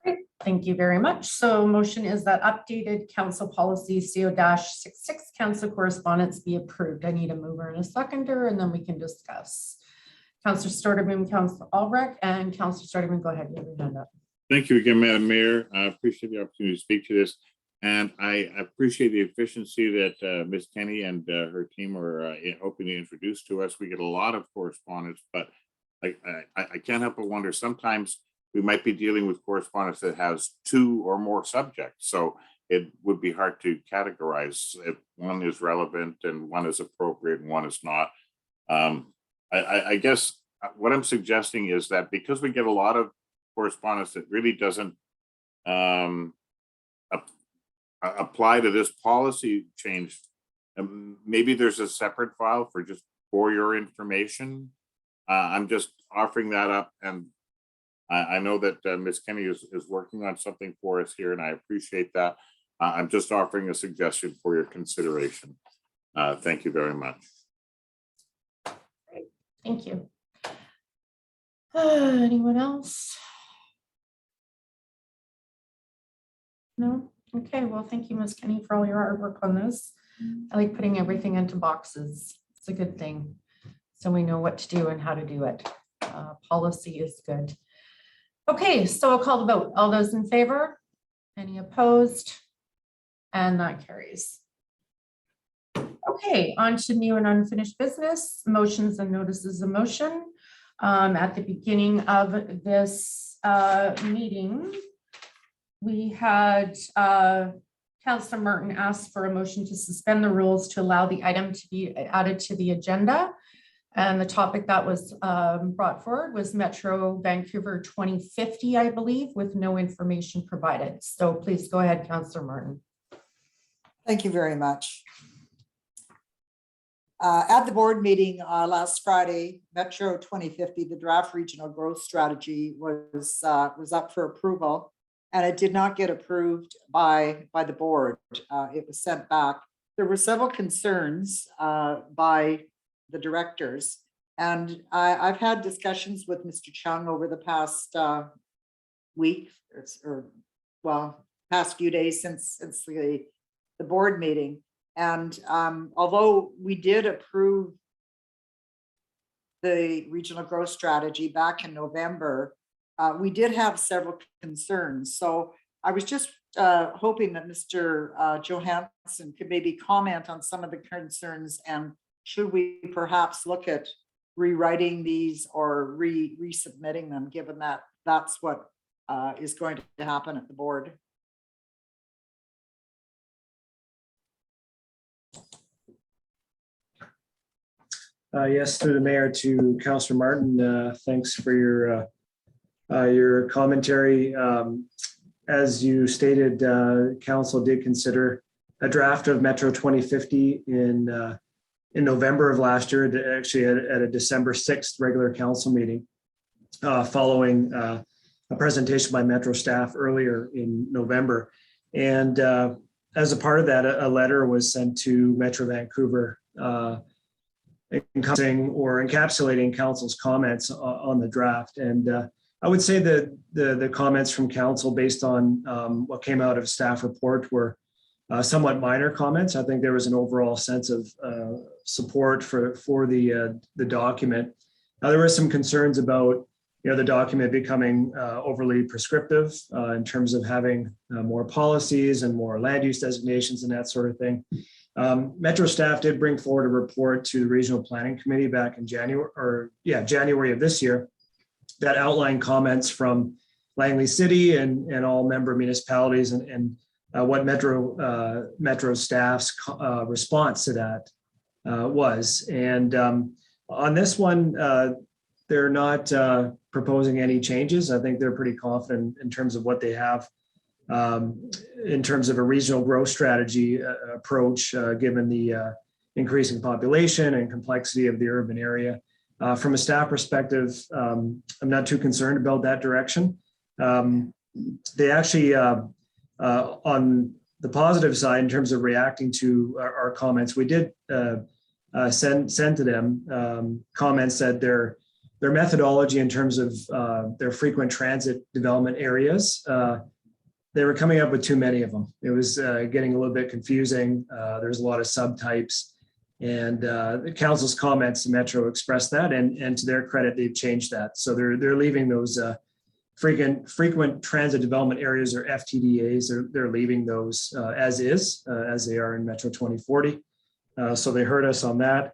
Great, thank you very much. So motion is that updated council policy CO-66 council correspondence be approved. I need a mover and a seconder, and then we can discuss. Councillor Stordeboom, Councillor Albrecht, and Councillor Stordeboom, go ahead. You have your hand up. Thank you again, Madam Mayor. I appreciate the opportunity to speak to this. And I appreciate the efficiency that Ms. Kenny and her team are hoping to introduce to us. We get a lot of correspondence, but I can't help but wonder, sometimes we might be dealing with correspondence that has 2 or more subjects. So it would be hard to categorize if one is relevant and one is appropriate and one is not. I guess what I'm suggesting is that because we get a lot of correspondence that really doesn't apply to this policy change, maybe there's a separate file for your information. I'm just offering that up, and I know that Ms. Kenny is working on something for us here, and I appreciate that. I'm just offering a suggestion for your consideration. Thank you very much. Thank you. Anyone else? No? Okay, well, thank you, Ms. Kenny, for all your hard work on this. I like putting everything into boxes. It's a good thing. So we know what to do and how to do it. Policy is good. Okay, so I'll call the vote. All those in favor? Any opposed? And that carries. Okay, on to new and unfinished business, motions and notices of motion. At the beginning of this meeting, we had Councillor Martin asked for a motion to suspend the rules to allow the item to be added to the agenda. And the topic that was brought forward was Metro Vancouver 2050, I believe, with no information provided. So please go ahead, Councillor Martin. Thank you very much. At the board meeting last Friday, Metro 2050, the draft regional growth strategy was up for approval, and it did not get approved by the board. It was sent back there were several concerns by the directors. And I've had discussions with Mr. Chung over the past week past few days since the board meeting. And although we did approve the regional growth strategy back in November, we did have several concerns. So I was just hoping that Mr. Johansson could maybe comment on some of the concerns, and should we perhaps look at rewriting these or resubmitting them, given that that's what is going to happen at the board. Yes, through the mayor to Councillor Martin. Thanks for your commentary. As you stated, council did consider a draft of Metro 2050 in November of last year, actually at a December 6th regular council meeting, following a presentation by Metro staff earlier in November. And as a part of that, a letter was sent to Metro Vancouver encapsulating council's comments on the draft. And I would say that the comments from council based on what came out of staff report were somewhat minor comments. I think there was an overall sense of support for the document. Now, there were some concerns about the document becoming overly prescriptive in terms of having more policies and more land use designations and that sort of thing. Metro staff did bring forward a report to the Regional Planning Committee back in January of this year that outlined comments from Langley City and all member municipalities and what Metro staff's response to that was. And on this one, they're not proposing any changes. I think they're pretty confident in terms of what they have in terms of a regional growth strategy approach, given the increasing population and complexity of the urban area. From a staff perspective, I'm not too concerned about that direction. They actually, on the positive side, in terms of reacting to our comments, we did send to them comments that their methodology in terms of their frequent transit development areas, they were coming up with too many of them. It was getting a little bit confusing. There's a lot of subtypes, and the council's comments to Metro expressed that, and to their credit, they've changed that. So they're leaving those frequent transit development areas, or FTDAs. They're leaving those as is, as they are in Metro 2040. So they heard us on that.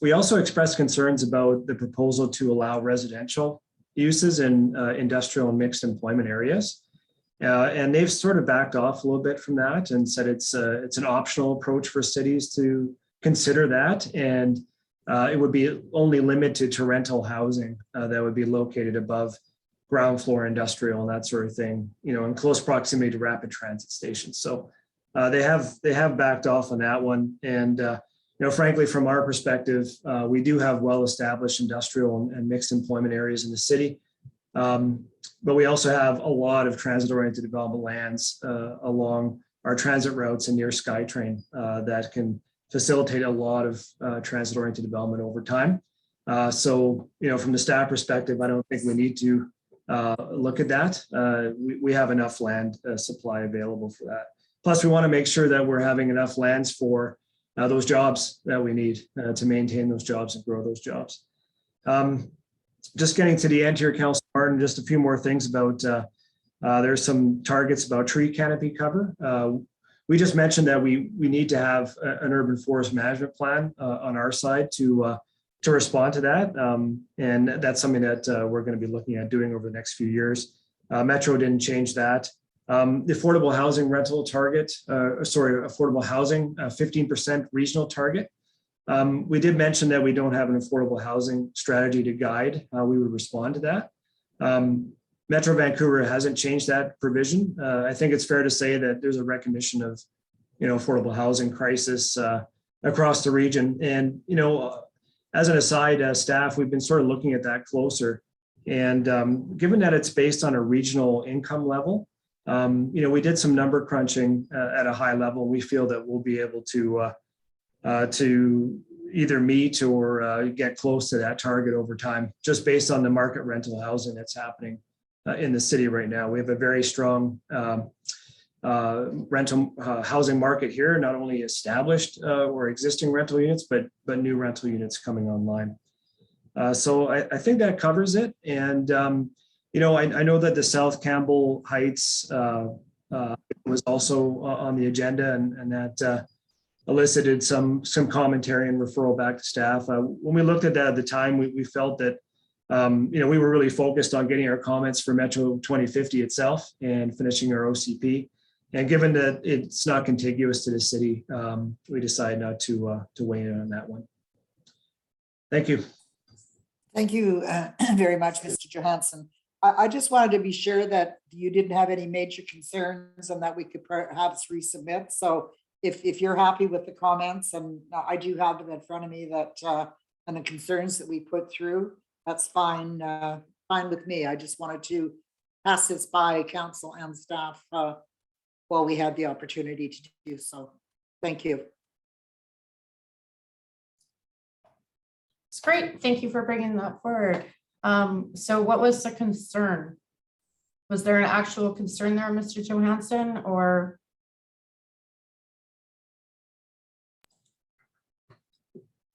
We also expressed concerns about the proposal to allow residential uses in industrial and mixed employment areas. And they've sort of backed off a little bit from that and said it's an optional approach for cities to consider that. And it would be only limited to rental housing that would be located above ground floor industrial and that sort of thing, in close proximity to rapid transit stations. So they have backed off on that one. And frankly, from our perspective, we do have well-established industrial and mixed employment areas in the city. But we also have a lot of transit-oriented development lands along our transit routes and near SkyTrain that can facilitate a lot of transit-oriented development over time. So, from the staff perspective, I don't think we need to look at that. We have enough land supply available for that. Plus, we want to make sure that we're having enough lands for those jobs that we need to maintain those jobs and grow those jobs. Just getting to the end here, Councilor Martin, just a few more things about, there's some targets about tree canopy cover. We just mentioned that we need to have an urban forest management plan on our side to respond to that. And that's something that we're going to be looking at doing over the next few years. Metro didn't change that. The affordable housing rental target, affordable housing, 15% regional target. We did mention that we don't have an affordable housing strategy to guide how we would respond to that. Metro Vancouver hasn't changed that provision. I think it's fair to say that there's a recognition of, affordable housing crisis across the region. And, as an aside, staff, we've been sort of looking at that closer. And given that it's based on a regional income level, we did some number crunching at a high level. We feel that we'll be able to either meet or get close to that target over time, just based on the market rental housing that's happening in the city right now. We have a very strong rental housing market here, not only established or existing rental units, but new rental units coming online. So I think that covers it. And, I know that the South Campbell Heights was also on the agenda, and that elicited some commentary and referral back to staff. When we looked at that at the time, we felt that we were really focused on getting our comments for Metro 2050 itself and finishing our OCP. And given that it's not contiguous to the city, we decided not to weigh in on that one. Thank you. Thank you very much, Mr. Johansson. I just wanted to be sure that you didn't have any major concerns and that we could perhaps resubmit. So if you're happy with the comments, and I do have them in front of me, that and the concerns that we put through, that's fine, fine with me. I just wanted to pass this by council and staff while we had the opportunity to do so. Thank you. It's great. Thank you for bringing that forward. So what was the concern? Was there an actual concern there, Mr. Johansson, or?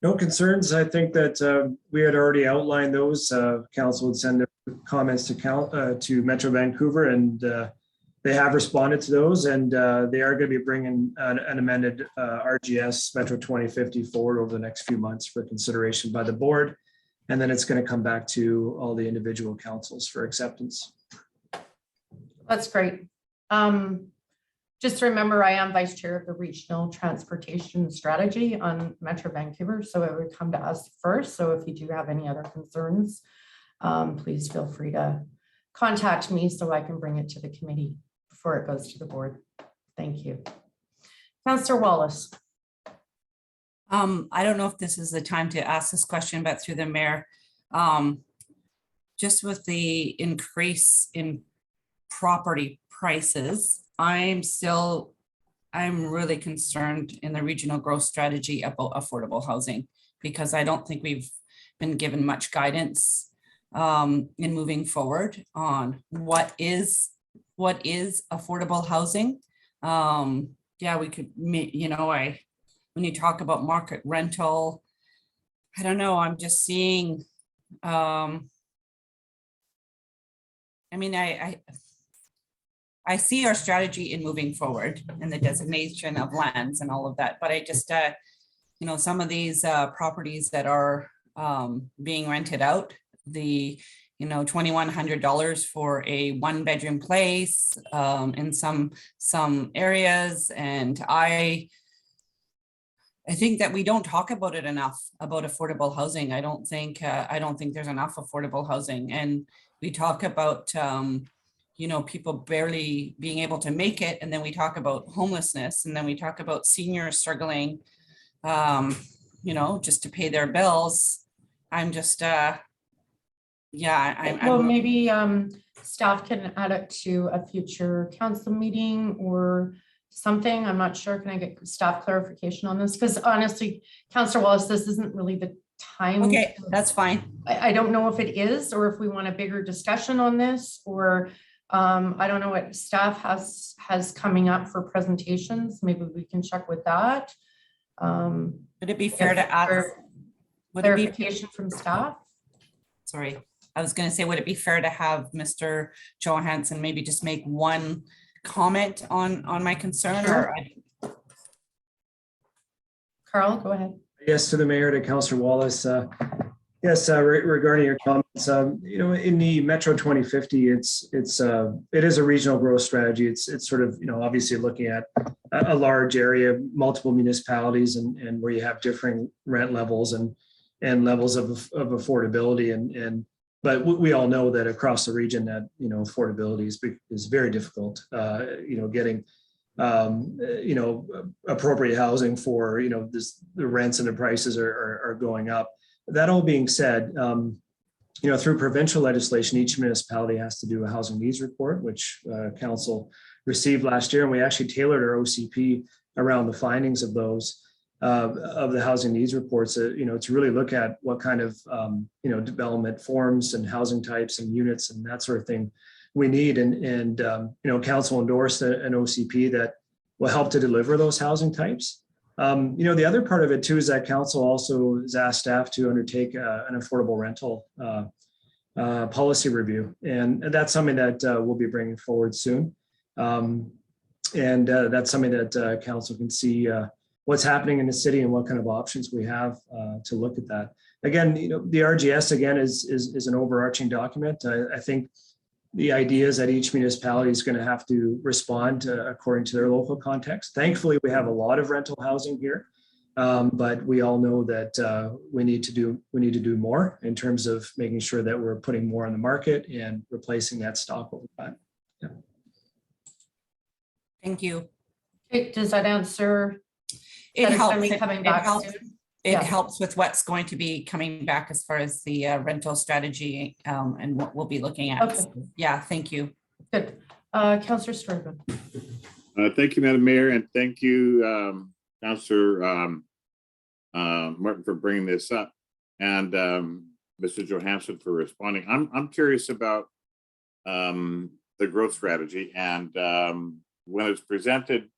No concerns. I think that we had already outlined those. Council would send their comments to Metro Vancouver, and they have responded to those, and they are going to be bringing an amended RGS Metro 2050 forward over the next few months for consideration by the board. And then it's going to come back to all the individual councils for acceptance. That's great. Just remember, I am vice chair of the Regional Transportation Strategy on Metro Vancouver, so it would come to us first. So if you do have any other concerns, please feel free to contact me so I can bring it to the committee before it goes to the board. Thank you. Councillor Wallace. I don't know if this is the time to ask this question, but through the mayor, just with the increase in property prices, I'm really concerned in the regional growth strategy about affordable housing, because I don't think we've been given much guidance in moving forward on what is affordable housing. Yeah, we could, when you talk about market rental, I don't know, I'm just seeing, I see our strategy in moving forward and the designation of lands and all of that, but I just, some of these properties that are being rented out, the $2,100 for a 1-bedroom place in some areas, and I think that we don't talk about it enough, about affordable housing. I don't think there's enough affordable housing, and we talk about people barely being able to make it, and then we talk about homelessness, and then we talk about seniors struggling, just to pay their bills. I'm just well, maybe staff can add it to a future council meeting or something. I'm not sure. Can I get staff clarification on this? Because honestly, Councillor Wallace, this isn't really the time. Okay, that's fine. I don't know if it is, or if we want a bigger discussion on this, or I don't know what staff has coming up for presentations. Maybe we can check with that. Would it be fair to ask clarification from staff? Sorry, I was going to say, would it be fair to have Mr. Johansson maybe just make one comment on my concern? Sure. Or Carl, go ahead. Yes, to the mayor, to Councillor Wallace. Yes, regarding your comments, in the Metro 2050, it is a regional growth strategy. It's sort of, obviously looking at a large area, multiple municipalities, and where you have differing rent levels and levels of affordability, but we all know that across the region that affordability is very difficult. Getting appropriate housing for the rents and the prices are going up. That all being said, through provincial legislation, each municipality has to do a housing needs report, which council received last year. And we actually tailored our OCP around the findings of those, of the housing needs reports, to really look at what kind of, development forms and housing types and units and that sort of thing we need. And council endorsed an OCP that will help to deliver those housing types. The other part of it too is that council also has asked staff to undertake an affordable rental policy review. And that's something that we'll be bringing forward soon. And that's something that council can see what's happening in the city and what kind of options we have to look at that. Again, the RGS again is an overarching document. I think the idea is that each municipality is going to have to respond according to their local context. Thankfully, we have a lot of rental housing here, but we all know that we need to do more in terms of making sure that we're putting more on the market and replacing that stock over time. Yeah. Thank you. Okay, does that answer? It that it's gonna helps. be coming back helps. soon? It Yeah. helps with what's going to be coming back as far as the rental strategy and what we'll be looking at. Okay. So, yeah, thank you. Good. Councillor Sturgeon. Thank you, Madam Mayor, and thank you, Councillor Martin, for bringing this up, and Mr. Johansson for responding. I'm curious about the growth strategy, and when it's presented,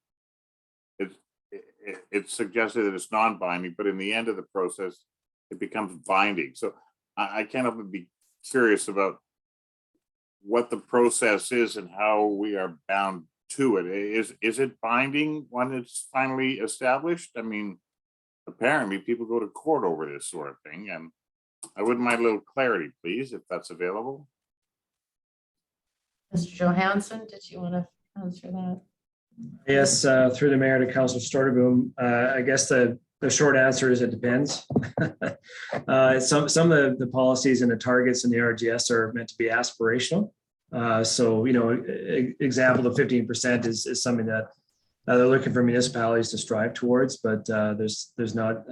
it's suggested that it's non-binding, but in the end of the process, it becomes binding. So I can't help but be curious about what the process is and how we are bound to it. Is it binding when it's finally established? I mean, apparently people go to court over this sort of thing, and I wouldn't mind a little clarity, please, if that's available. Mr. Johansson, did you want to answer that? Yes, through the mayor to Councillor Storterboom. I guess the short answer is it depends. Some of the policies and the targets in the RGS are meant to be aspirational. So, example, the 15% is something that they're looking for municipalities to strive towards, but there's not,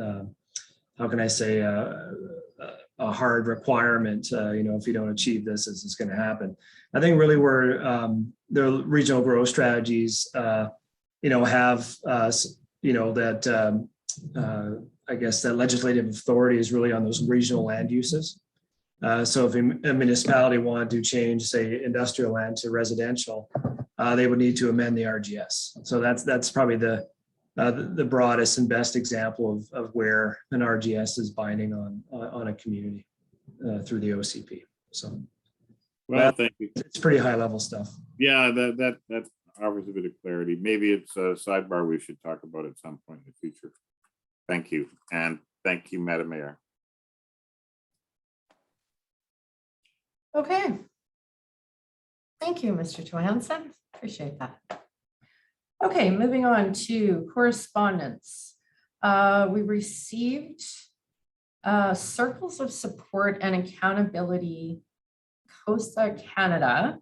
how can I say, a hard requirement, if you don't achieve this, this is going to happen. I think really where the regional growth strategies, have, that I guess that legislative authority is really on those regional land uses. So if a municipality wanted to change, say, industrial land to residential, they would need to amend the RGS. So that's probably the broadest and best example of where an RGS is binding on a community through the OCP. So. Well, thank you. It's pretty high level stuff. Yeah, that offers a bit of clarity. Maybe it's a sidebar we should talk about at some point in the future. Thank you. And thank you, Madam Mayor. Okay. Thank you, Mr. Johansson. Appreciate that. Okay, moving on to correspondence. We received Circles of Support and Accountability Costa Canada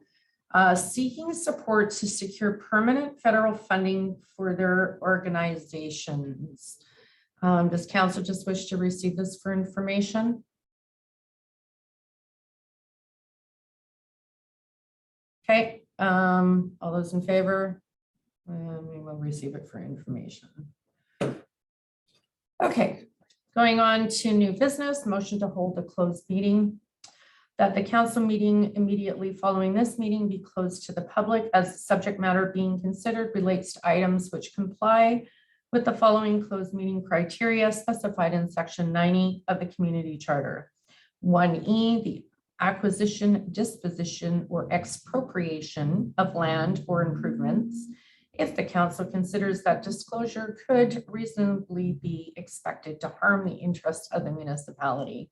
seeking support to secure permanent federal funding for their organizations. Does council just wish to receive this for information? Okay, all those in favor? We will receive it for information. Okay, going on to new business, motion to hold a closed meeting. That the council meeting immediately following this meeting be closed to the public as the subject matter being considered relates to items which comply with the following closed meeting criteria specified in section 90 of the community charter. 1E, the acquisition, disposition, or expropriation of land or improvements, if the council considers that disclosure could reasonably be expected to harm the interest of the municipality.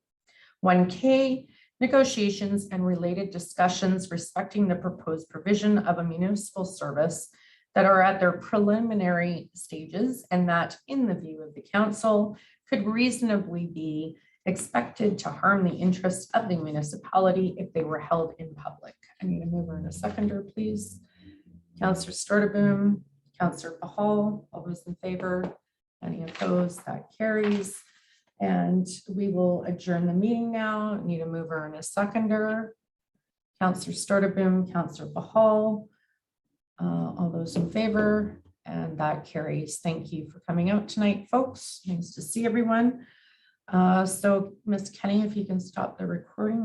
1K, negotiations and related discussions respecting the proposed provision of a municipal service that are at their preliminary stages and that, in the view of the council, could reasonably be expected to harm the interest of the municipality if they were held in public. I need a mover and a seconder, please. Councillor Storterboom, Councillor Pahal, all those in favor? Any opposed? That carries. And we will adjourn the meeting now. Need a mover and a seconder. Counselor Stordeboom, Counselor Bahal. All those in favor, and that carries. Thank you for coming out tonight, folks. Nice to see everyone. So Ms. Kenny, if you can stop the recording.